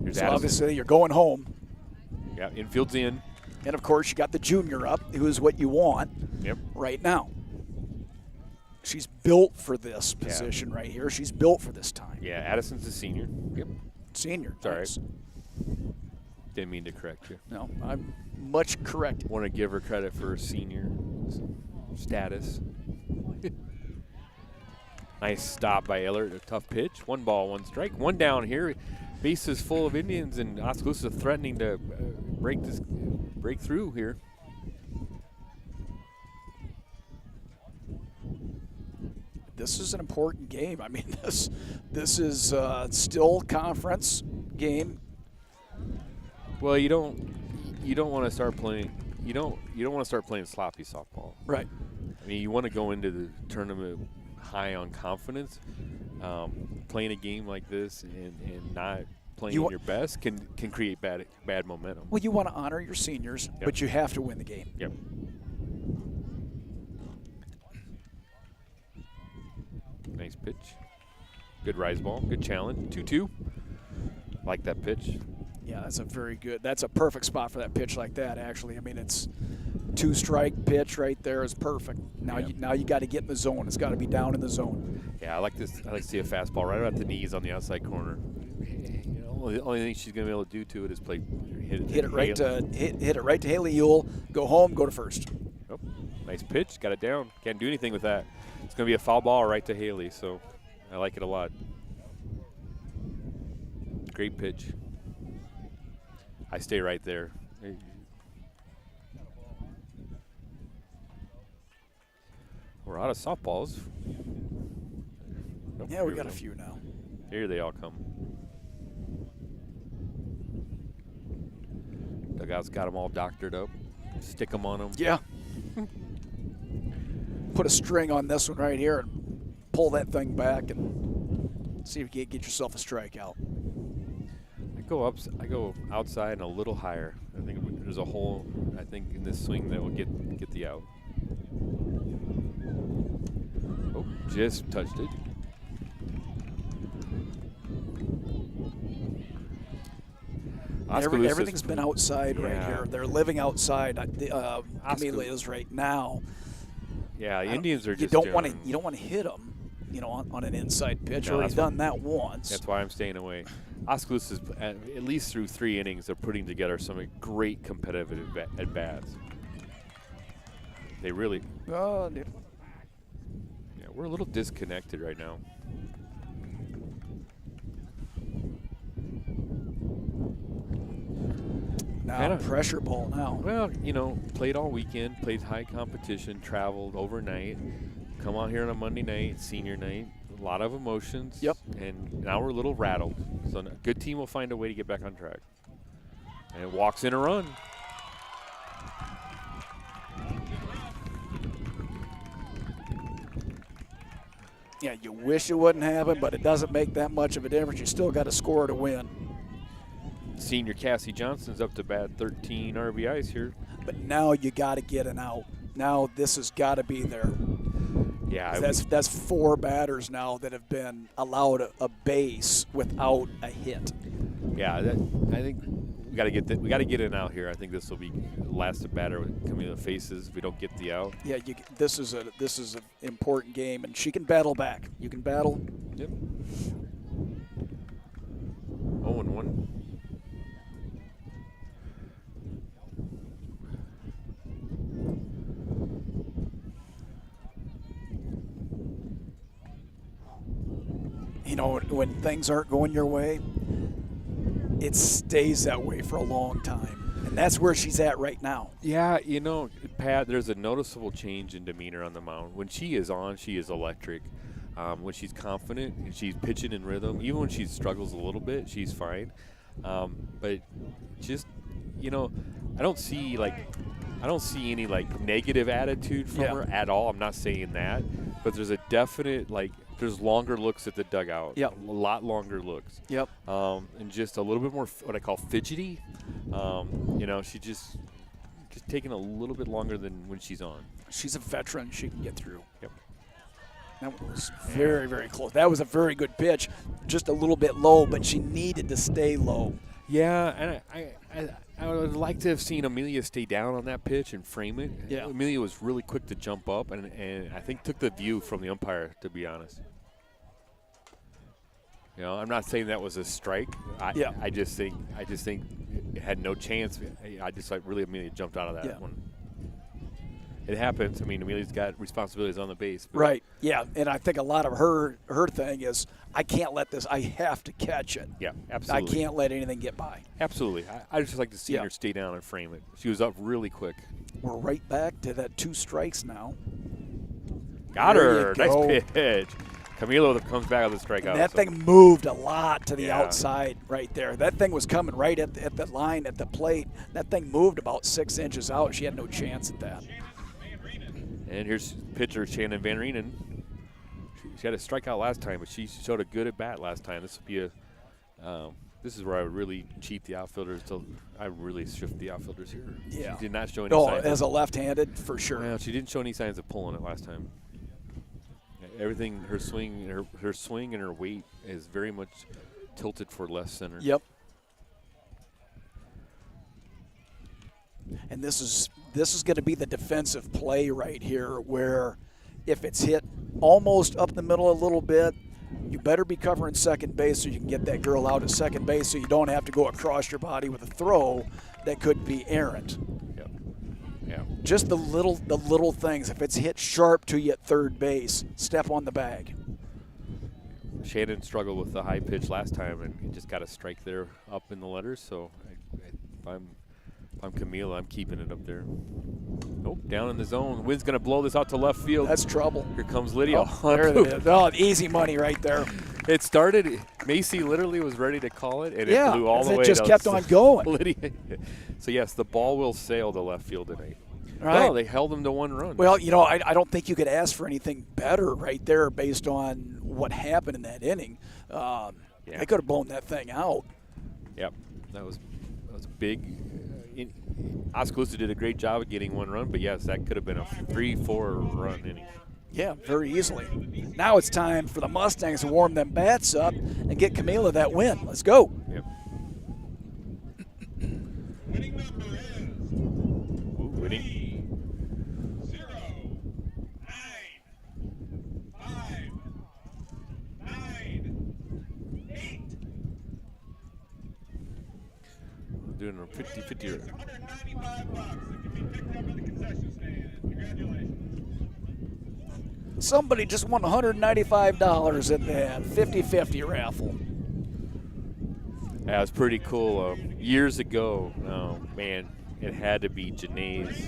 Here's so Addison. obviously you're going home. Yeah, infield's in. And of course you got the junior up, who's what you want. Yep. Right now. She's built for this position right here. She's built for this time. Yeah, Addison's a senior. Yep. Senior. It's all right. Didn't mean to correct you. No, I'm much corrected. Want to give her credit for her senior status. Nice stop by Ayler. A tough pitch. 1 ball, 1 strike. 1 down here. Base is full of Indians, and Oskaloosa threatening to break through here. This is an important game. I mean, this is still conference game. Well, you don't want to start playing. You don't want to start playing sloppy softball. Right. I mean, you want to go into the tournament high on confidence. Playing a game like this and not playing your best can create bad momentum. Well, you want to honor your seniors, but you have to win the game. Yep. Nice pitch. Good rise ball. Good challenge. 2-2. Like that pitch. Yeah, that's a very good. That's a perfect spot for that pitch like that. Actually, I mean, it's 2-strike pitch right there is perfect. Now you got to get in the zone. It's got to be down in the zone. Yeah, I like this. I like to see a fastball right at the knees on the outside corner. You know, the only thing she's going to be able to do to it is hit it right to Haley Ewell. Go home. Go to first. Oh, nice pitch. Got it down. Can't do anything with that. It's going to be a foul ball right to Haley. So I like it a lot. Great pitch. I stay right there. We're out of softballs. Nope, Yeah, we got a few now. Here they all come. Dugout's got them all doctored up. Stick them on them. Yeah. Put a string on this one right here and pull that thing back and see if you can't get yourself a strikeout. I go outside and a little higher. I think there's a hole. I think in this swing that will get the out. Oh, just touched it. Everything's been outside right here. They're living outside. Camila is right now. Yeah, the Indians are just. You don't want to hit them, on an inside pitch. No, Already done that once. That's why I'm staying away. Oskaloosa is at least through 3 innings. They're putting together some great competitive at bats. They really. Oh, yeah, we're a little disconnected right now. Now pressure ball now. Well, played all weekend, played high competition, traveled overnight, come out here on a Monday night, senior night, a lot of emotions. Yep. And now we're a little rattled. So a good team will find a way to get back on track. And it walks in a run. Yeah, you wish it wouldn't happen, but it doesn't make that much of a difference. You still got to score to win. Senior Cassie Johnson's up to bat 13 RBIs here. But now you got to get an out. Now this has got to be there. Yeah, that's 4 batters now that have been allowed a base without a hit. Yeah, I think we got to get an out here. I think this will be the last batter coming to the faces if we don't get the out. Yeah, this is an important game, and she can battle back. You can battle. Yep. 0-1. When things aren't going your way, it stays that way for a long time. And that's where she's at right now. Yeah, Pat, there's a noticeable change in demeanor on the mound. When she is on, she is electric. When she's confident and she's pitching in rhythm, even when she struggles a little bit, she's fine. But just, I don't see any negative attitude from her at all. I'm not saying that, but there's a definite there's longer looks at the dugout. Yep. A lot longer looks. Yep. And just a little bit more what I call fidgety. She just taking a little bit longer than when she's on. She's a veteran. She can get through. Yep. That was very, very close. That was a very good pitch. Just a little bit low, but she needed to stay low. Yeah, and I would like to have seen Amelia stay down on that pitch and frame it. Yeah. Amelia was really quick to jump up and I think took the view from the umpire, to be honest. I'm not saying that was a strike. I just think it had no chance. Really Amelia jumped out of that one. It happens. I mean, Amelia's got responsibilities on the base. Right. Yeah, and I think a lot of her thing is I can't let this. I have to catch it. Yeah, absolutely. I can't let anything get by. Absolutely. I just like to see her stay down and frame it. She was up really quick. We're right back to that 2 strikes now. Got her. Nice pitch. Camilo comes back with a strikeout. And that thing moved a lot to the outside right there. That thing was coming right at the line at the plate. That thing moved about 6 inches out. She had no chance at that. And here's pitcher Shannon Van Reenen. She had a strikeout last time, but she showed a good at bat last time. This will be this is where I would really cheat the outfilders. I really shift the outfilders here. Yeah. She did not show any signs. As a left-handed, for sure. Well, she didn't show any signs of pulling it last time. Everything, her swing and her weight is very much tilted for left center. Yep. And this is going to be the defensive play right here, where if it's hit almost up the middle a little bit, you better be covering second base so you can get that girl out at second base, so you don't have to go across your body with a throw that could be errant. Yep. Yeah. Just the little things. If it's hit sharp to you at third base, step on the bag. Shannon struggled with the high pitch last time, and he just got a strike there up in the letters. So if I'm Camila, I'm keeping it up there. Nope, down in the zone. Wind's going to blow this out to left field. That's trouble. Here comes Lydia. Oh, there it is. Oh, easy money right there. It started, Macy literally was ready to call it, and it blew all the way. It just kept on going. Lydia. So, yes, the ball will sail to left field tonight. Right. Well, they held them to 1 run. Well, I don't think you could ask for anything better right there based on what happened in that inning. They could have blown that thing out. Yep, that was big. Oskaloosa did a great job of getting 1 run, but yes, that could have been a 3-4 run inning. Yeah, very easily. Now it's time for the Mustangs to warm them bats up and get Camila that win. Let's go. Yep. Winning number is Winning. 0, 9, 5, 9, 8. Doing a 50-50. $195 that can be picked up at the concession stand. Congratulations. Somebody just won $195 in that 50-50 raffle. Yeah, it was pretty cool. Years ago, man, it had to be Janae's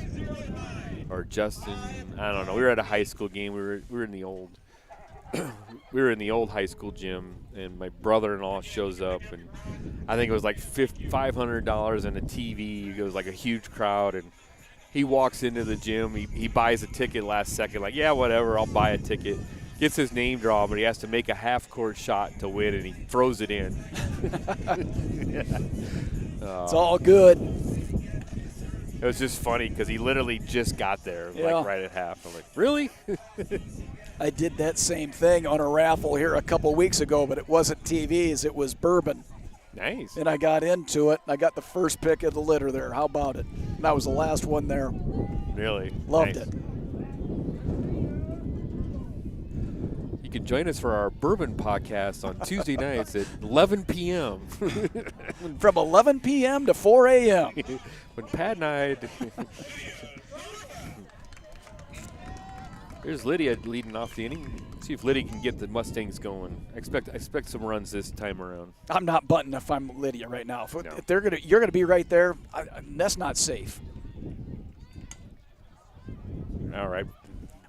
or Justin. I don't know. We were at a high school game. We were in the old high school gym, and my brother-in-law shows up, and I think it was like $500 and a TV. It was like a huge crowd, and he walks into the gym. He buys a ticket last second, like, yeah, whatever, I'll buy a ticket. Gets his name drawn, but he has to make a half-court shot to win, and he throws it in. It's all good. It was just funny because he literally just got there, like right at half. I'm like, really? I did that same thing on a raffle here a couple weeks ago, but it wasn't TVs, it was bourbon. Nice. And I got into it. I got the first pick of the litter there. How about it? That was the last one there. Really? Loved nice. it. You can join us for our bourbon podcast on Tuesday nights at 11 p.m. From 11 p.m. to 4 a.m. When Pat and I... Here's Lydia leading off the inning. See if Lydia can get the Mustangs going. I expect some runs this time around. I'm not butting if I'm Lydia right now. If you're gonna be right there, that's not safe. All right.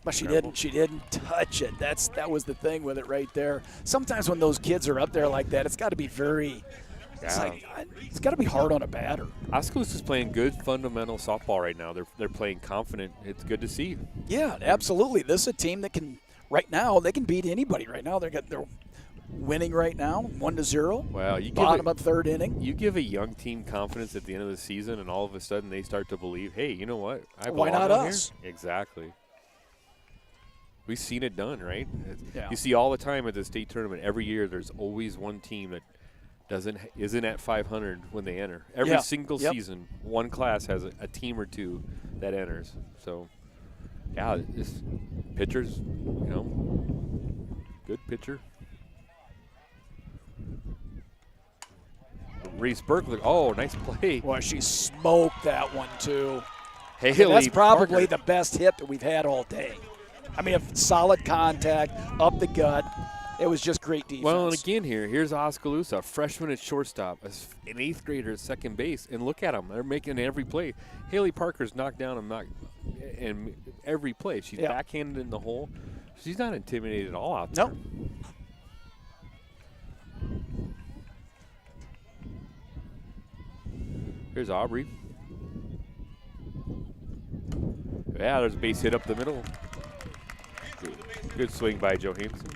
But she didn't touch it. That was the thing with it right there. Sometimes when those kids are up there like that, it's got to be very. It's got to be hard on a batter. Oskaloosa is playing good fundamental softball right now. They're playing confident. It's good to see. Yeah, absolutely. This is a team that can right now. They can beat anybody right now. They're winning right now, 1-0. Well, you bottom of third inning. You give a young team confidence at the end of the season, and all of a sudden they start to believe, hey, you know what? Why not us? Here. Exactly. We've seen it done, right? Yeah. You see all the time at the state tournament. Every year, there's always one team that isn't at 500 when they enter. Every single season, one class has a team or two that enters. So, yeah, this pitcher's, good pitcher. Reese Berkeley. Oh, nice play. Well, she smoked that one too. Haley that's probably Parker. the best hit that we've had all day. I mean, solid contact, up the gut. It was just great defense. Well, and again here's Oskaloosa, a freshman at shortstop, an 8th grader at second base, and look at them. They're making every play. Haley Parker's knocked down and every play. She's backhanded in the hole. She's not intimidated at all out there. Nope. Here's Aubrey. Yeah, there's a base hit up the middle. Good swing by Johansson.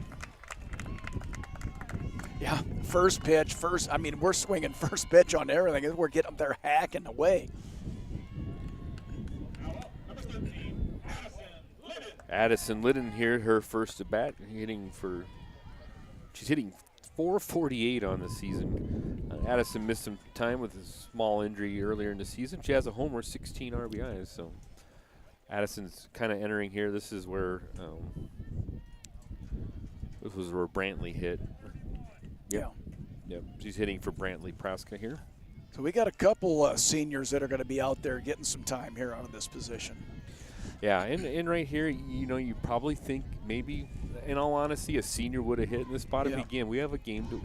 Yeah, first pitch, we're swinging first pitch on everything. We're getting up there hacking away. Addison Liddon. Addison Liddon here, her first at bat, she's hitting 448 on the season. Addison missed some time with a small injury earlier in the season. She has a homer, 16 RBIs. So Addison's kind of entering here. This is where Brantley hit. Yeah. Yep. She's hitting for Brantley Praska here. So we got a couple seniors that are going to be out there getting some time here out of this position. Yeah, and right here, you probably think maybe, in all honesty, a senior would have hit in this spot. Yeah. Again, we have a game to,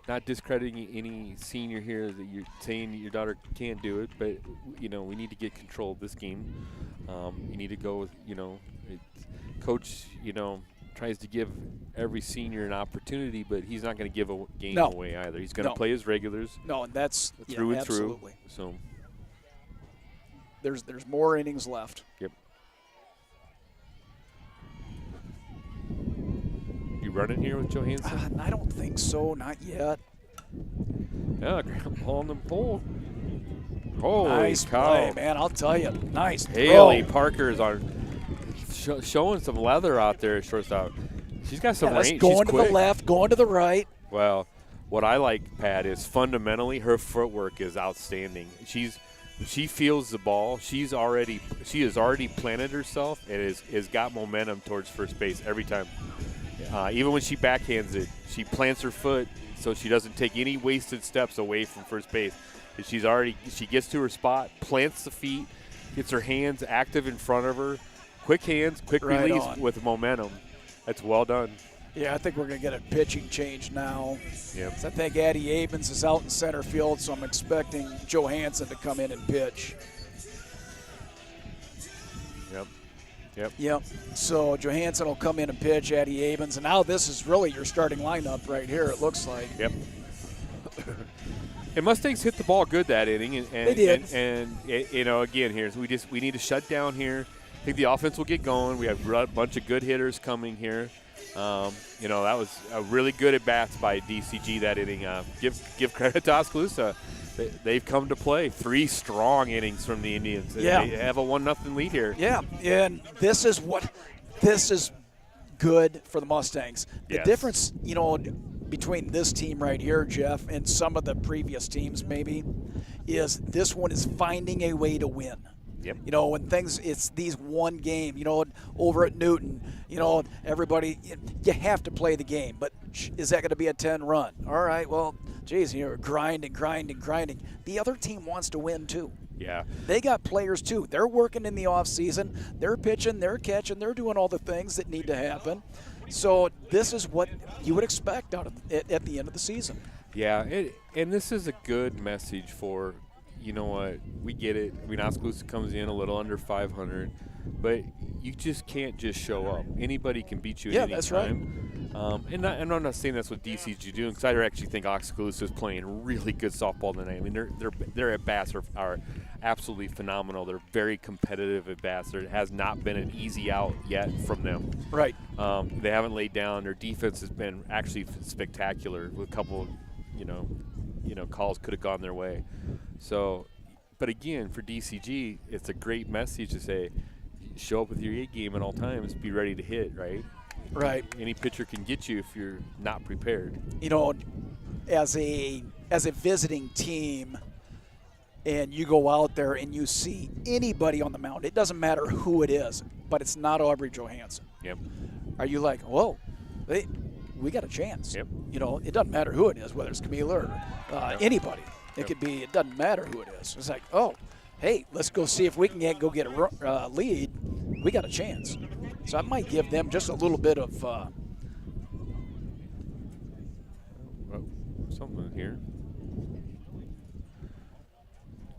not discrediting any senior here that you're saying your daughter can't do it, but, we need to get control of this game. You need to go with, coach, tries to give every senior an opportunity, but he's not going to give a game away either. He's going to play his regulars. No, and that's through and absolutely. through. So there's more innings left. Yep. You running here with Johansson? I don't think so, not yet. Yeah, ground ball on the pole. Holy nice cow. play, man, I'll tell you. Nice Haley throw. Parker is showing some leather out there at shortstop. She's got some range. Going She's to quick. the left, going to the right. Well, what I like, Pat, is fundamentally her footwork is outstanding. She feels the ball. She has already planted herself and is got momentum towards first base every time. Even when she backhands it, she plants her foot so she doesn't take any wasted steps away from first base. She gets to her spot, plants the feet, gets her hands active in front of her. Quick hands, quick release with momentum. That's well done. Yeah, I think we're going to get a pitching change now. Yep. So I think Addie Abens is out in center field, so I'm expecting Johansson to come in and pitch. Yep. So Johansson will come in and pitch, Addie Abens, and now this is really your starting lineup right here, it looks like. Yep. And Mustangs hit the ball good that inning, and they did. And again here, so we need to shut down here. I think the offense will get going. We have a bunch of good hitters coming here. That was a really good at bats by DCG that inning. Give credit to Oskaloosa. They've come to play. 3 strong innings from the Indians. Yeah. They have a 1-0 lead here. Yeah, and this is good for the Mustangs. The difference, between this team right here, Jeff, and some of the previous teams maybe, is this one is finding a way to win. Yep. When it's these one game, over at Newton, everybody, you have to play the game. But is that going to be a 10-run? All right, well, geez, grinding. The other team wants to win too. Yeah. They got players too. They're working in the offseason. They're pitching, they're catching, they're doing all the things that need to happen. So this is what you would expect out of at the end of the season. Yeah, and this is a good message for, what, we get it. I mean, Oskaloosa comes in a little under 500, but you just can't just show up. Anybody can beat you at any that's time. right. And I'm not saying that's what DCG doing, because I actually think Oskaloosa is playing really good softball tonight. I mean, their at bats are absolutely phenomenal. They're very competitive at bats. There has not been an easy out yet from them. Right. They haven't laid down. Their defense has been actually spectacular. With a couple of, calls could have gone their way. So, but again, for DCG, it's a great message to say, show up with your A game at all times. Be ready to hit. Right. Right. Any pitcher can get you if you're not prepared. As a visiting team, and you go out there and you see anybody on the mound, it doesn't matter who it is, but it's not Aubrey Johansson. Yep. Are you like, whoa, we got a chance? Yep. It doesn't matter who it is, whether it's Camila or anybody. It could be. It doesn't matter who it is. It's like, oh, hey, let's go see if we can go get a lead. We got a chance. So I might give them just a little bit of something here.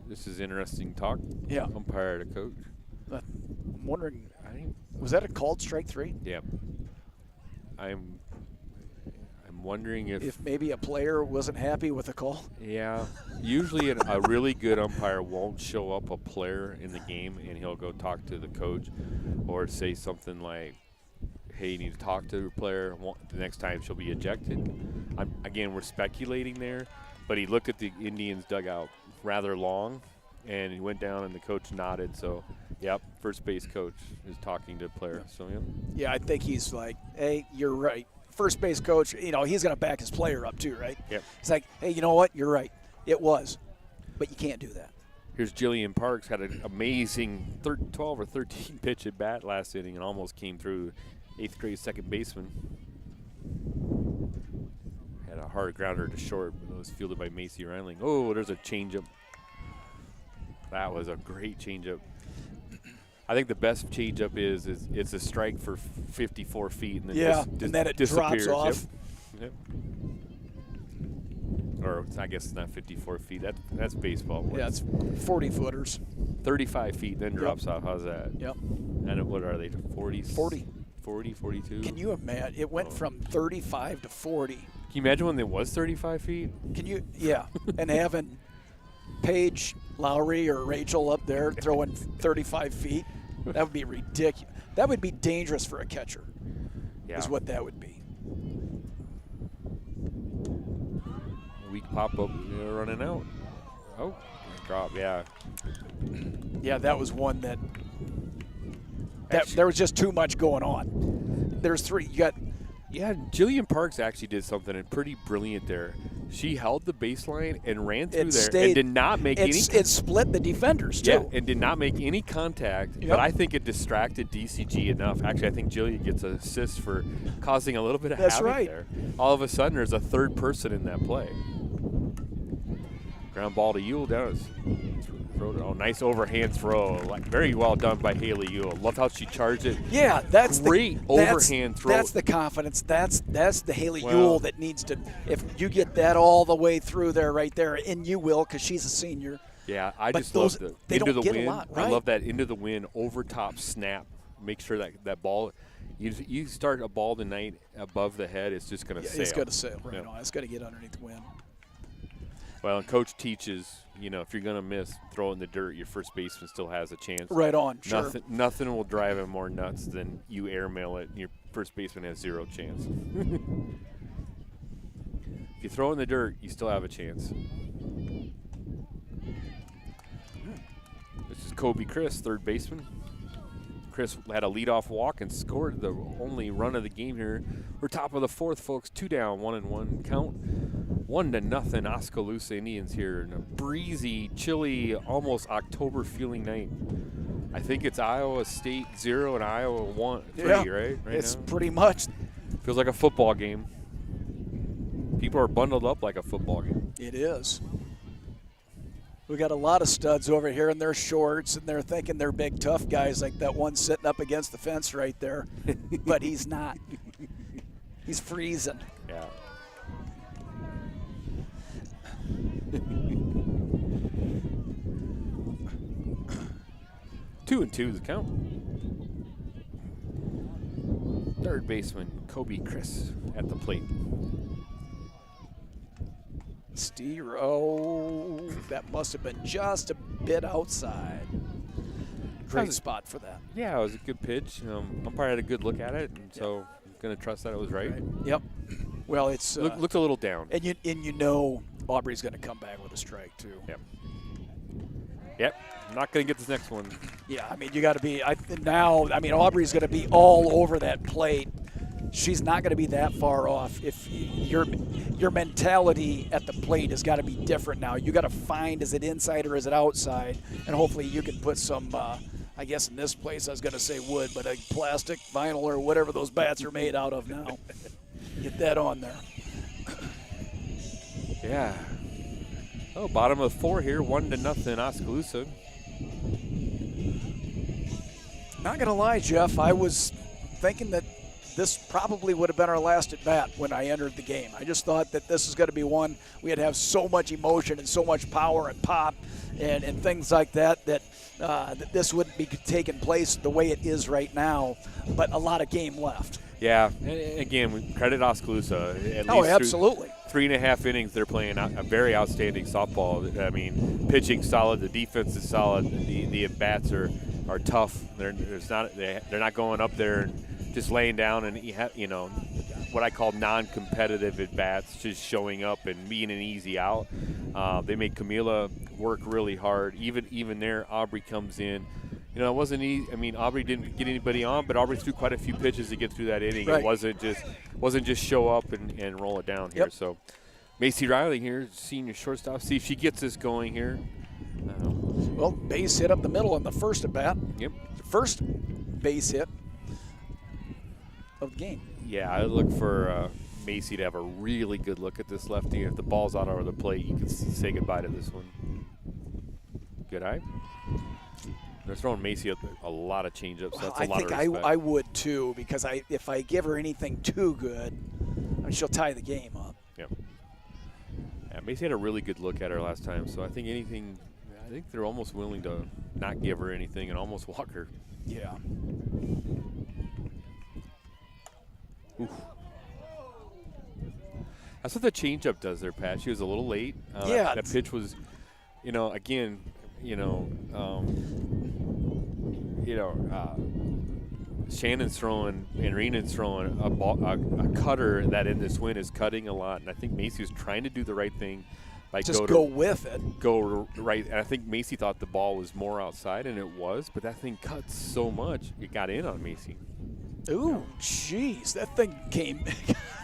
This is interesting talk. Yeah. Umpire to coach. I'm wondering, was that a called strike 3? Yeah. I'm wondering if maybe a player wasn't happy with the call. Yeah. Usually a really good umpire won't show up a player in the game, and he'll go talk to the coach or say something like, hey, you need to talk to the player. The next time she'll be ejected. Again, we're speculating there, but he looked at the Indians' dugout rather long, and he went down, and the coach nodded. So, yep, first base coach is talking to the player. So, yep. Yeah, I think he's like, hey, you're right. first base coach, he's going to back his player up too, right? Yep. It's like, hey, you know what? You're right. It was. But you can't do that. Here's Jillian Parks, had an amazing 12 or 13 pitch at bat last inning and almost came through. 8th grade second baseman. Had a hard grounder to short, but it was fielded by Macy Reiling. Oh, there's a changeup. That was a great changeup. I think the best changeup is it's a strike for 54 feet and then and then it disappears. drops off. Yep. Or I guess it's not 54 feet. That's baseball. It's 40 footers. 35 feet, then drops off. How's that? Yep. And what are they? 40? 40. 40, 42? Can you imagine? It went from 35 to 40. Can you imagine when it was 35 feet? Can you? Yeah. And having Paige, Lowry, or Rachel up there throwing 35 feet, that would be ridiculous. That would be dangerous for a catcher, is what that would be. Weak pop-up, running out. Oh, drop, yeah. Yeah, that was one that there was just too much going on. There's three. You got. Yeah, Jillian Parks actually did something pretty brilliant there. She held the baseline and ran through there and did not make any. It split the defenders too. Yeah, and did not make any contact. Yep. But I think it distracted DCG enough. Actually, I think Jillian gets an assist for causing a little bit of havoc there. All of a sudden, there's a third person in that play. Ground ball to Ewell down. Oh, nice overhand throw. Very well done by Haley Ewell. Love how she charged it. Yeah, that's great overhand throw. That's the confidence. That's the Haley Ewell that needs to. If you get that all the way through there, right there, and you will, because she's a senior. Yeah, I just love the they into don't the get wind. a lot, right? I love that into the wind over top snap. Make sure that ball. You start a ball tonight above the head, it's just going to sail. It's going to sail right on. It's got to get underneath the wind. Well, and coach teaches, if you're going to miss, throw it in the dirt. Your first baseman still has a chance. Right on, sure. Nothing will drive him more nuts than you airmail it, and your first baseman has zero chance. If you throw it in the dirt, you still have a chance. This is Kobe Chris, third baseman. Chris had a leadoff walk and scored the only run of the game here. We're top of the fourth, folks. 2 down, 1-1 count. 1-0 Oskaloosa Indians here in a breezy, chilly, almost October feeling night. I think it's Iowa State 0 and Iowa 3, right? It's now. pretty much. Feels like a football game. People are bundled up like a football game. It is. We got a lot of studs over here in their shorts, and they're thinking they're big, tough guys like that one sitting up against the fence right there. But he's not. He's freezing. Yeah. Two and 2 is the count. Third baseman Kobe Chris at the plate. Stero, that must have been just a bit outside. Great spot for that. Yeah, it was a good pitch. Umpire had a good look at it, and so I'm going to trust that it was right. Yep. Well, it's looked a little down. And you Aubrey's going to come back with a strike too. Yep. I'm not going to get this next one. Yeah, I mean you got to be Aubrey's going to be all over that plate. She's not going to be that far off. If your mentality at the plate has got to be different now. You got to find, is it inside or is it outside? And hopefully you can put some, I guess in this place I was going to say wood, but a plastic, vinyl, or whatever those bats are made out of now. Get that on there. Yeah. Oh, bottom of 4 here, 1-0 Oskaloosa. Not going to lie, Jeff, I was thinking that this probably would have been our last at bat when I entered the game. I just thought that this is going to be one we'd have so much emotion and so much power and pop and things like that that this wouldn't be taking place the way it is right now, but a lot of game left. Yeah, and again, we credit Oskaloosa. Absolutely. 3.5 innings, they're playing a very outstanding softball. I mean, pitching solid, the defense is solid, the at-bats are tough. They're not going up there and just laying down and what I call non-competitive at-bats, just showing up and being an easy out. They make Camila work really hard. Even there, Aubrey comes in. you know, it wasn't easy. I mean, Aubrey didn't get anybody on, but Aubrey threw quite a few pitches to get through that inning. Right. It wasn't just show up and roll it down here. Yep. So Macy Riley here, senior shortstop. See if she gets this going here. Well, base hit up the middle in the first at bat. Yep. The first base hit of the game. Yeah, I look for Macy to have a really good look at this lefty. If the ball's out over the plate, you can say goodbye to this one. Good eye. They're throwing Macy up a lot of changeups. So that's a lot of respect. I would too, because if I give her anything too good, I mean, she'll tie the game up. Yeah. Yeah, Macy had a really good look at her last time, so I think they're almost willing to not give her anything and almost walk her. Yeah. Oof. That's what the changeup does there, Pat. She was a little late. Yeah. That pitch was, again, Shannon's throwing and Rena's throwing a cutter that in this win is cutting a lot, and I think Macy was trying to do the right thing. Like just go with it. Go right. And I think Macy thought the ball was more outside, and it was, but that thing cuts so much, it got in on Macy. Ooh, jeez, that thing came.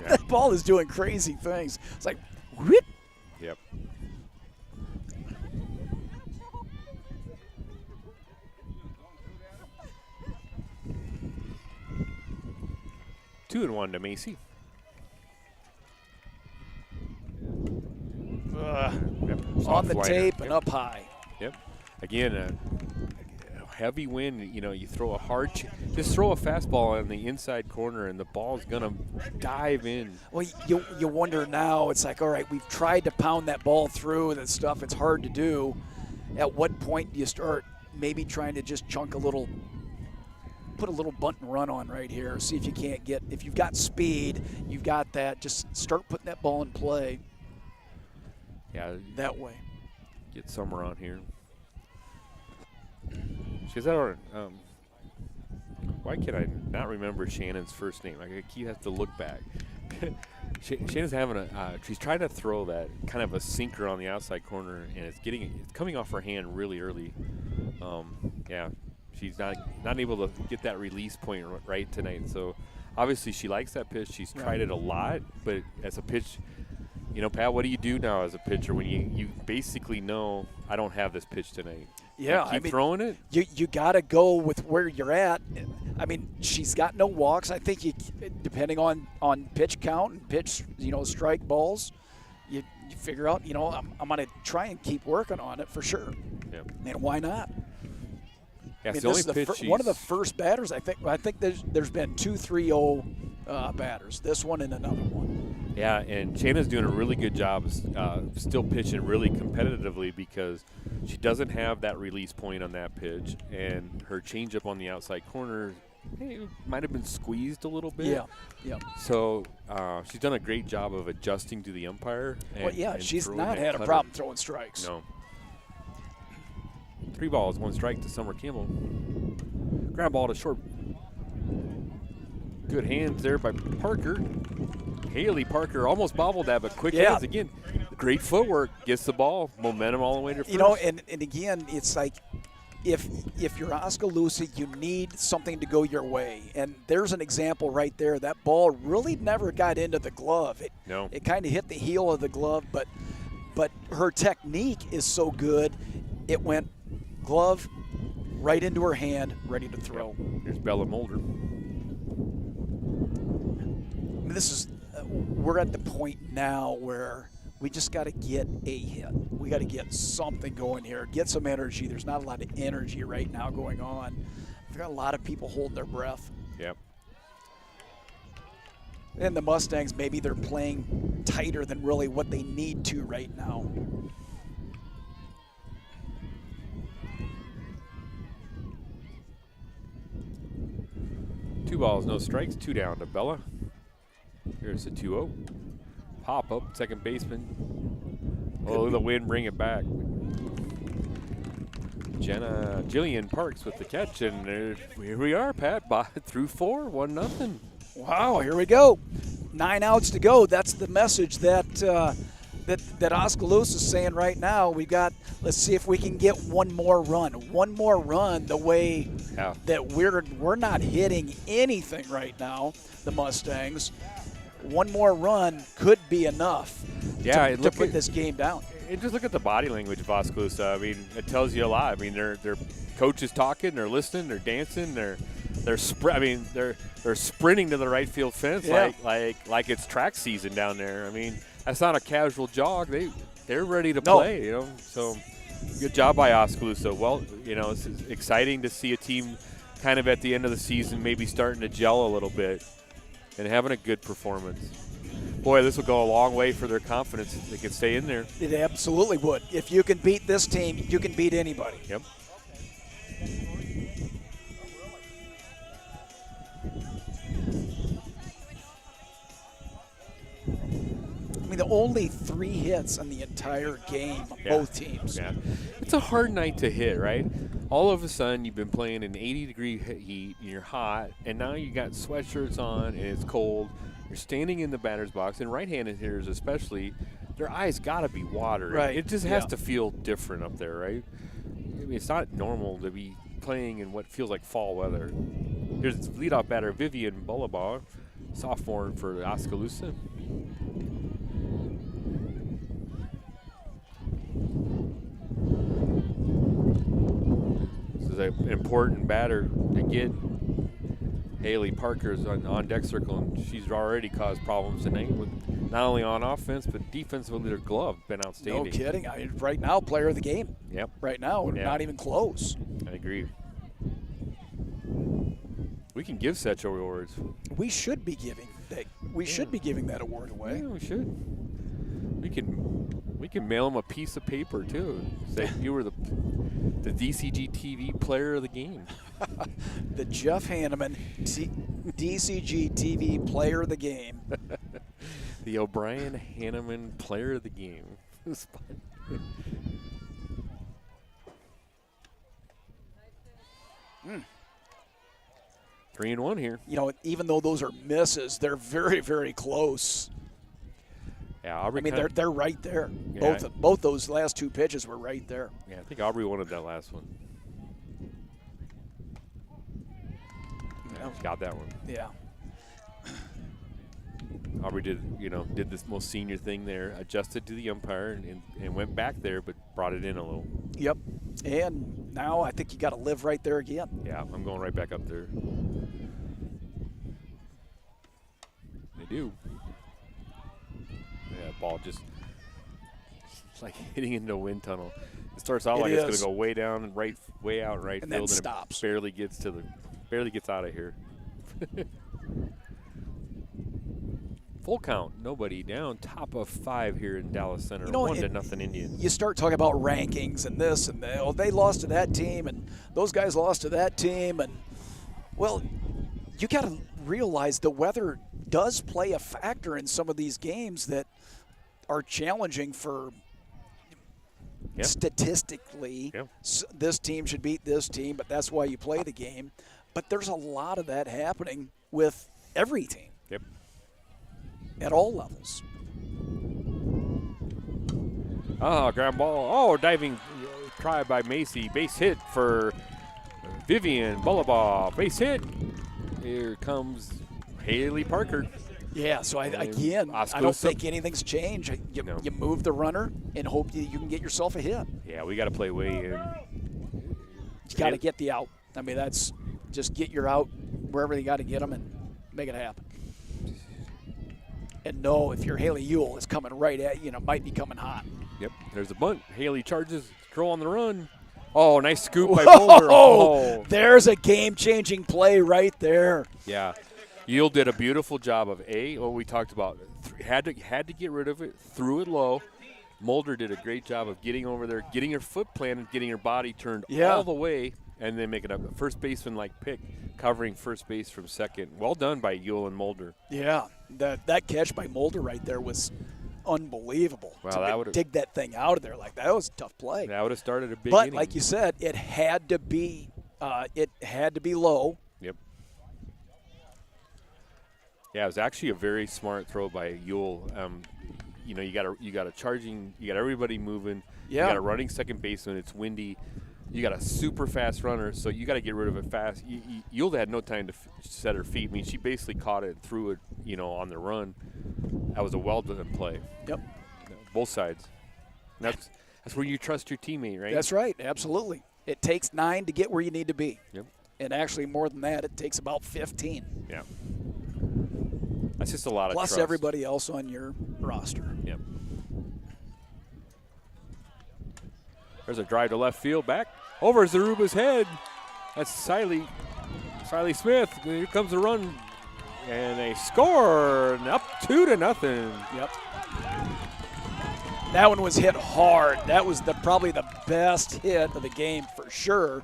That ball is doing crazy things. It's like, whoop. Yep. Two and one to Macy. Yep. On the Soft tape liner. and up high. Yep. Again, a heavy wind. You throw a hard, just throw a fastball in the inside corner, and the ball's gonna dive in. Well, you wonder now. It's like, all right, we've tried to pound that ball through and stuff. It's hard to do. At what point do you start maybe trying to just put a little bunt and run on right here? See if you can't get. If you've got speed, you've got that. Just start putting that ball in play. Yeah. That way. Get somewhere on here. She's at why can I not remember Shannon's first name? I keep have to look back. Shannon's having she's trying to throw that kind of a sinker on the outside corner, and it's coming off her hand really early. Yeah, she's not able to get that release point right tonight. So obviously she likes that pitch. She's tried it a lot, but as a pitch, Pat, what do you do now as a pitcher when you basically know I don't have this pitch tonight? Yeah, keep throwing it. You got to go with where you're at. I mean, she's got no walks. I think depending on pitch count and pitch, strike balls, you figure out. I'm going to try and keep working on it for sure. Yeah. And why not? Yeah, I mean, this is one of the first batters. I think there's been 2 3-0 batters. This one and another one. Yeah, and Shannon's doing a really good job still pitching really competitively because she doesn't have that release point on that pitch, and her changeup on the outside corner might have been squeezed a little bit. Yeah. So she's done a great job of adjusting to the umpire. And she's throwing not that had a cutter. problem throwing strikes. No. 3 balls, 1 strike to Summer Campbell. Ground ball to short. Good hands there by Parker. Haley Parker almost bobbled that, but quick hands again. Great footwork, gets the ball, momentum all the way to first. And again, it's like if you're Oskaloosa, you need something to go your way. And there's an example right there. That ball really never got into the glove. It kind of hit the heel of the glove, but her technique is so good, it went glove right into her hand, ready to throw. Yep. Here's Bella Mulder. I mean, we're at the point now where we just got to get a hit. We got to get something going here, get some energy. There's not a lot of energy right now going on. We've got a lot of people holding their breath. Yep. And the Mustangs, maybe they're playing tighter than really what they need to right now. Two balls, no strikes, 2 down to Bella. Here's the 2-0. Pop up, second baseman. Oh, the wind, bring it back. Jillian Parks with the catch, and here we are, Pat, through 4, 1-0. Wow, here we go. 9 outs to go. That's the message that that Oskaloosa is saying right now, let's see if we can get one more run the way that we're not hitting anything right now, the Mustangs. One more run could be enough to put this game down. And just look at the body language of Oskaloosa. I mean, it tells you a lot. I mean, their coach is talking, they're listening, they're dancing, they're sprinting to the right field fence like it's track season down there. I mean, that's not a casual jog. They're ready to play, So good job by Oskaloosa. Well, it's exciting to see a team kind of at the end of the season maybe starting to gel a little bit and having a good performance. Boy, this will go a long way for their confidence if they can stay in there. It absolutely would. If you can beat this team, you can beat anybody. Yep. I mean, the only 3 hits on the entire game, both teams. Yeah. It's a hard night to hit, right? All of a sudden, you've been playing in 80-degree heat, and you're hot, and now you got sweatshirts on, and it's cold. You're standing in the batter's box, and right-handed hitters especially, their eyes got to be watery. Right. It just has to feel different up there, right? I mean, it's not normal to be playing in what feels like fall weather. Here's leadoff batter Vivian Bullabaugh, sophomore for Oskaloosa. This is an important batter to get. Haley Parker's on deck circle, and she's already caused problems tonight with not only on offense but defensively. Their glove been outstanding. No kidding. I mean, right now, player of the game. Yep. Right now, not even close. I agree. We can give such awards. We should be giving that. We should be giving that award away. Yeah, we should. We can mail them a piece of paper too. Say you were the DCG TV player of the game. The Jeff Hanneman DCG TV player of the game. The O'Brien Hanneman player of the game. 3-1 here. Even though those are misses, they're very, very close. Yeah, Aubrey. I mean, they're right there. Yeah. Both those last 2 pitches were right there. Yeah, I think Aubrey wanted that last one. Yeah, got that one. Yeah. Aubrey did this most senior thing there, adjusted to the umpire and went back there, but brought it in a little. Yep. And now I think you got to live right there again. Yeah, I'm going right back up there. They do. Yeah, ball just it's like hitting into a wind tunnel. It starts out like it's going to go way down and way out right and field, then stops. And it barely gets out of here. Full count, nobody down. Top of 5 here in Dallas Center. 1-0 Indians. You start talking about rankings and this and that. Oh, they lost to that team, and those guys lost to that team, and well, you got to realize the weather does play a factor in some of these games that are challenging for. Yep. Statistically, this team should beat this team, but that's why you play the game. But there's a lot of that happening with every team. Yep. At all levels. Ground ball. Oh, diving try by Macy. Base hit for Vivian Bullabaugh. Base hit. Here comes Haley Parker. Yeah, so I don't think anything's changed. You move the runner and hope you can get yourself a hit. Yeah, we got to play way in. You got to get the out. I mean, that's just get your out wherever you got to get them and make it happen. And know if your Haley Ewell is coming right at you, might be coming hot. Yep, there's a bunt. Haley charges, curl on the run. Oh, nice scoop by Boulder. Oh, there's a game-changing play right there. Yeah. Ewell did a beautiful job of what we talked about. Had to get rid of it, threw it low. Mulder did a great job of getting over there, getting her foot planted, getting her body turned all the way, and then making a first baseman-like pick, covering first base from second. Well done by Ewell and Mulder. Yeah, that catch by Mulder right there was unbelievable. Wow, to dig that thing out of there like that was a tough play. That would have started a big But inning. like you said, it had to be low. Yep. Yeah, it was actually a very smart throw by Ewell. you got a charging, you got everybody moving. Yeah. You got a running second baseman. It's windy. You got a super fast runner, so you got to get rid of it fast. Yulda had no time to set her feet. I mean, she basically caught it and threw it, on the run. That was a well-done play. Yep. Both sides. And that's where you trust your teammate, right? That's right. Absolutely. It takes 9 to get where you need to be. Yep. And actually, more than that, it takes about 15. Yeah. That's just a lot of Plus trust. everybody else on your roster. Yep. There's a drive to left field, back over Zaruba's head. That's Siley Smith. Here comes the run, and they score, and up 2-0. Yep. That one was hit hard. That was probably the best hit of the game for sure,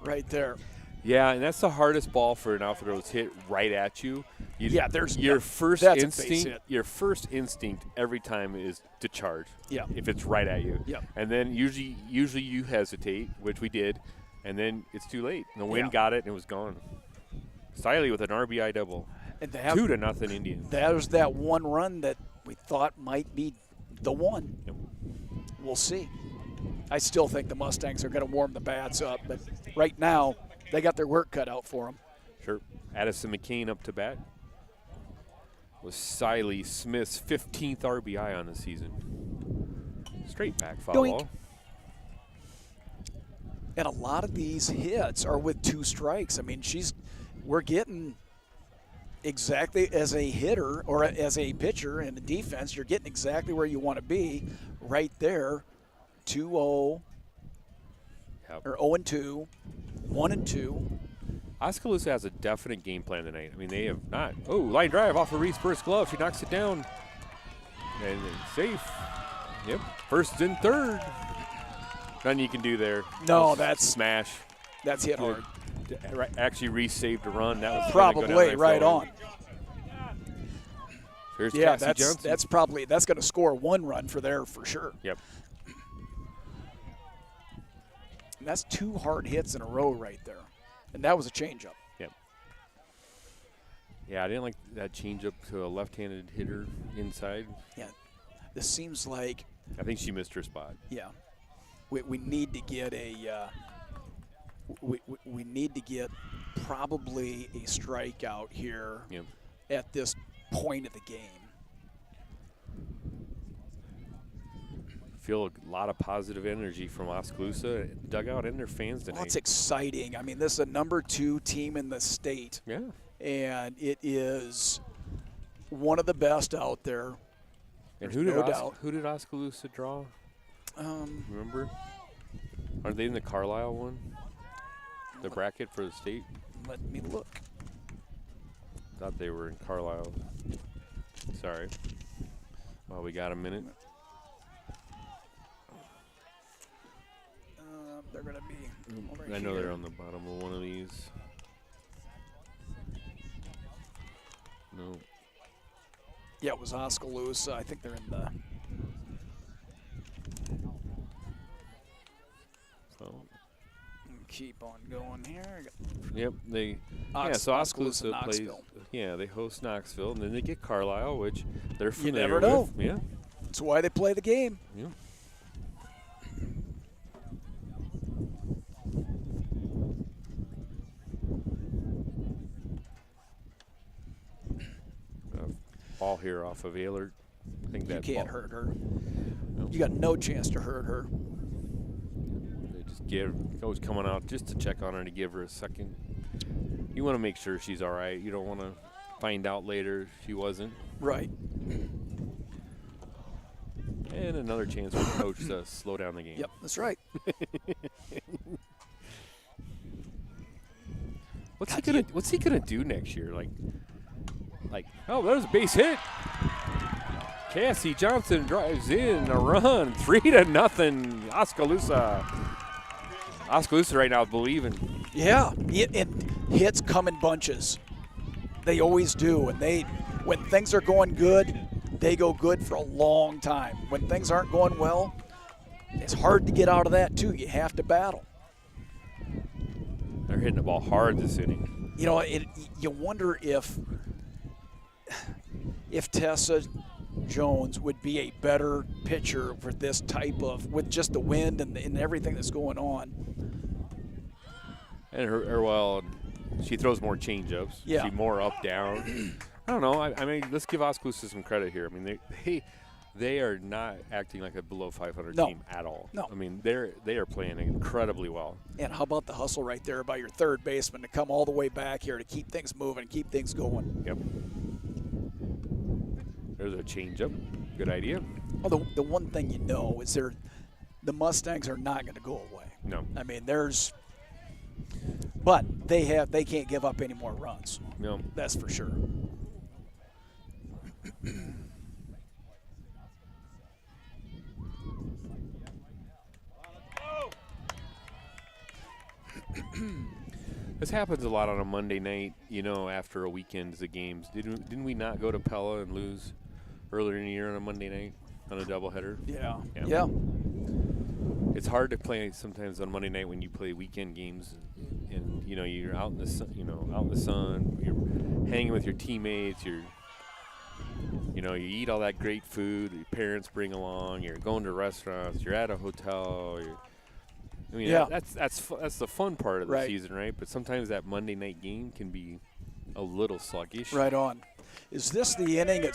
right there. Yeah, and that's the hardest ball for an outfielder was hit right at you. There's your first that's a base instinct. hit. Your first instinct every time is to charge. Yeah. If it's right at you. Yeah. And then usually you hesitate, which we did, and then it's too late. The wind got it and it was gone. Siley with an RBI double. And 2-0 Indians. That was that one run that we thought might be the one. Yep. We'll see. I still think the Mustangs are going to warm the bats up, but right now they got their work cut out for them. Sure. Addison McCain up to bat. Was Siley Smith's 15th RBI on the season. Straight back foul Doink. ball. And a lot of these hits are with 2 strikes. I mean, we're getting exactly as a hitter or as a pitcher in the defense, you're getting exactly where you want to be right there. 2-0 or 0-2, 1-2. Oskaloosa has a definite game plan tonight. I mean, they have not. Oh, line drive off of Reese Burst's glove. She knocks it down. And safe. Yep. First and third. Nothing you can do there. No, that's smash. That's hit hard. Actually, Reese saved a run. That was probably right on. Here's Yeah, Cassie Johnson. that's going to score 1 run for there for sure. Yep. And that's 2 hard hits in a row right there. And that was a changeup. Yep. Yeah, I didn't like that changeup to a left-handed hitter inside. Yeah. This seems like I think she missed her spot. Yeah. We need to get we need to get probably a strikeout here at this point of the game. Feel a lot of positive energy from Oskaloosa dugout and their fans tonight. Well, it's exciting. I mean, this is a number 2 team in the state. Yeah. And it is one of the best out there. And who did Oskaloosa draw? Remember? Are they in the Carlisle one? The bracket for the state? Let me look. Thought they were in Carlisle. Sorry. Well, we got a minute. They're going to be over I know here. they're on the bottom of one of these. No. Yeah, it was Oskaloosa. I think they're in the keep on going here. Yep, so Oskaloosa plays. Yeah, they host Knoxville, and then they get Carlisle, which they're familiar never know. with. Yeah, that's why they play the game. Yeah. Ball here off of Ehlert. I think that you can't ball. hurt her. Nope. You got no chance to hurt her. They just goes coming out just to check on her to give her a second. You want to make sure she's all right. You don't want to find out later she wasn't. Right. And another chance for the coach to slow down the game. Yep, that's right. What's he gonna do next year? Like, oh, there's a base hit. Cassie Johnson drives in a run, 3-0. Oskaloosa. Oskaloosa right now is believing. Yeah, and hits come in bunches. They always do, and when things are going good, they go good for a long time. When things aren't going well, it's hard to get out of that too. You have to battle. They're hitting the ball hard this inning. You know, you wonder if Tessa Jones would be a better pitcher for this type of, with just the wind and everything that's going on. And well, she throws more changeups. Yeah. She more up down. I don't know. I mean, let's give Oskaloosa some credit here. I mean, they are not acting like a below 500 team at all. No. I mean, they are playing incredibly well. And how about the hustle right there by your third baseman to come all the way back here to keep things moving, keep things going. Yep. There's a changeup. Good idea. Well, the one thing you know is the Mustangs are not going to go away. No. I mean, but they can't give up any more runs. No. That's for sure. This happens a lot on a Monday night, after a weekend of games. Didn't we not go to Pella and lose earlier in the year on a Monday night on a doubleheader? Yeah. It's hard to play sometimes on Monday night when you play weekend games, and you're out in the sun. Out in the sun, you're hanging with your teammates. You eat all that great food your parents bring along. You're going to restaurants. You're at a hotel. That's the fun part of the season, right? But sometimes that Monday night game can be a little sluggish. Right on. Is this the inning they're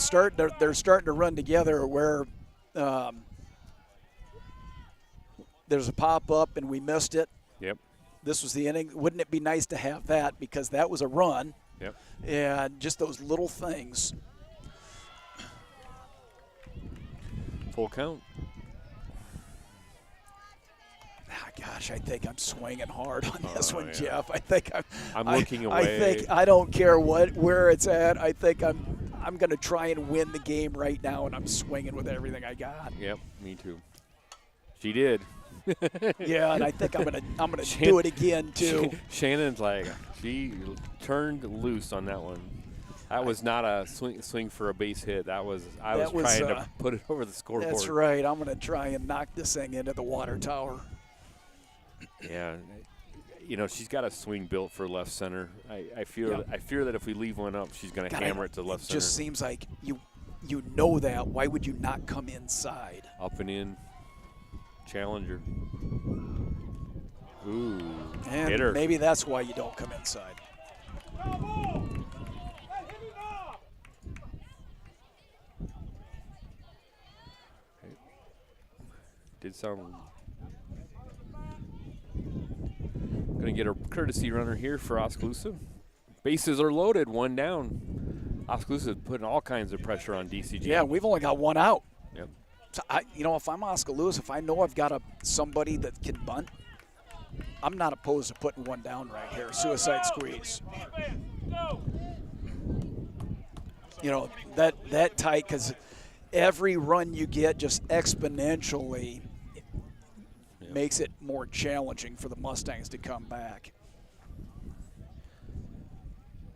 starting to run together where there's a pop-up and we missed it? Yep. This was the inning. Wouldn't it be nice to have that, because that was a run? Yep. And just those little things. Full count. Gosh, I think I'm swinging hard on this one, yeah. Jeff. I think I'm looking away. I don't care where it's at. I think I'm going to try and win the game right now, and I'm swinging with everything I got. Yep, me too. She did. Yeah, and I think I'm gonna do it again too. Shannon's like, she turned loose on that one. That was not a swing for a base hit. I was trying to put it over the scoreboard. That's right. I'm going to try and knock this thing into the water tower. Yeah, she's got a swing built for left center. I fear that if we leave one up, she's going to hammer it to left center. It just seems like you know that. Why would you not come inside? Up and in, challenger. Ooh, and hit her. Maybe that's why you don't come inside. Did sound. Going to get a courtesy runner here for Oskaloosa. Bases are loaded, one down. Oskaloosa is putting all kinds of pressure on DCG. Yeah, we've only got one out. Yep. So if I'm Oskaloosa, if I know I've got somebody that can bunt, I'm not opposed to putting one down right here. Suicide squeeze. That tight, because every run you get just exponentially makes it more challenging for the Mustangs to come back.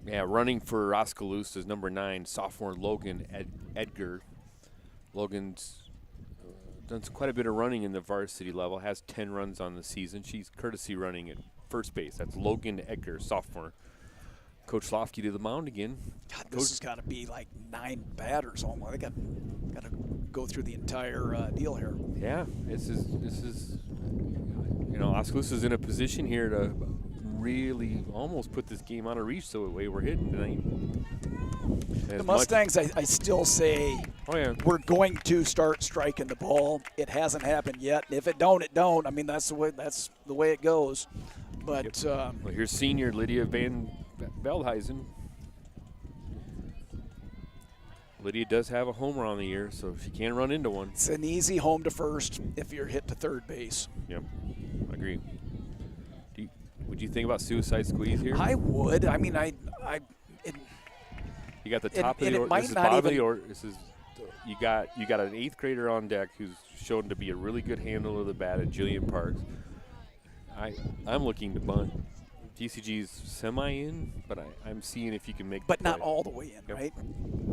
Yeah, running for Oskaloosa is number 9, sophomore Logan Edgar. Logan's done quite a bit of running in the varsity level, has 10 runs on the season. She's courtesy running at first base. That's Logan Edgar, sophomore. Coach Lofke to the mound again. God, this has got to be like 9 batters almost. They got to go through the entire deal here. Yeah, this is Oskaloosa's in a position here to really almost put this game out of reach the way we're hitting tonight. The Mustangs, I still say, we're going to start striking the ball. It hasn't happened yet. If it don't, it don't. I mean, that's the way it goes. But well, here's senior Lydia Van Veldhuizen. Lydia does have a homer on the year, so she can run into one. It's an easy home to first if you're hit to third base. Yep, I agree. Would you think about suicide squeeze here? I would. I mean, you got the top of the order. This is bottom of the order. This is you got an 8th grader on deck who's shown to be a really good handler of the bat at Jillian Parks. I'm looking to bunt. DCG's semi-in, but I'm seeing if you can make. But not all the way in, right?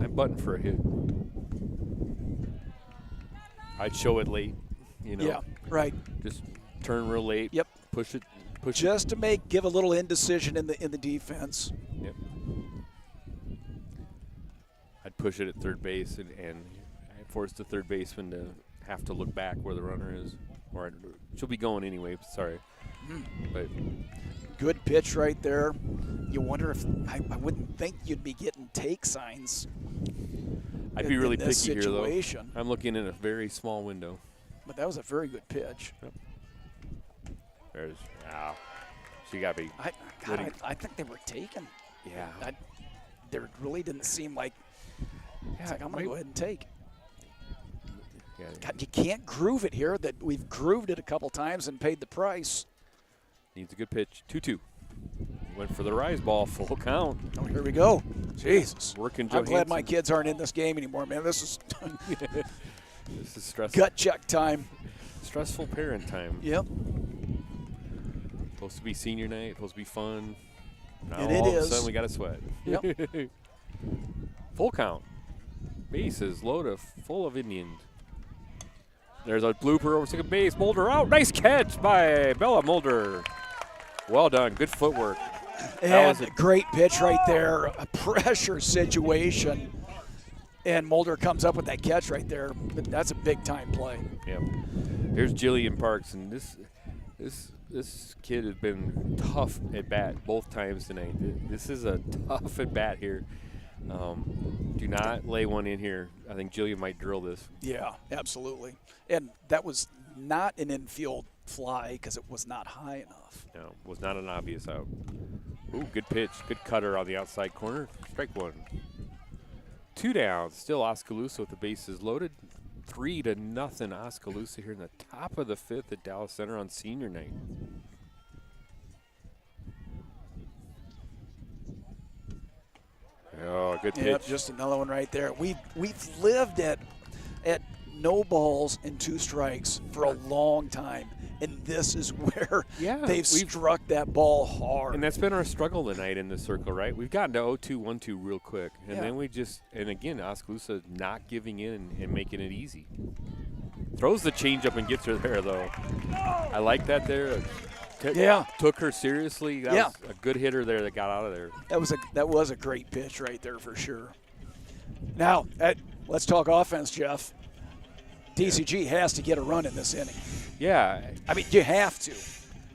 I'm butting for a hit. I'd show it late, Yeah, right. Just turn real late. Yep. Push it. Just to give a little indecision in the defense. Yep. I'd push it at third base, and force the third baseman to have to look back where the runner is. Or she'll be going anyway, sorry. But Good pitch right there. You wonder if I wouldn't think you'd be getting take signs. I'd be really in this picky here, though. situation. I'm looking in a very small window. But that was a very good pitch. There's, she got to be. I think they were taken. Yeah. There really didn't seem like. It's like, I'm going to go ahead and take. Yeah. God, you can't groove it here. That we've grooved it a couple times and paid the price. Needs a good pitch. 2-2. Went for the rise ball, full count. Oh, here we go. Jesus. Working I'm glad my Johansson. kids aren't in this game anymore, man. This is This is stressful. gut check time. Stressful parent time. Yep. Supposed to be senior night, supposed to be fun. Now And it all of a is. sudden we got to sweat. Yep. Full count. Bases loaded, full of Indians. There's a blooper over second base. Mulder out. Nice catch by Bella Mulder. Well done. Good footwork. And a great pitch right there. A pressure situation. And Mulder comes up with that catch right there. That's a big-time play. Yep. Here's Jillian Parks, and this kid has been tough at bat both times tonight. This is a tough at bat here. Do not lay one in here. I think Jillian might drill this. Yeah, absolutely. And that was not an infield fly because it was not high enough. No, was not an obvious out. Ooh, good pitch. Good cutter on the outside corner. Strike one. 2 down. Still Oskaloosa with the bases loaded. 3-0 Oskaloosa here in the top of the 5th at Dallas Center on senior night. Oh, good pitch. Yep, just another one right there. We've lived at no balls and 2 strikes for a long time, and this is where they've struck that ball hard. And that's been our struggle tonight in the circle, right? We've gotten to 0-2, 1-2 real quick, and then we just and again Oskaloosa not giving in and making it easy. Throws the changeup and gets her there though. I like that there. Took her seriously. That was a good hitter there that got out of there. That was a great pitch right there for sure. Now, let's talk offense, Jeff. DCG has to get a run in this inning. Yeah. I mean, you have to.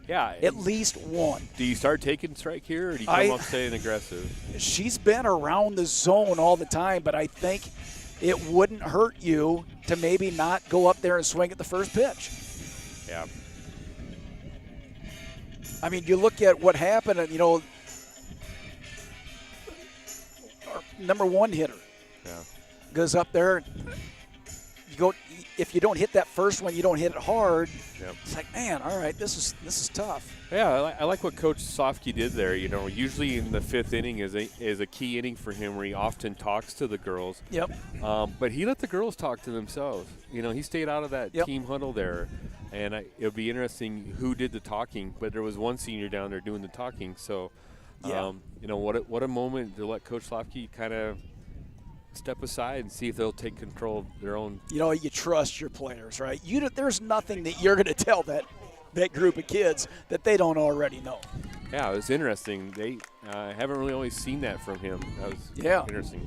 Yeah. At least one. Do you start taking strike here, or do you come up staying aggressive? She's been around the zone all the time, but I think it wouldn't hurt you to maybe not go up there and swing at the first pitch. Yeah. I mean, you look at what happened, and, our number 1 hitter goes up there. If you don't hit that first one, you don't hit it hard. Yep. It's like, man, all right, this is tough. Yeah, I like what Coach Sofke did there. Usually in the 5th inning is a key inning for him where he often talks to the girls. Yep. But he let the girls talk to themselves. He stayed out of that team huddle there. And it'll be interesting who did the talking. But there was one senior down there doing the talking. So, what a moment to let Coach Sofke kind of step aside and see if they'll take control of their own. You trust your players, right? There's nothing that you're going to tell that group of kids that they don't already know. Yeah, it was interesting. They haven't really always seen that from him. That was interesting.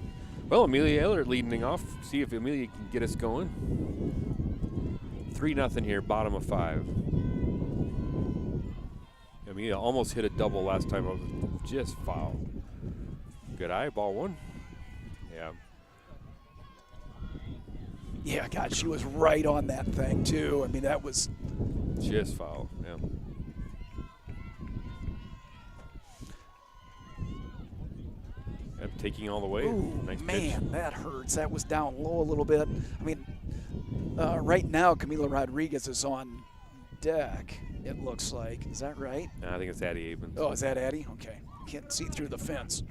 Well, Amelia Ehlert leading off. See if Amelia can get us going. 3-0 here, bottom of 5. Amelia almost hit a double last time. It was just foul. Good eye, ball 1. Yeah. Yeah, God, she was right on that thing, too. I mean, that was just foul, yeah. Taking all the way. Ooh, nice man, pitch. that hurts. That was down low a little bit. I mean, right now, Camila Rodriguez is on deck, it looks like. Is that right? No, I think it's Addie Abens. Oh, is that Addie? Okay. Can't see through the fence.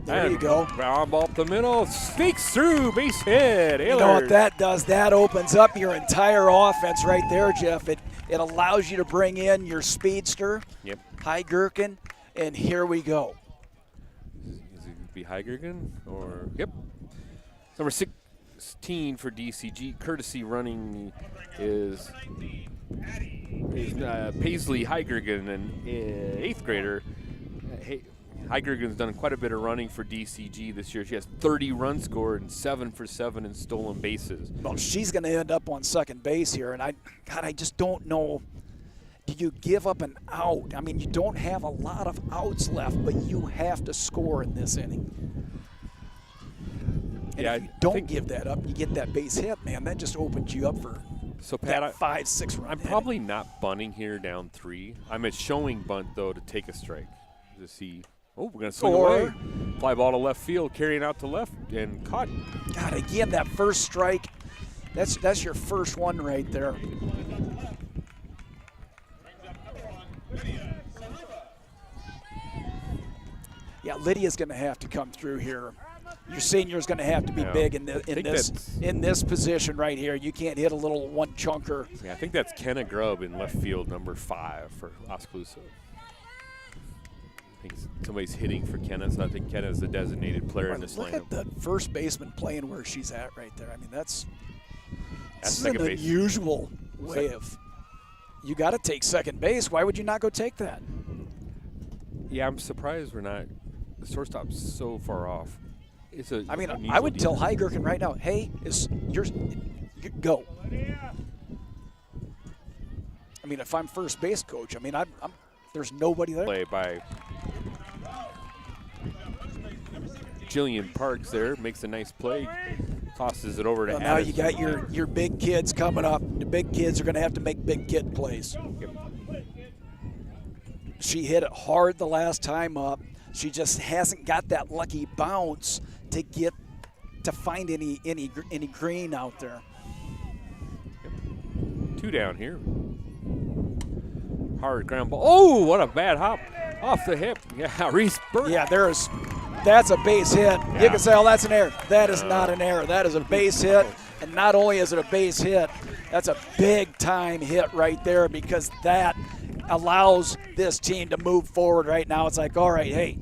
There you go. Ground ball up the middle. Sneaks through. Base hit. You know what that does? That opens up your entire offense right there, Jeff. It allows you to bring in your speedster, High Gherkin, and here we go. Is it be High Gherkin or number 16 for DCG. Courtesy running is Paisley High Gherkin, an 8th grader. Heigergen's done quite a bit of running for DCG this year. She has 30 runs scored and 7 for 7 in stolen bases. Well, she's going to end up on second base here, and I just don't know. Do you give up an out? I mean, you don't have a lot of outs left, but you have to score in this inning. And yeah, if you don't give that up, you get that base hit, man, that just opens you up for so Pat, that 5-6 run. I'm probably not bunting here down 3. I'm a showing bunt, though, to take a strike to see. Oh, we're going to swing away. Fly ball to left field, carrying out to left, and caught. God, again, that first strike, that's your first one right there. Yeah, Lydia's going to have to come through here. Your senior's going to have to be big in this position right here. You can't hit a little one chunker. Yeah, I think that's Kenna Grubb in left field, number 5 for Oskaloosa. I think somebody's hitting for Kenna, so I think Kenna is the designated player in this lineup. Look at the first baseman playing where she's at right there. I mean, this is second an base. unusual way of. You got to take second base. Why would you not go take that? Yeah, I'm surprised we're not. The shortstop's so far off. It's a. I mean, I would tell Heigerken right now, hey, go. I mean, if I'm first base coach, I mean, there's nobody there. Play by Jillian Parks there, makes a nice play, tosses it over to now Addis. you got your big kids coming up. The big kids are going to have to make big kid plays. Yep. She hit it hard the last time up. She just hasn't got that lucky bounce to find any green out there. Yep. 2 down here. Hard ground ball. Oh, what a bad hop off the hip. Yeah, Reese Burke. Yeah, that's a base hit. Yeah. You can say, oh, that's an error. That is not an error. That is a base hit. And not only is it a base hit, that's a big-time hit right there because that allows this team to move forward right now. It's like, all right, hey,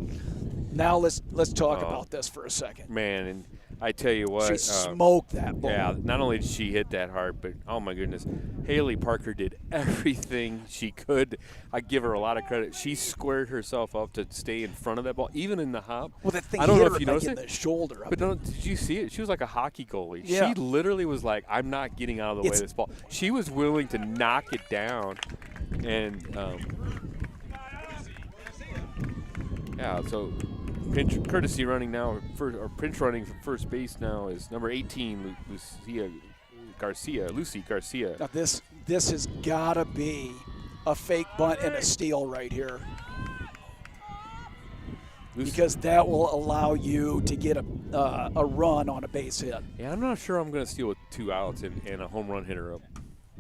now let's talk about this for a second. Man, and I tell you what. She smoked that ball. Yeah, not only did she hit that hard, but, oh, my goodness, Haley Parker did everything she could. I give her a lot of credit. She squared herself up to stay in front of that ball, even in the hop. Well, that thing I don't hit know her if you like noticed in it, the shoulder. but did you see it? She was like a hockey goalie. Yeah. She literally was like, I'm not getting out of the way of this ball. She was willing to knock it down. And, yeah, so courtesy running now, or pinch running from first base now is number 18, Lucy Garcia. Now this has got to be a fake bunt and a steal right here. Because that will allow you to get a run on a base hit. Yeah, I'm not sure I'm going to steal with 2 outs and a home run hitter up.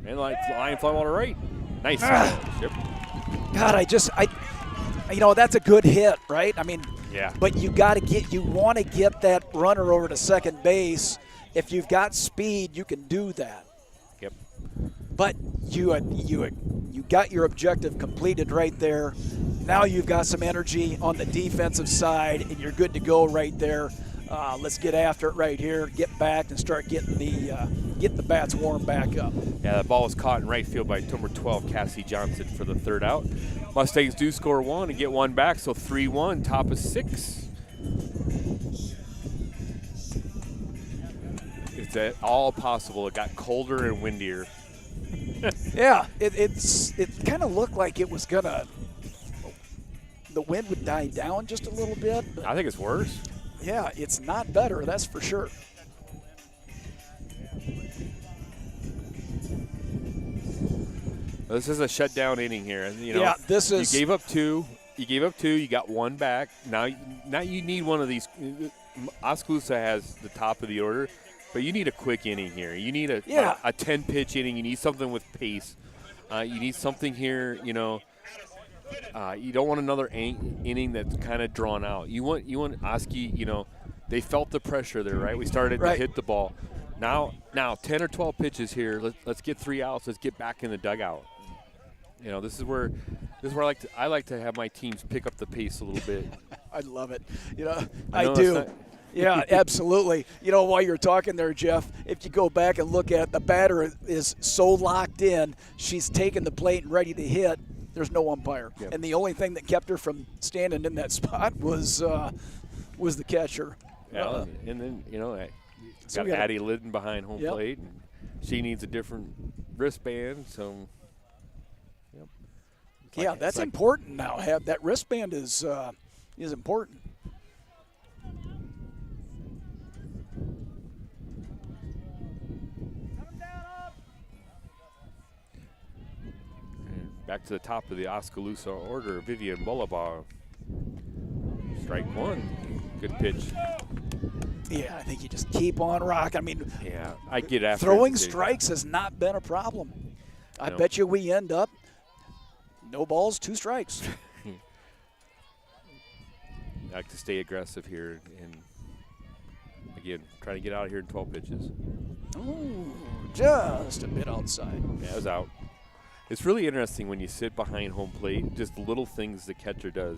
And line fly ball to right. Nice. Yep. God, that's a good hit, right? I mean, yeah. But you want to get that runner over to second base. If you've got speed, you can do that. Yep. But you got your objective completed right there. Now you've got some energy on the defensive side, and you're good to go right there. Let's get after it right here, get back, and start getting the bats warmed back up. Yeah, the ball was caught in right field by number 12, Cassie Johnson, for the 3rd out. Mustangs do score 1 and get 1 back, so 3-1, top of 6. It's all possible. It got colder and windier. Yeah, it kind of looked like it was the wind would die down just a little bit. But I think it's worse. yeah, it's not better, that's for sure. This is a shutdown inning here. Yeah, this is. You gave up 2. You got 1 back. Now you need one of these. Oskaloosa has the top of the order, but you need a quick inning here. You need a 10-pitch inning. You need something with pace. You need something here. You don't want another inning that's kind of drawn out. You want Oski. They felt the pressure there, right? We started to hit the ball. Now 10 or 12 pitches here. Let's get 3 outs. Let's get back in the dugout. This is where I like to have my teams pick up the pace a little bit. I love it. I do. Yeah, absolutely. While you're talking there, Jeff, if you go back and look at it, the batter is so locked in, she's taking the plate and ready to hit. There's no umpire. Yep. And the only thing that kept her from standing in that spot was the catcher. Yeah, and then, you know, So got we gotta- Addie Lidden behind home Yep. plate. And she needs a different wristband, so, yep. Yeah, that's important now. Have that wristband is important. Back to the top of the Oskaloosa order, Vivian Bolivar. Strike one. Good pitch. Yeah, I think you just keep on rocking. I mean, Yeah, I get after throwing it today. strikes has not been a problem. I No. bet you we end up no balls, 2 strikes. I like to stay aggressive here and, again, trying to get out of here in 12 pitches. Ooh, just a bit outside. Yeah, it was out. It's really interesting when you sit behind home plate, just the little things the catcher does.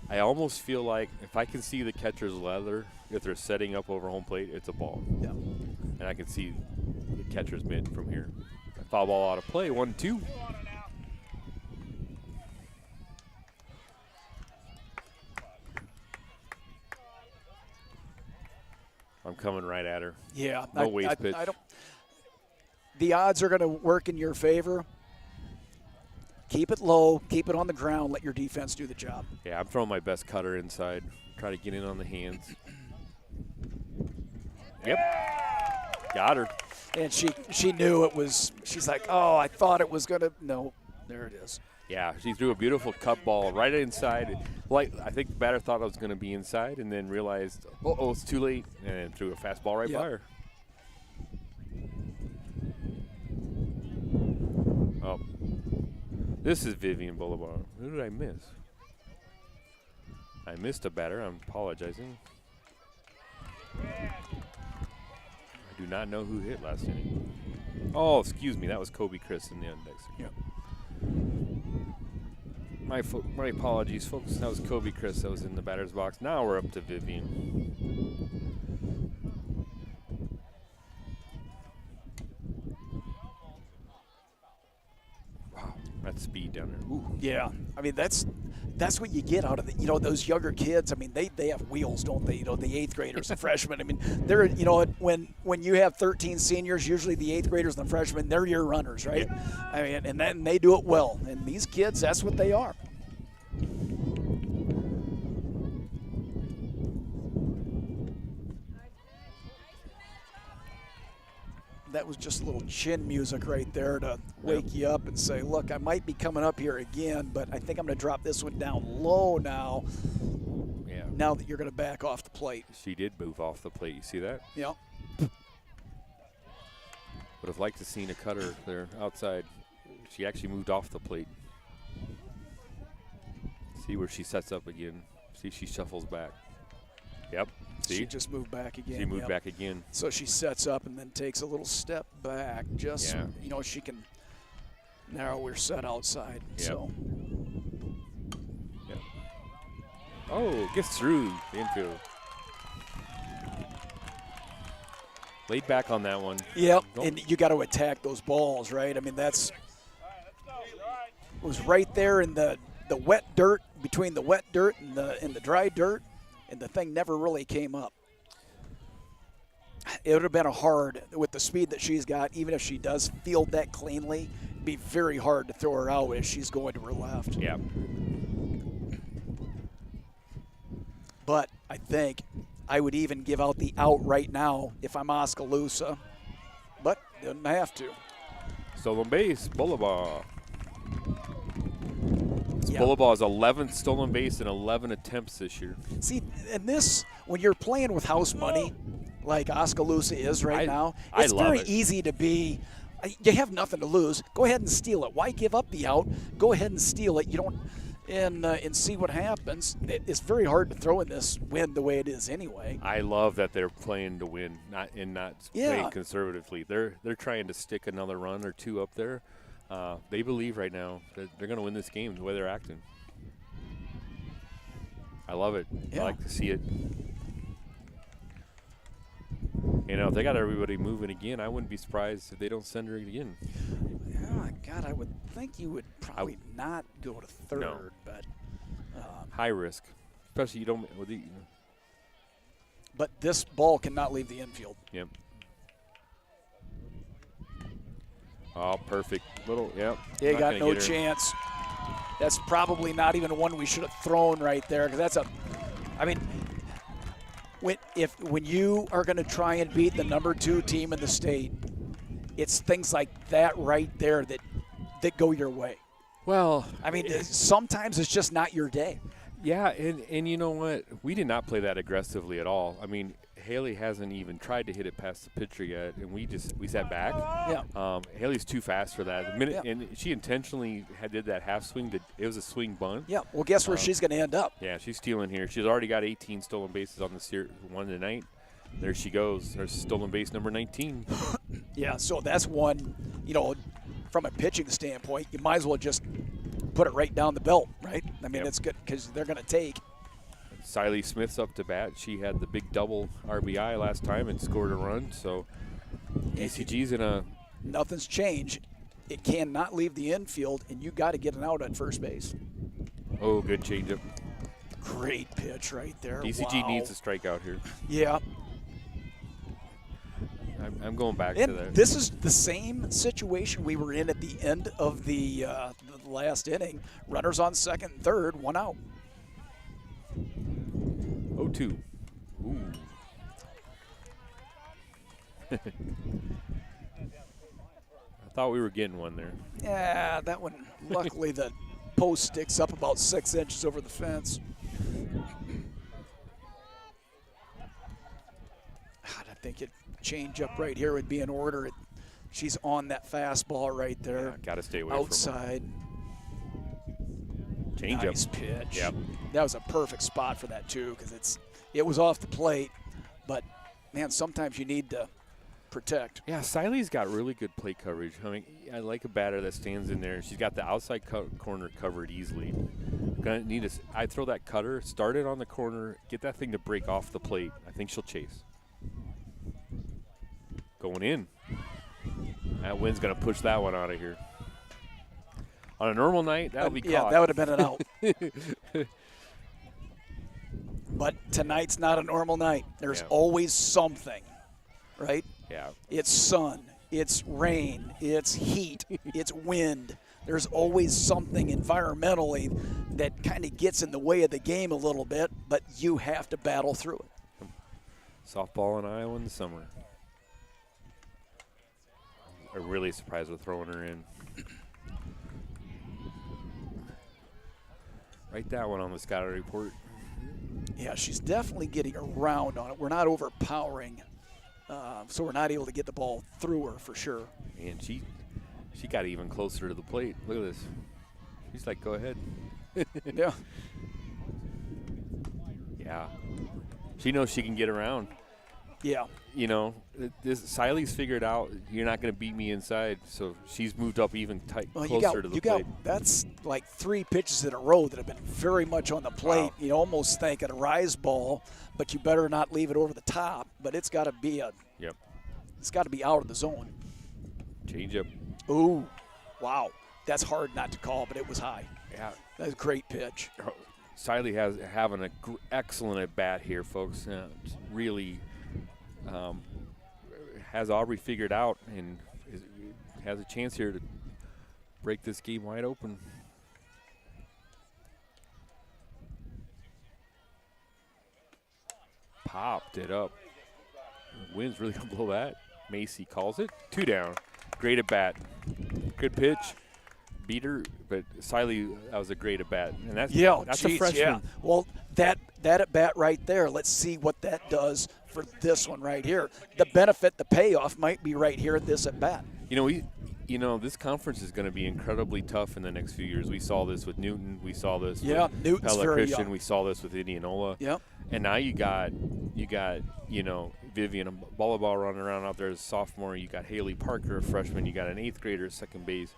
I almost feel like if I can see the catcher's leather, if they're setting up over home plate, it's a ball. Yeah. And I can see the catcher's mitt from here. Foul ball out of play, 1-2. I'm coming right at her. Yeah. No waste pitch. The odds are going to work in your favor. Keep it low. Keep it on the ground. Let your defense do the job. Yeah, I'm throwing my best cutter inside. Try to get in on the hands. Yep. Got her. And she knew it was. She's like, oh, I thought it was going to. No, there it is. Yeah, she threw a beautiful cut ball right inside. Like, I think the batter thought it was going to be inside and then realized, oh, it's too late, and threw a fastball right Yep. by her. Oh. This is Vivian Boulevard. Who did I miss? I missed a batter. I'm apologizing. I do not know who hit last inning. Oh, excuse me. That was Kobe Chris in the index. Yep. My apologies, folks. That was Kobe Chris that was in the batter's box. Now we're up to Vivian. Wow, that's speed down there. Ooh. Yeah, I mean that's what you get out of it. You know, those younger kids. I mean, they have wheels, don't they? You know, the 8th graders, the freshmen. I mean, they're, you know, when you have 13 seniors, usually the 8th graders and the freshmen, they're your runners, right? Yeah. I mean, and then they do it well. And these kids, that's what they are. That was just a little chin music right there to wake you up and say, look, I might be coming up here again, but I think I'm going to drop this one down low now. Yeah. Now that you're going to back off the plate. She did move off the plate. You see that? Yeah. Would have liked to seen a cutter there outside. She actually moved off the plate. See where she sets up again. See, she shuffles back. Yep. See? She just moved back again. She moved yep. back again. So she sets up and then takes a little step back. Just, Yeah. you know, she can narrow her set outside. Yep. So, Yep. Oh, gets through the infield. Laid back on that one. yep. Don't- And you got to attack those balls, right? I mean, that's was right there in the wet dirt, between the wet dirt and the dry dirt, and the thing never really came up. It would have been a hard, with the speed that she's got, even if she does field that cleanly, it'd be very hard to throw her out as she's going to her left. Yeah. But I think I would even give out the out right now if I'm Oskaloosa, but didn't have to. Stolen base, Boulevard. Yeah. Boulevard's 11th stolen base in 11 attempts this year. See, and this, when you're playing with house money, like Oskaloosa is right now, I it's love very it. easy to be. You have nothing to lose. Go ahead and steal it. Why give up the out? Go ahead and steal it. You don't, and see what happens. It's very hard to throw in this wind the way it is anyway. I love that they're playing to win, not Yeah. playing conservatively. They're trying to stick another run or two up there. They believe right now that they're going to win this game the way they're acting. I love it. Yeah. I like to see it. You know, if they got everybody moving again, I wouldn't be surprised if they don't send her again. Yeah, God, I would think you would probably not go to third, No. but High risk, especially you don't. but this ball cannot leave the infield. Yep. Oh, perfect. Little, yep. Yeah, you Not got gonna no get her. chance. That's probably not even one we should have thrown right there, because that's a. I mean, when you are going to try and beat the number 2 team in the state, it's things like that right there that go your way. Well, I mean, sometimes it's just not your day. yeah, and you know what? We did not play that aggressively at all. I mean, Haley hasn't even tried to hit it past the pitcher yet, and we sat back. Yeah. Haley's too fast for that. The minute, Yeah. and she intentionally did that half swing. It was a swing bunt. Yeah. Well, guess where she's going to end up? Yeah, she's stealing here. She's already got 18 stolen bases on the one tonight. There she goes. There's stolen base number 19. Yeah. So that's one. From a pitching standpoint, you might as well just put it right down the belt, right? I mean, Yep. it's good because they're going to take. Siley Smith's up to bat. She had the big double RBI last time and scored a run. So DCG's in a. Nothing's changed. It cannot leave the infield, and you got to get an out at first base. Oh, good changeup. Great pitch right there. DCG Wow. needs a strikeout here. Yeah. I'm going back to And that. this is the same situation we were in at the end of the last inning. Runners on second and third, 1 out. 0-2. Ooh. I thought we were getting one there. Yeah, that one, luckily the post sticks up about 6 inches over the fence. God, I think it change up right here would be in order. She's on that fastball right there. Got to stay away Outside. from her. Changeup. Nice pitch. Yep. That was a perfect spot for that too, because it was off the plate, but man, sometimes you need to protect. Yeah, Siley's got really good plate coverage. I mean, I like a batter that stands in there. She's got the outside corner covered easily. Gonna need I throw that cutter, start it on the corner, get that thing to break off the plate. I think she'll chase. Going in. That wind's gonna push that one out of here. On a normal night, that would be caught. Yeah, that would have been an out. But tonight's not a normal night. There's Yeah. always something, right? Yeah. It's sun, it's rain, it's heat, it's wind. There's always something environmentally that kind of gets in the way of the game a little bit, but you have to battle through it. Softball in Iowa in the summer. I'm really surprised with throwing her in. Write that one on the scouting report. Yeah, she's definitely getting around on it. We're not overpowering, so we're not able to get the ball through her for sure. And she got even closer to the plate. Look at this. She's like, go ahead. Yeah. Yeah. She knows she can get around. Yeah. You know, Siley's figured out you're not going to beat me inside, so she's moved up even closer to the plate. That's like 3 pitches in a row that have been very much on the plate. Wow. You almost think a rise ball, but you better not leave it over the top. But it's got to be it's got to be out of the zone. Change up. Ooh, wow, that's hard not to call, but it was high. Yeah. That's a great pitch. Siley having an excellent at bat here, folks. Really. Has Aubrey figured out and has a chance here to break this game wide open. Popped it up. Wind's really going to blow that. Macy calls it. 2 down. Great at bat. Good pitch. Beat her, but Siley, that was a great at bat. And that's a freshman. Yeah. Well, that at bat right there, let's see what that does for this one right here. The benefit, the payoff might be right here at this at bat. You know, this conference is going to be incredibly tough in the next few years. We saw this with Newton. We saw this with Newton's Pella very Christian. young. We saw this with Indianola. Yep. And now you got Vivian Ballaball running around out there as a sophomore. You got Haley Parker, a freshman. You got an 8th grader at second base,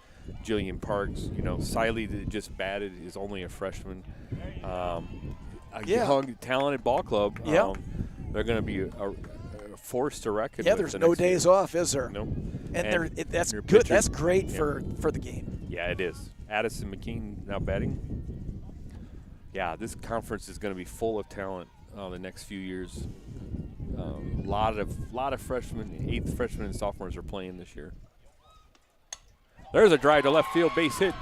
Jillian Parks. Siley that just batted is only a freshman. A young, talented ball club. Yeah. They're going to be a force to reckon Yeah, with there's the no next few. days off, is there? Nope. And that's your good. pitcher- That's great yeah. for the game. Yeah, it is. Addison McKean now batting. Yeah, this conference is going to be full of talent the next few years. Lot of freshmen, 8th freshmen and sophomores are playing this year. There's a drive to left field, base hit.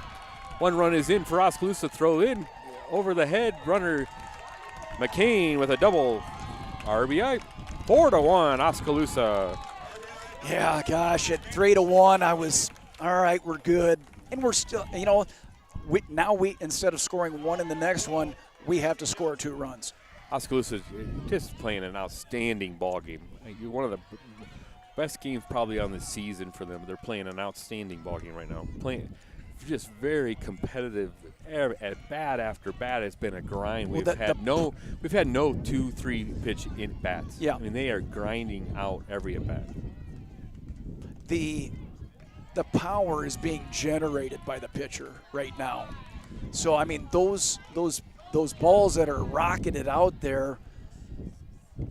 1 run is in for Oskaloosa. Throw in over the head. Runner McCain with a double RBI. 4-1 Oskaloosa. Yeah, gosh, at 3-1, I was all right. We're good, and we're still, we instead of scoring 1 in the next one, we have to score 2 runs. Oskaloosa just playing an outstanding ball game. One of the best games probably on the season for them. They're playing an outstanding ball game right now. Playing just very competitive at bat after bat. It's been a grind. We've had no 2-3 pitch in bats. Yeah. I mean, they are grinding out every at bat. The power is being generated by the pitcher right now. So I mean, those balls that are rocketed out there,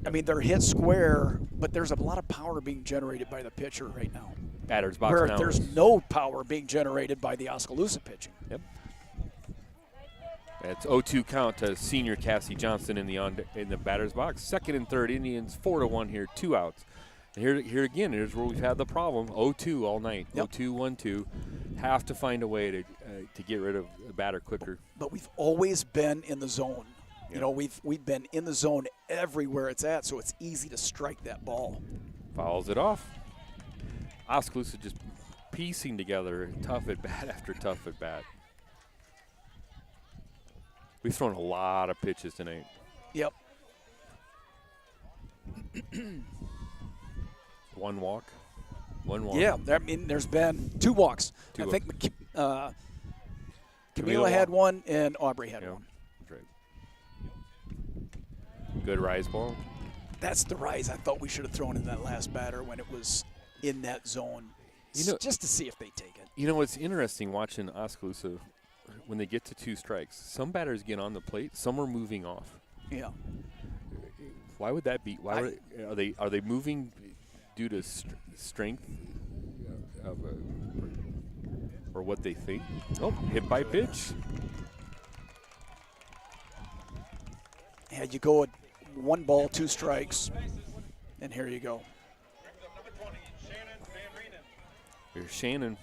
I mean, they're hit square, but there's a lot of power being generated by the pitcher right now. Batter's box Where now. there's no power being generated by the Oskaloosa pitching. Yep. It's 0-2 count to senior Cassie Johnson in the batter's box. 2nd and 3rd, Indians 4-1 here, 2 outs. And here again, here's where we've had the problem. 0-2 all night. Yep. 0-2, 1-2. Have to find a way to get rid of the batter quicker. But we've always been in the zone. Yeah. We've been in the zone everywhere it's at, so it's easy to strike that ball. Fouls it off. Oskaloosa just piecing together tough at bat after tough at bat. We've thrown a lot of pitches tonight. Yep. 1 walk. 1 walk. Yeah, I mean, there's been 2 walks. Two I think Camila Camila had one and Aubrey had Yeah, one. that's right. Good rise ball. That's the rise I thought we should have thrown in that last batter when it was in that zone, just to see if they take it. You know, it's interesting watching Oskaloosa when they get to 2 strikes. Some batters get on the plate. Some are moving off. Yeah. Why would that be? Are they moving due to strength or what they think? Oh, hit by pitch. Yeah, you go at 1 ball, 2 strikes, and here you go. Here's Shannon.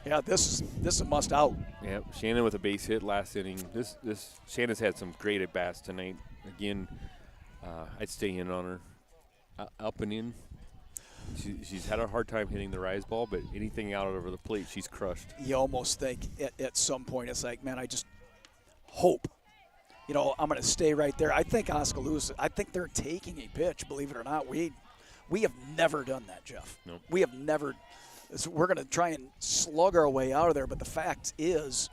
Yeah, this is a must out. Yep, Shannon with a base hit last inning. This Shannon's had some great at bats tonight. Again, I'd stay in on her, up and in. She's had a hard time hitting the rise ball, but anything out over the plate, she's crushed. You almost think at some point it's like, man, I just hope, I'm going to stay right there. I think Oskaloosa, they're taking a pitch, believe it or not. We have never done that, Jeff. Nope. We have never. So we're going to try and slug our way out of there, but the fact is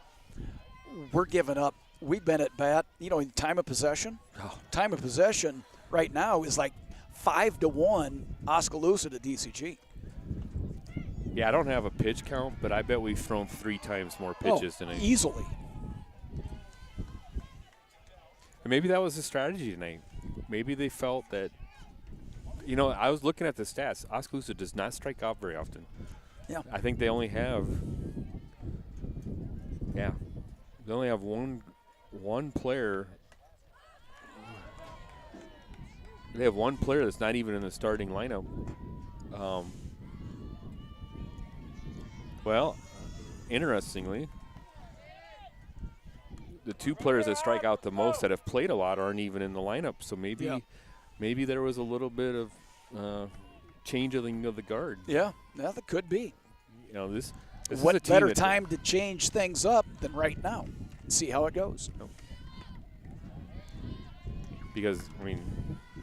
we're giving up. We've been at bat, in time of possession. Oh. Time of possession right now is like 5-1 Oskaloosa to DCG. Yeah, I don't have a pitch count, but I bet we've thrown 3 times more pitches tonight. Easily. And maybe that was the strategy tonight. Maybe they felt that, I was looking at the stats. Oskaloosa does not strike out very often. Yeah. I think they only have, one player. They have 1 player that's not even in the starting lineup. Well, interestingly, the 2 players that strike out the most that have played a lot aren't even in the lineup. So maybe there was a little bit of changing of the guard. Yeah, that could be. This What is a team better that's- time to change things up than right now? See how it goes. Because,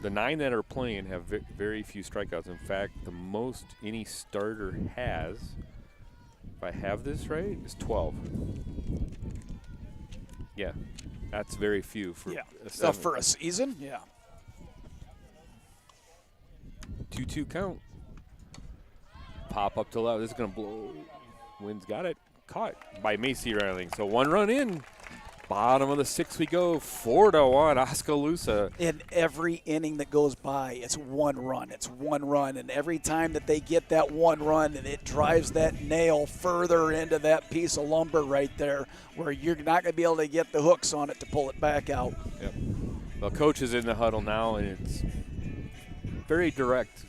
the 9 that are playing have very few strikeouts. In fact, the most any starter has, if I have this right, is 12. Yeah, that's very few for a 7. For a season. Yeah. 2-2 count. Pop up to left. This is going to blow. Wind's got it. Caught by Macy Riley. So 1 run in. Bottom of the 6th we go, 4-1, Oskaloosa. In every inning that goes by, it's one run. It's one run. And every time that they get that one run, and it drives that nail further into that piece of lumber right there where you're not going to be able to get the hooks on it to pull it back out. Yep. Well, Coach is in the huddle now, and it's very direct.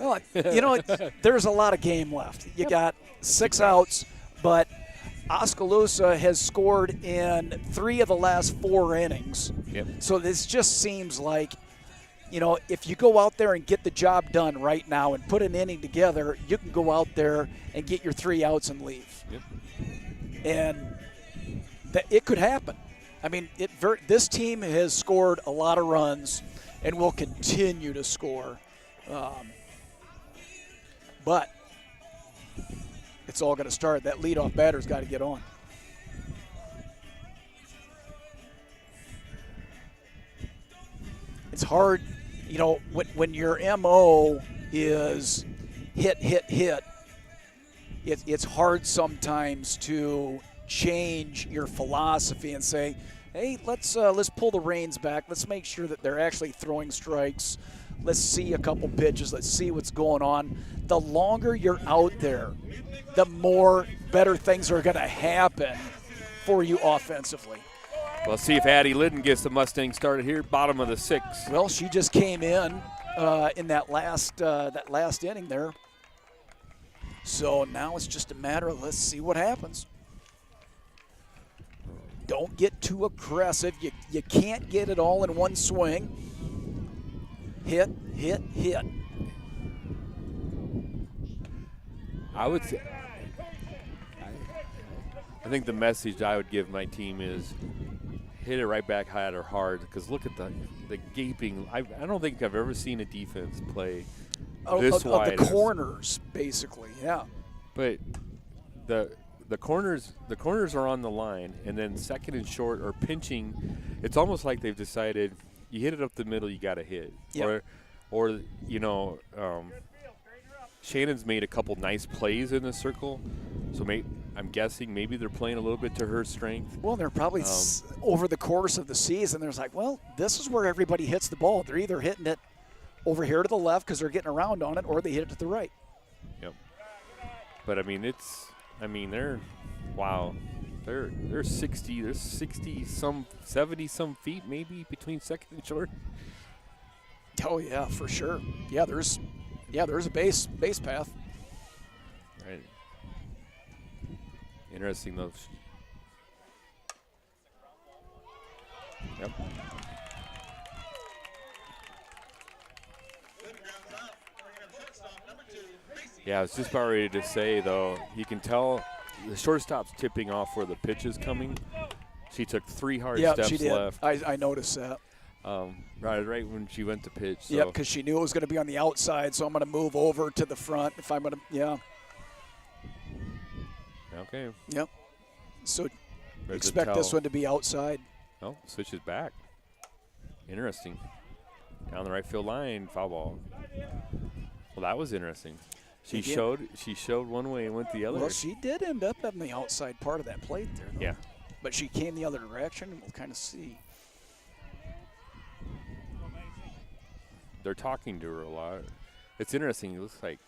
Well, you know, there's a lot of game left. You got 6 outs, but Oskaloosa has scored in 3 of the last 4 innings. Yep. So this just seems like, you know, if you go out there and get the job done right now and put an inning together, you can go out there and get your 3 outs and leave. Yep. And it could happen. I mean, this team has scored a lot of runs and will continue to score. But it's all going to start. That leadoff batter's got to get on. It's hard, you know, when your MO is hit, it's hard sometimes to change your philosophy and say, hey, let's pull the reins back. Let's make sure that they're actually throwing strikes. Let's see a couple pitches. Let's see what's going on. The longer you're out there, the more better things are going to happen for you offensively. Well, see if Addie Liddon gets the Mustang started here, bottom of the 6th. Well, she just came in that last inning there. So now it's just a matter of let's see what happens. Don't get too aggressive. You can't get it all in one swing. Hit. I would say, I think the message I would give my team is hit it right back high or hard, because look at the gaping. I don't think I've ever seen a defense play this wide. Of the corners, basically, yeah. But the corners are on the line, and then second and short or pinching. It's almost like they've decided you hit it up the middle, you got to hit. Yep. Or you know, Shannon's made a couple nice plays in the circle, so I'm guessing maybe they're playing a little bit to her strength. Well, they're probably over the course of the season, there's like, well, this is where everybody hits the ball. They're either hitting it over here to the left because they're getting around on it, or they hit it to the right. Yep. But I mean, they're 60 some 70 some feet maybe between second and short. Oh yeah, for sure. Yeah, there's a base path. Right. Interesting though. Yep. Yeah, I was just about ready to say though, you can tell the shortstop's tipping off where the pitch is coming. She took 3 hard steps she did. left. I noticed that. Right when she went to pitch. So. Yep, because she knew it was going to be on the outside, so I'm going to move over to the front if I'm going to, yeah. Okay. Yep. So There's expect this one to be outside. Oh, switches back. Interesting. Down the right field line, foul ball. Well, that was interesting. She showed one way and went the other. Well, she did end up on the outside part of that plate there, though. Yeah. But she came the other direction, and we'll kind of see. They're talking to her a lot. It's interesting. It looks like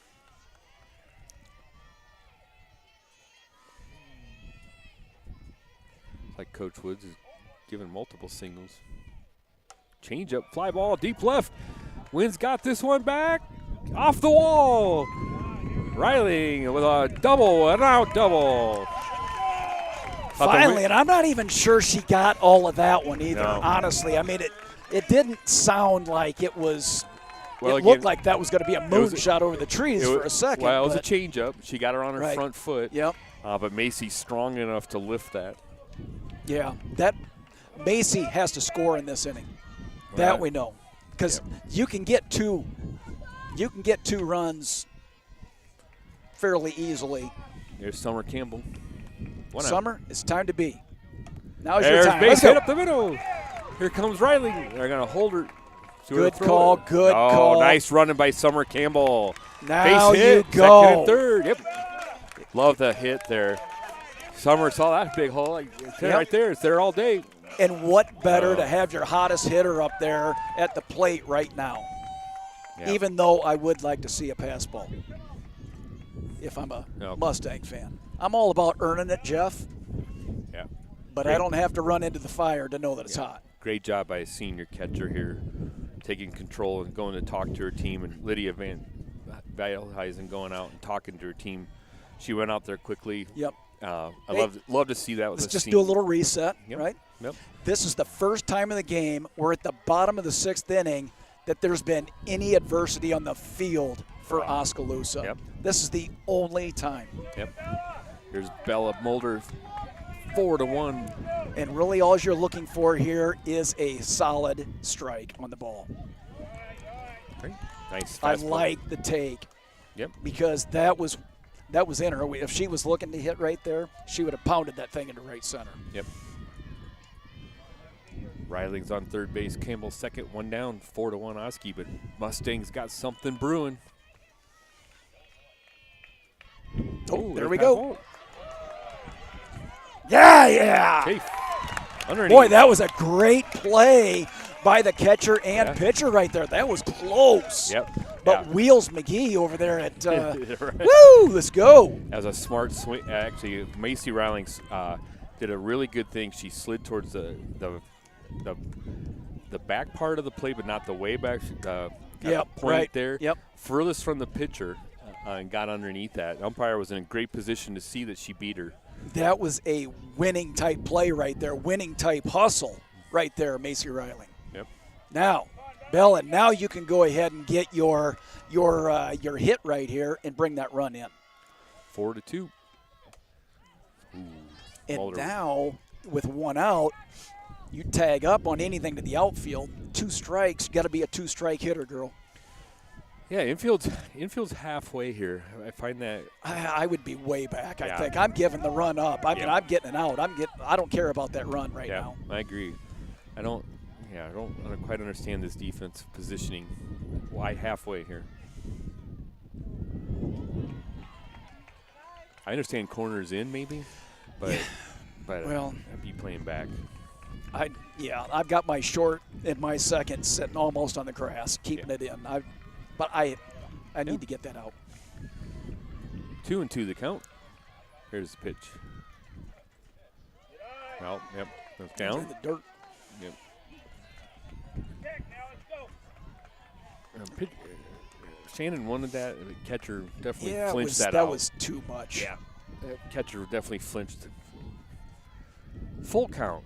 Coach Woods is giving multiple singles. Change up, fly ball, deep left. Wynn's got this one back. Off the wall. Riley with a double, an out double. Finally, and I'm not even sure she got all of that one either, No. honestly. I mean, it didn't sound like it was – Well, it again, looked like that was going to be a moonshot over the trees for a second. Well, it was a change-up. She got her on her Right. front foot. Yep. But Macy's strong enough to lift that. Yeah, that Macy has to score in this inning. That Right. we know, because you can get two runs fairly easily. There's Summer Campbell. One out. Summer, it's time to be. Now's your There's time. base Let's go. hit up the middle. Here comes Riley. They're going to hold her. Good call, good call. Oh, nice running by Summer Campbell. Now Base hit, you go. second and third. Yep. Love the hit there. Summer saw that big hole. It's there, right there. It's there all day. And what better to have your hottest hitter up there at the plate right now? Yeah. Even though I would like to see a pass ball if I'm a Mustang fan. I'm all about earning it, Jeff. Yeah. But I don't have to run into the fire to know that it's hot. Great job by a senior catcher here, taking control and going to talk to her team. And Lydia Van Veilhuizen going out and talking to her team. She went out there quickly. Yep. I love to see that with Let's just do a little reset, right? Yep. This is the first time in the game we're at the bottom of the 6th inning that there's been any adversity on the field for Oskaloosa. Yep. This is the only time. Yep. Here's Bella Mulder, 4-1. And really all you're looking for here is a solid strike on the ball. Great. Nice. I fastball. like the take. Yep. Because that was in her. If she was looking to hit right there, she would have pounded that thing into right center. Yep. Riling's on third base. Campbell second, 1 down, 4-1 Oski, but Mustangs got something brewing. Oh, there we go. Yeah. Chase. Underneath. Boy, that was a great play by the catcher and pitcher right there. That was close. Yep. But Wheels McGee over there at right. woo, let's go. As a smart swing, actually, Macy Rilings did a really good thing. She slid towards the back part of the plate, but not the way back. Point there. Yep. Furthest from the pitcher, and got underneath that. Umpire was in a great position to see that she beat her. That was a winning type play right there, winning type hustle right there, Macy Riling. Yep. Now, Bella, now you can go ahead and get your hit right here and bring that run in. 4-2. Ooh, and Mulder. now, with 1 out, you tag up on anything to the outfield. 2 strikes, got to be a 2-strike hitter, girl. Yeah, infield's halfway here. I find that I would be way back. I think I'm giving the run up. I'm getting it out. I don't care about that run right now. I agree. I don't quite understand this defense positioning. Why halfway here? I understand corners in maybe, but well, I'd be playing back. I've got my short and my second sitting almost on the grass, keeping it in. But I need to get that out. 2-2 the count. Here's the pitch. Well, yep, that's down. The dirt. Yep. Shannon wanted that. The catcher definitely flinched that out. That was too much. Yeah. The catcher definitely flinched. Full count.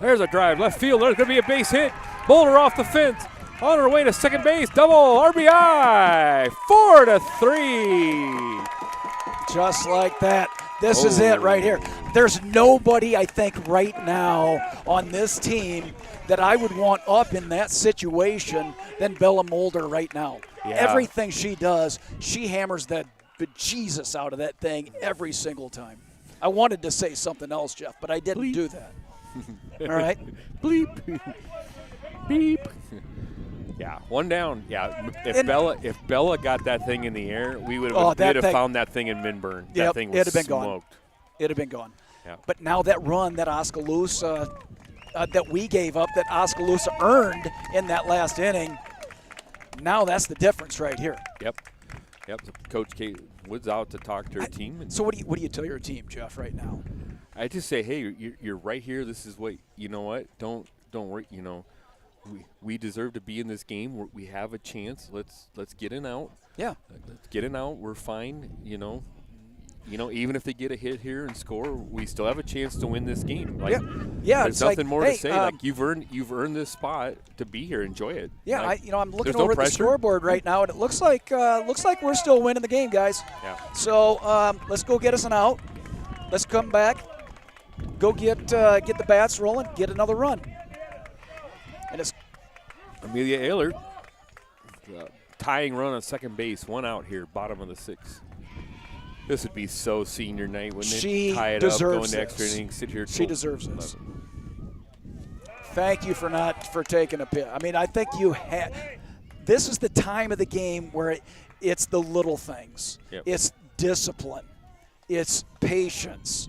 There's a drive. Left field. There's going to be a base hit. Boulder off the fence. On her way to second base. Double RBI. 4-3. Just like that. This is it right here. There's nobody, I think, right now on this team that I would want up in that situation than Bella Mulder right now. Yeah. Everything she does, she hammers the bejesus out of that thing every single time. I wanted to say something else, Jeff, but I didn't do that. All right? Bleep. Beep. Yeah, 1 down. Yeah, if Bella got that thing in the air, we would have found that thing in Minburn. Yep, that thing was it'd have been smoked. gone. It'd have been gone. Yeah. But now that run that Oskaloosa, that we gave up, that Oskaloosa earned in that last inning, now that's the difference right here. Yep. So Coach Kate Wood's out to talk to her team. So what do you tell your team, Jeff, right now? I just say, hey, you're right here. This is what you know. What don't worry. You know, we deserve to be in this game. We have a chance. Let's get an out. Yeah. Let's get an out. We're fine. You know, even if they get a hit here and score, we still have a chance to win this game. Like, yeah. There's nothing more to say. Like you've earned this spot to be here. Enjoy it. Yeah. Like, I'm looking over at the scoreboard right now, and it looks like we're still winning the game, guys. Yeah. So let's go get us an out. Let's come back. Go get the bats rolling. Get another run. And it's Amelia Ayler, tying run on second base. 1 out here, bottom of the 6th. This would be so senior night, wouldn't it? Tie it up, go into extra innings, sit here. She deserves this. Thank you for taking a pit. I mean, I think you had. This is the time of the game where It's the little things. Yep. It's discipline. It's patience.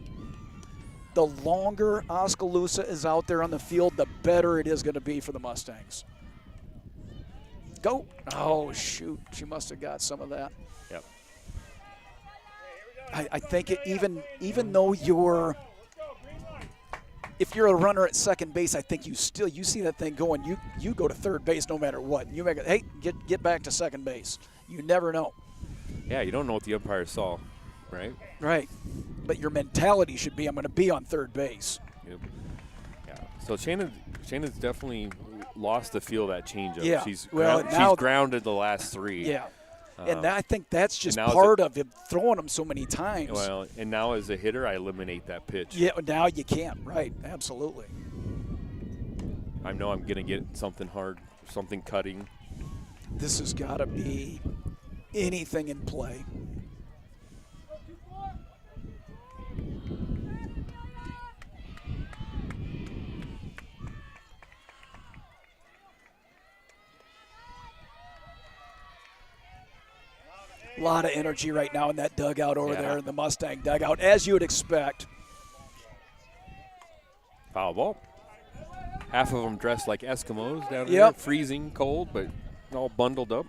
The longer Oskaloosa is out there on the field, the better it is going to be for the Mustangs. Go. Oh, shoot. She must have got some of that. Yep. I think even though if you're a runner at second base, I think you see that thing going. You go to third base no matter what. You make it. Hey, get back to second base. You never know. Yeah, you don't know what the umpire saw, right? Right. But your mentality should be, I'm going to be on third base. Yep. Yeah. So Shannon's definitely lost the feel of that changeup. Yeah. She's now, grounded the last 3. Yeah. And I think that's just now part of him throwing them so many times. Well, and now as a hitter, I eliminate that pitch. Yeah, now you can't. Right, absolutely. I know I'm going to get something hard, something cutting. This has got to be anything in play. A lot of energy right now in that dugout over there, in the Mustang dugout, as you would expect. Foul ball. Half of them dressed like Eskimos down there, freezing cold, but all bundled up.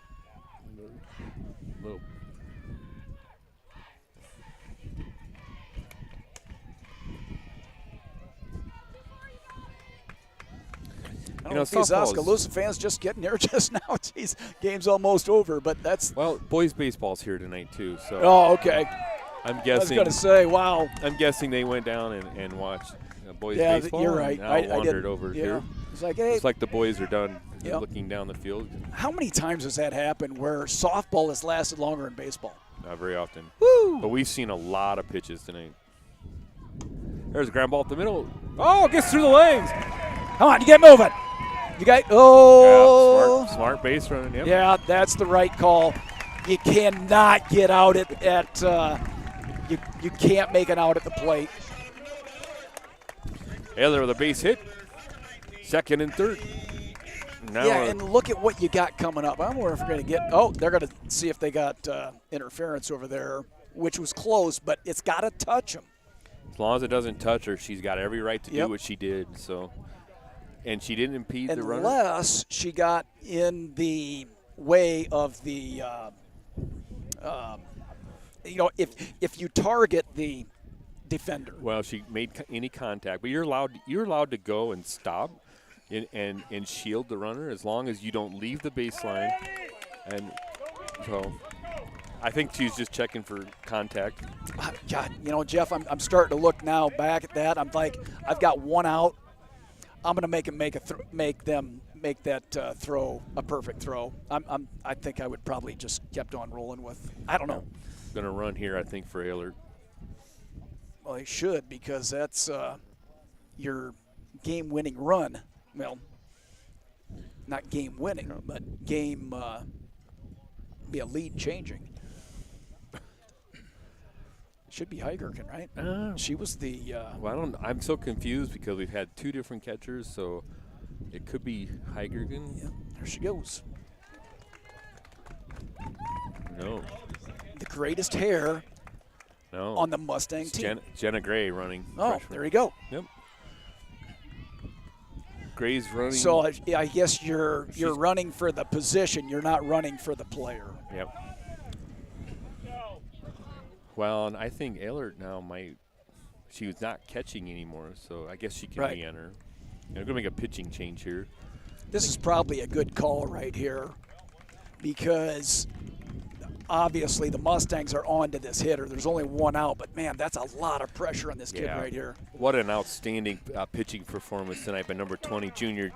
I don't know if these Oskaloosa fans just getting here just now. Jeez, game's almost over, but that's... Well, boys baseball's here tonight, too. So oh, okay. I'm guessing... I was going to say, wow. I'm guessing they went down and watched boys baseball. Yeah, you're right. I wandered over here. It's like, hey. It's like the boys are done looking down the field. How many times has that happened where softball has lasted longer than baseball? Not very often. Woo! But we've seen a lot of pitches tonight. There's a ground ball up the middle. Oh, gets through the legs. Come on, you get moving. You got, yeah, smart base running. Yep. Yeah, that's the right call. You cannot get out you can't make it out at the plate. Taylor with a base hit. Second and third. Now and look at what you got coming up. I wonder if we're going to get, they're going to see if they got interference over there, which was close, but it's got to touch them. As long as it doesn't touch her, she's got every right to do what she did. So, and she didn't impede the runner. Unless she got in the way of the, if you target the defender. Well, she made any contact, but you're allowed to go and stop and shield the runner as long as you don't leave the baseline. And so I think she's just checking for contact. God, Jeff, I'm starting to look now back at that. I'm like, I've got one out. I'm going to make them make that throw a perfect throw. I think I would probably just kept on rolling with. I don't know. Going to run here, I think, for Ehlert. Well, he should, because that's your game-winning run. Well, not game-winning, but game be a lead-changing. Should be Heigerken, right? She was the. Well, I'm so confused because we've had two different catchers, so it could be Heigerken. Yeah, there she goes. No. The greatest hair. No. On the Mustang team. Jenna Gray running. Oh, freshman. there you go. Yep. Gray's running. So I guess you're running for the position. You're not running for the player. Yep. Well, and I think Ehlert now she was not catching anymore, so I guess she can re-enter. They're going to make a pitching change here. This is probably a good call right here because obviously the Mustangs are on to this hitter. There's only one out, but, man, that's a lot of pressure on this kid right here. What an outstanding pitching performance tonight by number 20, junior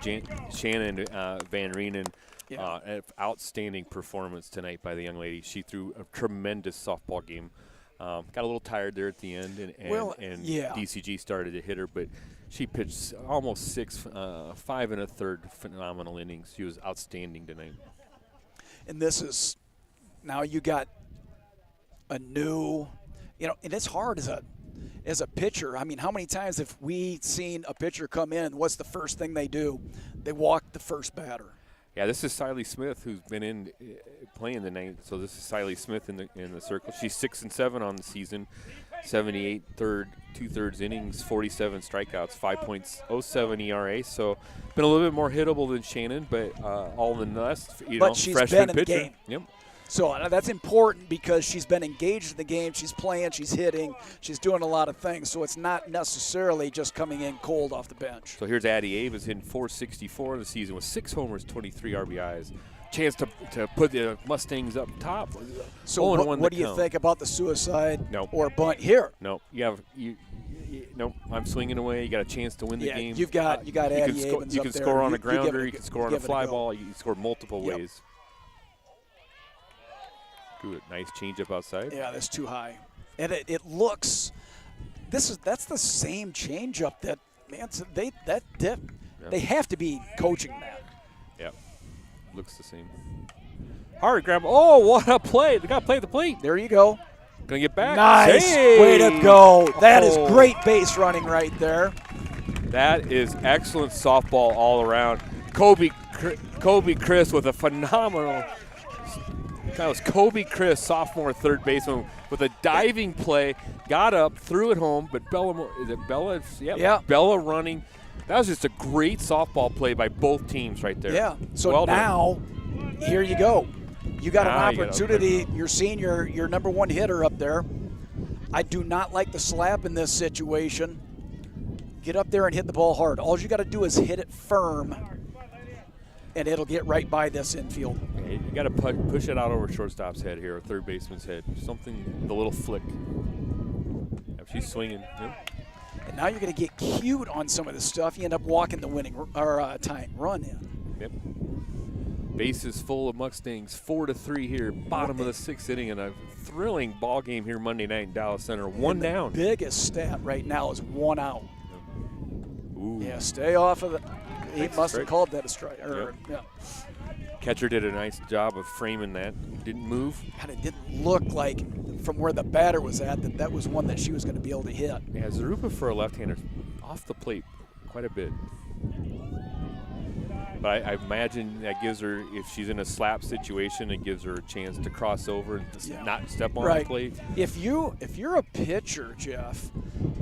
Shannon Van Reenen. An outstanding performance tonight by the young lady. She threw a tremendous softball game. Got a little tired there at the end, and DCG started to hit her, but she pitched almost 5 1/3 phenomenal innings. She was outstanding tonight. And this is now you got a new, and it's hard as a pitcher. I mean, how many times have we seen a pitcher come in and what's the first thing they do? They walk the first batter. Yeah, this is Siley Smith, who's been in playing the night. So this is Siley Smith in the circle. She's 6-7 on the season, 78 2/3 innings, 47 strikeouts, 5.07 ERA. So been a little bit more hittable than Shannon, but all the rest, But she's freshman been in the pitcher. game. Yep. So that's important because she's been engaged in the game. She's playing, she's hitting, she's doing a lot of things. So it's not necessarily just coming in cold off the bench. So here's Addie Aves hitting .464 in the season with 6 homers, 23 RBIs. Chance to put the Mustangs up top. So what do you think about the suicide or bunt here? No, no. I'm swinging away. You got a chance to win the game. You got Addie Avens You up can there. score on a give grounder. it You can score on a fly ball. You can score multiple ways. Good, nice changeup outside. Yeah, that's too high, and it looks. That's the same changeup that they have to be coaching that. Yeah, looks the same. Hard grab. Oh, what a play! They got to play at the plate. There you go. Gonna get back. Nice, Save. way to go. That is great base running right there. That is excellent softball all around. Kobe Chris with a phenomenal. That was Kobe Chris, sophomore third baseman, with a diving play. Got up, threw it home, but is it Bella? Yep. Yeah. Bella running. That was just a great softball play by both teams right there. Yeah. So well now, here you go. You got Now an you opportunity. You're seeing your number one hitter up there. I do not like the slap in this situation. Get up there and hit the ball hard. All you got to do is hit it firm, and it'll get right by this infield. You got to push it out over shortstop's head here, or third baseman's head. Something, the little flick. Yep, she's swinging. Yep. And now you're going to get cute on some of this stuff. You end up walking the winning or tying run in. Yep. Base is full of Mustangs. 4-3 here, bottom of the 6th inning, and a thrilling ball game here Monday night in Dallas Center. One down. Biggest stat right now is 1 out. Ooh. Yeah, stay off of it. He Takes a must have strike. called that a strike. Yeah. Catcher did a nice job of framing that. Didn't move. God, it didn't look like from where the batter was at that was one that she was going to be able to hit. Yeah, Zarupa for a left-hander, off the plate quite a bit. But I imagine that gives her, if she's in a slap situation, it gives her a chance to cross over and not step on the plate. If you're a pitcher, Jeff,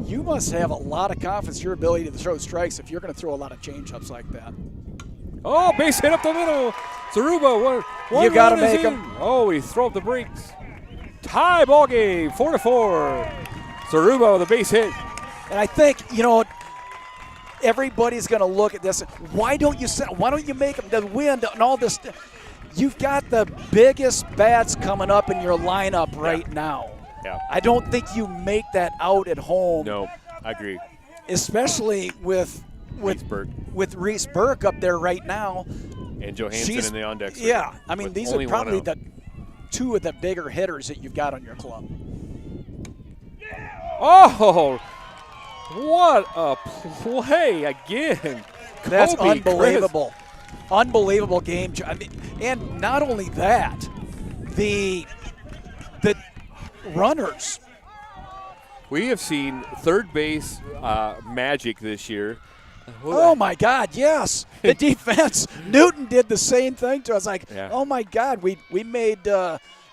you must have a lot of confidence in your ability to throw strikes if you're going to throw a lot of change-ups like that. Oh, base hit up the middle. Zaruba, one You got to run is make in. them. Oh, he throw up the brakes. Tie ball game, 4-4. Zaruba with a base hit. And I think, everybody's going to look at this. Why don't you make them the wind and all this? You've got the biggest bats coming up in your lineup right now. Yeah. I don't think you make that out at home. No, I agree. Especially with Reese Burke up there right now. And Johansson in the on-deck. Yeah, I mean, these are probably the two of the bigger hitters that you've got on your club. Oh, what a play again. That's Kobe unbelievable. Chris. Unbelievable game. I mean, and not only that, the runners. We have seen third base magic this year. Oh, my God, yes. The defense, Newton did the same thing to us. Oh, my God, we made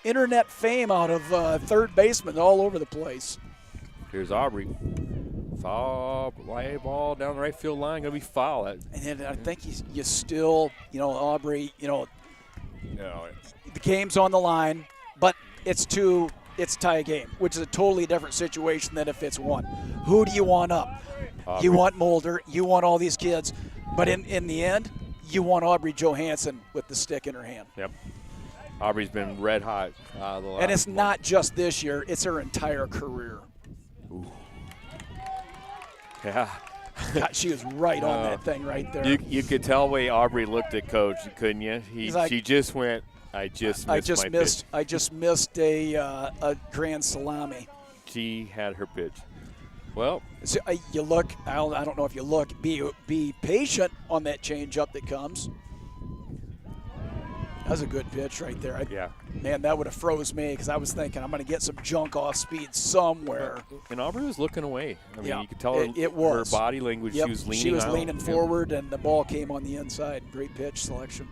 internet fame out of third baseman all over the place. Here's Aubrey. Foul, fly ball down the right field line, going to be foul. And then I think you still, Aubrey, the game's on the line, but it's tie game, which is a totally different situation than if it's one. Who do you want up? Aubrey. You want Mulder, you want all these kids, but in the end, you want Aubrey Johansson with the stick in her hand. Yep. Aubrey's been red hot. And it's not just this year, it's her entire career. Ooh. Yeah. God, she was right on that thing right there. You could tell the way Aubrey looked at Coach, couldn't you? She just went, I just missed a grand salami. She had her pitch. Well, so, you look. I don't know if you look. Be patient on that changeup that comes. That was a good pitch right there. Yeah. Man, that would have froze me because I was thinking I'm going to get some junk off speed somewhere. And Aubrey was looking away. I mean, you could tell her body language. Yep. She was leaning. She was leaning forward, and the ball came on the inside. Great pitch selection.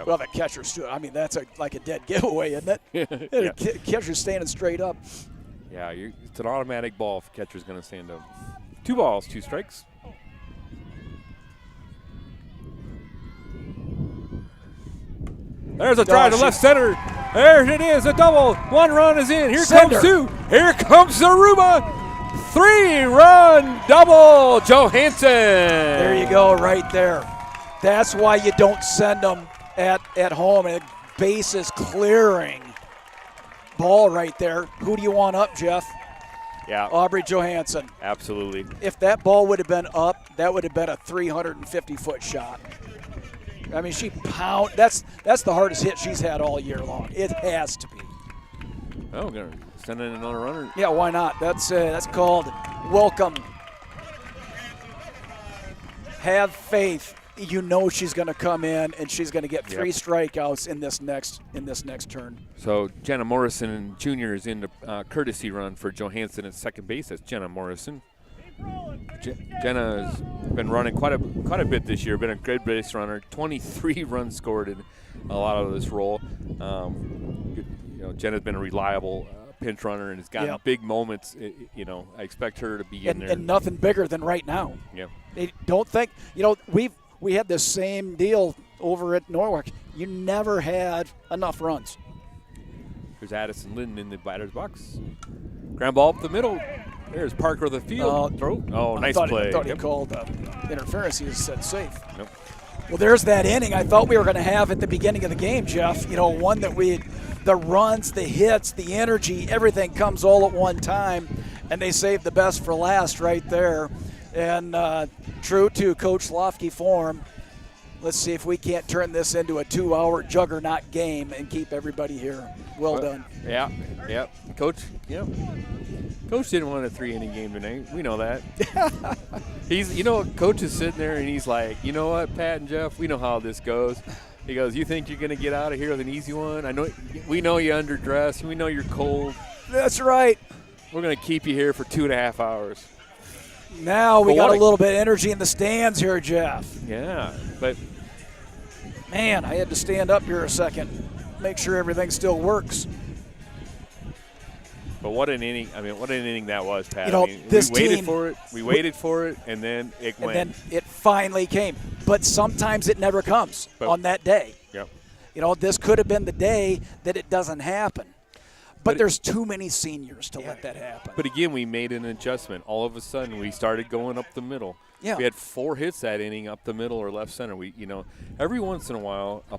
Yep. Well, the catcher stood. I mean, that's like a dead giveaway, isn't it? Yeah. Catcher's standing straight up. Yeah, it's an automatic ball if the catcher's going to stand up. 2 balls, 2 strikes. There's a drive to left center. There it is, a double. 1 run is in. Here comes 2. Here comes Aruba. 3-run double, Johansson. There you go, right there. That's why you don't send them at home. And bases clearing. Ball right there. Who do you want up, Jeff? Yeah. Aubrey Johansson. Absolutely. If that ball would have been up, that would have been a 350-foot shot. I mean, that's the hardest hit she's had all year long. It has to be. Oh, we're going to send in another runner. Yeah, why not? That's called welcome. Have faith. You know she's going to come in and she's going to get 3 strikeouts in this next turn. So Jenna Morrison Jr. is in the courtesy run for Johansson at second base. That's Jenna Morrison. Jenna's been running quite a bit this year. Been a good base runner. 23 runs scored in a lot of this role. Jenna's been a reliable pinch runner and has gotten big moments. I expect her to be in there. And nothing bigger than right now. Yeah. They don't think. We had the same deal over at Norwalk. You never had enough runs. There's Addison Linton in the batter's box. Ground ball up the middle. There's Parker of the field. Throw. Oh, nice play. I thought he called interference. He just said safe. Nope. Well, there's that inning I thought we were going to have at the beginning of the game, Jeff. One that the runs, the hits, the energy, everything comes all at one time, and they saved the best for last right there. And true to Coach Lofke form, let's see if we can't turn this into a 2-hour juggernaut game and keep everybody here. Well done. Yeah. Coach, Coach didn't want a 3-inning game tonight. We know that. Coach is sitting there and he's like, you know what, Pat and Jeff, we know how this goes. He goes, you think you're going to get out of here with an easy one? We know you underdressed. We know you're cold. That's right. We're going to keep you here for 2.5 hours. Now we got a little bit of energy in the stands here, Jeff. Yeah, but man, I had to stand up here a second, make sure everything still works. But what an inning! What an inning that was, Pat. We waited for it, and then it went. And then it finally came. But sometimes it never comes on that day. Yep. This could have been the day that it doesn't happen. But there's too many seniors to let that happen. But again, we made an adjustment. All of a sudden, we started going up the middle. Yeah. We had 4 hits that inning up the middle or left center. Every once in a while, a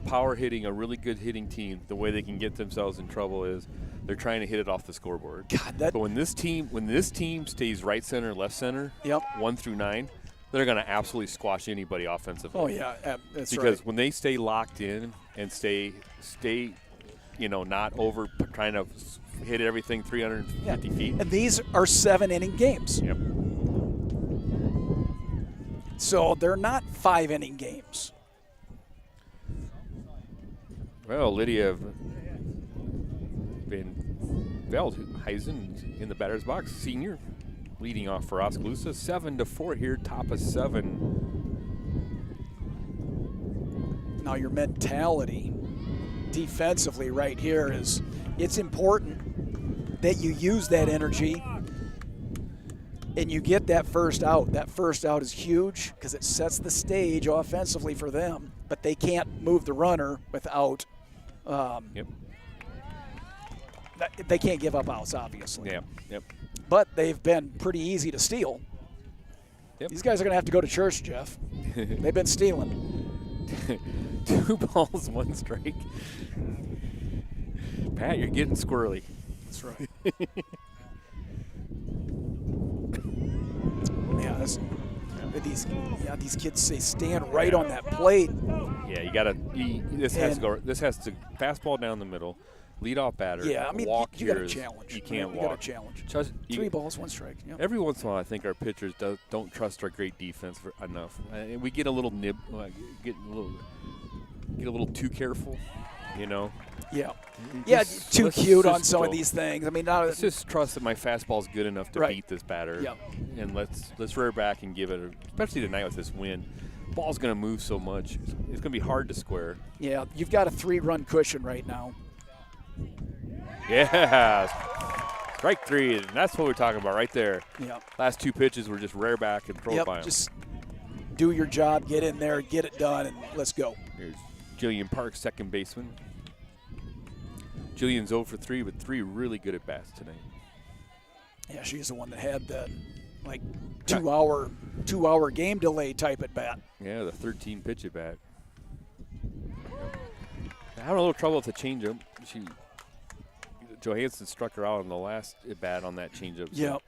really good hitting team, the way they can get themselves in trouble is they're trying to hit it off the scoreboard. But when this team stays right center, left center, 1 through 9, they're going to absolutely squash anybody offensively. Oh yeah, that's because when they stay locked in and stay. Not over trying to hit everything 350 feet. And these are 7-inning games. Yep. So they're not 5-inning games. Well, Lydia Van Veldhuizen in the batter's box, senior, leading off for Oskaloosa. 7-4 here, top of 7. Now your mentality defensively right here is it's important that you use that energy and you get that first out. That first out is huge because it sets the stage offensively for them, but they can't move the runner without they can't give up outs, obviously. Yep. But they've been pretty easy to steal. Yep. These guys are going to have to go to church, Jeff. They've been stealing. 2 balls, 1 strike. Pat, you're getting squirrely. That's right. These kids say stand right on that plate. Yeah, you got to. This has to go. This has to fastball down the middle, lead off batter. Yeah, walk you got to challenge. You can't walk. You got to challenge. 3 balls, 1 strike. Yep. Every once in a while, I think our pitchers don't trust our great defense enough. We get a little get a little too careful. you know. Yeah. Just- Too let's cute on just some go. of these things. I mean, not, Let's just trust that my fastball's good enough to Right. beat this batter. Yep. And let's rear back and give it, especially tonight with this wind. Ball's going to move so much. It's going to be hard to square. yeah, you've got a 3-run cushion right now. Yeah. Strike 3, and that's what we're talking about right there. Yeah. Last 2 pitches were just rear back and throw it by Yep, him. just do your job, get in there, get it done, and let's go. Here's Jillian Parks, second baseman. Jillian's 0 for 3 with 3 really good at bats tonight. Yeah, she's the one that had the, like, 2-hour game delay type at bat. Yeah, the 13 pitch at bat. Having a little trouble with the changeup. Johansson struck her out on the last at bat on that changeup. So Yep.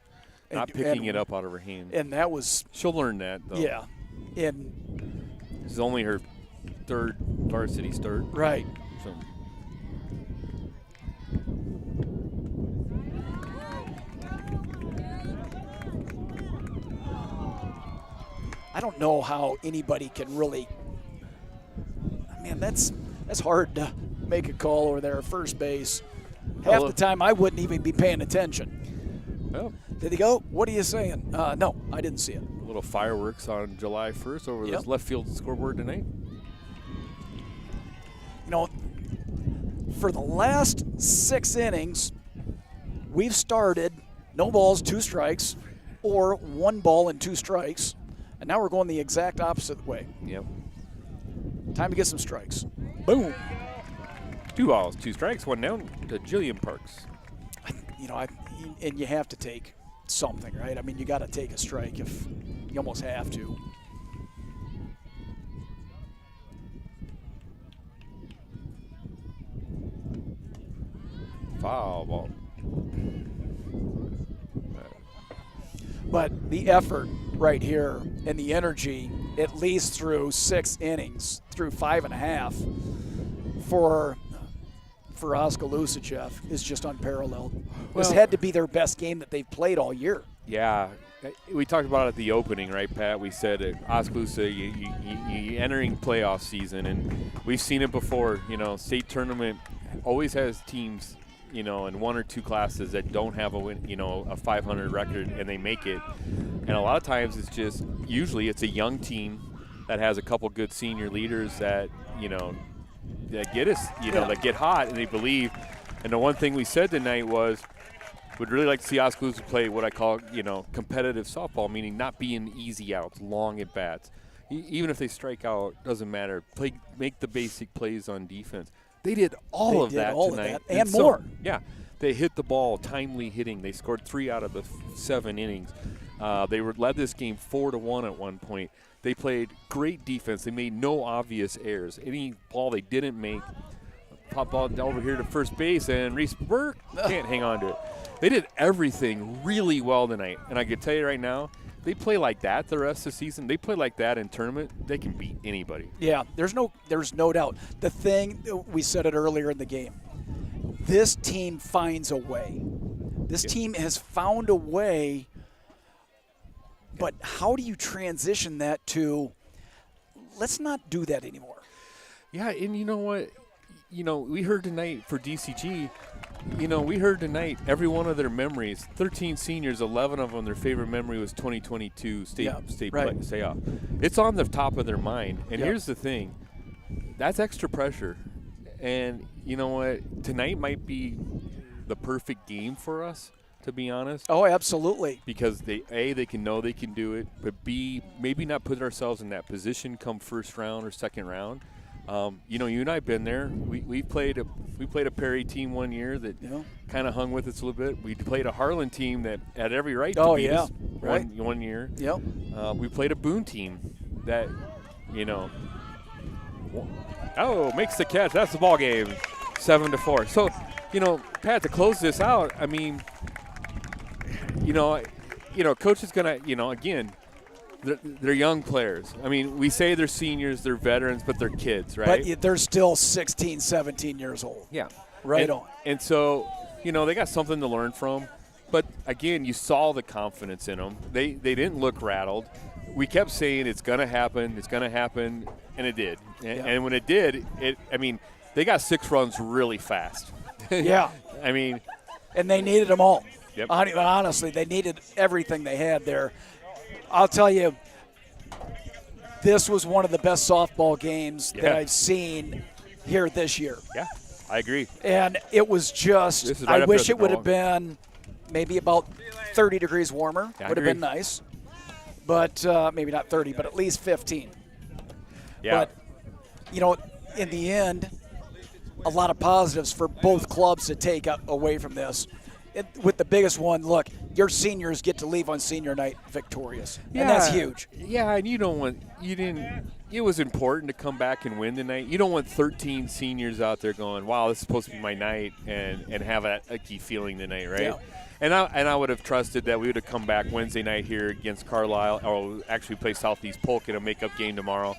not picking it up out of her hand. And that was, She'll learn that, though. yeah. And, This is only her 3rd varsity start. right. So. I don't know how anybody can really, man, that's hard to make a call over there at first base. Half the time I wouldn't even be paying attention. Well, Did he go? What are you saying? No, I didn't see it. a little fireworks on July 1st over this left field scoreboard tonight. You know, for the last 6 innings, we've started no balls, 2 strikes, or 1 ball and 2 strikes, and now we're going the exact opposite way. Yep. Time to get some strikes. Boom. 2 balls, 2 strikes, 1 down to Jillian Parks. You know, and you have to take something, right? I mean, you got to take a strike if you almost have to. Foul ball. But the effort right here and the energy, at least through 6 innings, through 5.5, for Oskaloosa, Jeff, is just unparalleled. This Well- had to be their best game that they've played all year. Yeah, we talked about it at the opening, right, Pat? We said at Oskaloosa, you entering playoff season, and we've seen it before. You know, state tournament always has teams, you know, in 1 or 2 classes that don't have a win, you know, a 500 record, and they make it. And a lot of times it's just, usually it's a young team that has a couple good senior leaders that, you know, that get us, you know, that get hot and they believe. And the one thing we said tonight was, would really like to see Oskaloosa play what I call, you know, competitive softball, meaning not being easy outs, long at bats. Even if they strike out, doesn't matter. Make the basic plays on defense. They did all of that tonight. And more. Yeah, they hit the ball, timely hitting. They scored 3 out of the 7 innings. They led this game 4-1 at one point. They played great defense. They made no obvious errors. Any ball they didn't make, pop ball over here to first base, and Reese Burke can't hang on to it. They did everything really well tonight. And I can tell you right now, they play like that the rest of the season. They play like that in tournament, they can beat anybody. Yeah, there's no doubt. The thing, we said it earlier in the game, this team finds a way. This team has found a way, but how do you transition that to, let's not do that anymore? Yeah, and you know what? You know, we heard tonight for DCG, you know, we heard tonight every one of their memories, 13 seniors, 11 of them, their favorite memory was 2022 state playoff. It's on the top of their mind. And here's the thing. That's extra pressure. And you know what? Tonight might be the perfect game for us, to be honest. Oh, absolutely. Because they can know they can do it, but B, maybe not put ourselves in that position come first round or second round. You know, you and I have been there. We played a Perry team one year that kind of hung with us a little bit. We played a Harlan team that had every right to beat us one year. Yep. We played a Boone team that, you know, makes the catch. That's the ball game, 7-4. So, you know, Pat, to close this out, I mean, you know, coach is gonna, you know, again. They're young players. I mean, we say they're seniors, they're veterans, but they're kids, right? But they're still 16, 17 years old. Yeah. Right on. And so, you know, they got something to learn from. But, again, you saw the confidence in them. They didn't look rattled. We kept saying it's going to happen, and it did. And when it did, they got 6 runs really fast. Yeah. I mean, And they needed them all. Yep. Honestly, they needed everything they had there. I'll tell you, this was one of the best softball games that I've seen here this year. yeah, I agree. And it was just, This is right I up wish there it with would the have been maybe about 30 degrees warmer. Yeah, I would have agree. been nice. But maybe not 30, but at least 15. Yeah. But, you know, in the end, a lot of positives for both clubs to take away from this. With the biggest one, look, your seniors get to leave on senior night victorious, and that's huge. Yeah, and it was important to come back and win tonight. You don't want 13 seniors out there going, wow, this is supposed to be my night, and have a icky feeling tonight, right? Yeah. And I would have trusted that we would have come back Wednesday night here against Carlisle, or actually play Southeast Polk in a makeup game tomorrow.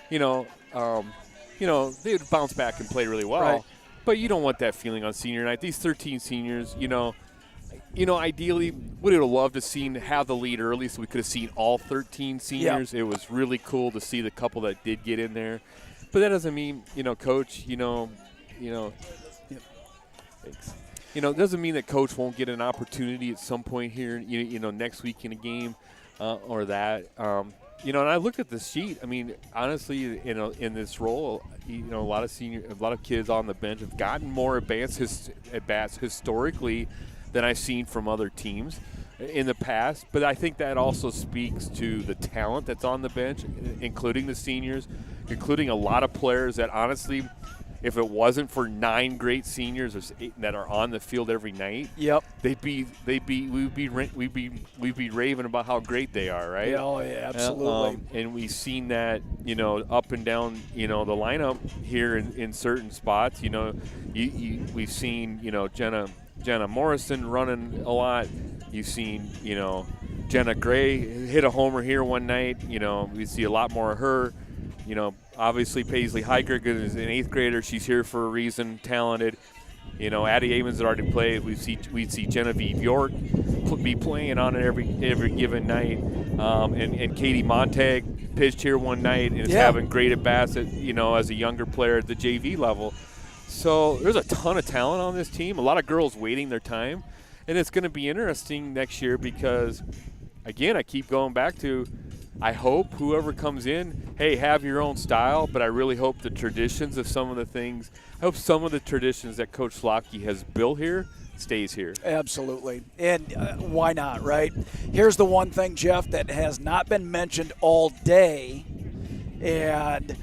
They would bounce back and play really well. Right. But you don't want that feeling on senior night. These 13 seniors, ideally, would have loved to have the lead early so we could have seen all 13 seniors. Yeah. It was really cool to see the couple that did get in there. But that doesn't mean, Coach, thanks. It doesn't mean that Coach won't get an opportunity at some point here, next week in a game or that. And I looked at the sheet. I mean, honestly, in this role, a lot of kids on the bench have gotten more at bats historically than I've seen from other teams in the past. But I think that also speaks to the talent that's on the bench, including the seniors, including a lot of players that honestly, if it wasn't for 9 great seniors that are on the field every night, we'd be raving about how great they are, right? Yeah, absolutely. And we've seen that, up and down, the lineup here in certain spots. We've seen, Jenna Morrison running a lot. You've seen, Jenna Gray hit a homer here one night. We see a lot more of her. Obviously Paisley Heikert is an 8th grader. She's here for a reason, talented. Addie Amons had already played. We'd see Genevieve York be playing on it every given night. And Katie Montag pitched here one night and is having great at-bats as a younger player at the JV level. So there's a ton of talent on this team, a lot of girls waiting their time. And it's going to be interesting next year because, again, I keep going back to I hope whoever comes in, hey, have your own style, but I really hope the traditions of some of the things, I hope some of the traditions that Coach Slotke has built here stays here. Absolutely. And why not, right? Here's the one thing, Jeff, that has not been mentioned all day, and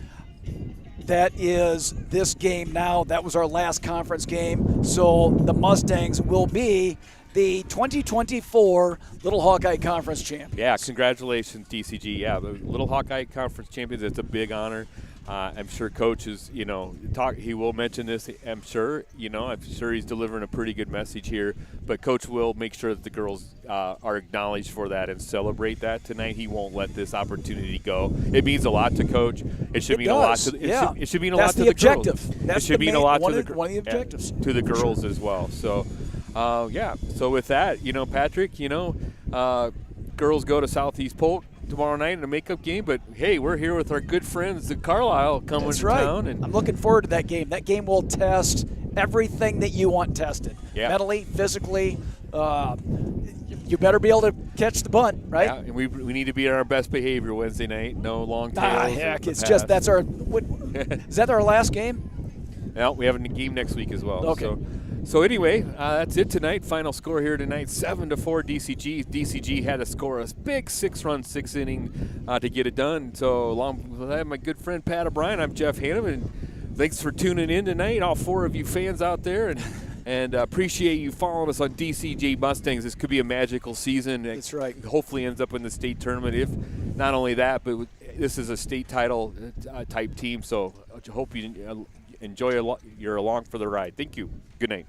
that is this game now. That was our last conference game. So the Mustangs will be the 2024 Little Hawkeye Conference champions. Yeah, congratulations, DCG. Yeah, the Little Hawkeye Conference champions, it's a big honor. I'm sure Coach is, he will mention this, I'm sure. I'm sure he's delivering a pretty good message here. But Coach will make sure that the girls are acknowledged for that and celebrate that tonight. He won't let this opportunity go. It means a lot to Coach. It should mean a lot to it should mean a lot to the girls. That's it should mean a lot to the one of the objectives. To the girls as well. So, So with that, Patrick, girls go to Southeast Polk tomorrow night in a makeup game, but hey, we're here with our good friends at Carlisle coming to town. And I'm looking forward to that game. That game will test everything that you want tested. Yeah. Mentally, physically. You better be able to catch the bunt, right? Yeah, and we need to be on our best behavior Wednesday night. No long tails. Heck, it's just that's our. Is that our last game? No, we have a game next week as well. Okay. So anyway, that's it tonight. Final score here tonight, 7-4 DCG. DCG had to score a big 6-run, 6-inning to get it done. So along with my good friend Pat O'Brien, I'm Jeff Hanneman. Thanks for tuning in tonight, all 4 of you fans out there, and appreciate you following us on DCG Mustangs. This could be a magical season. That's right. Hopefully ends up in the state tournament. If not only that, but this is a state title type team. So I hope you enjoy you're along for the ride. Thank you. Good night.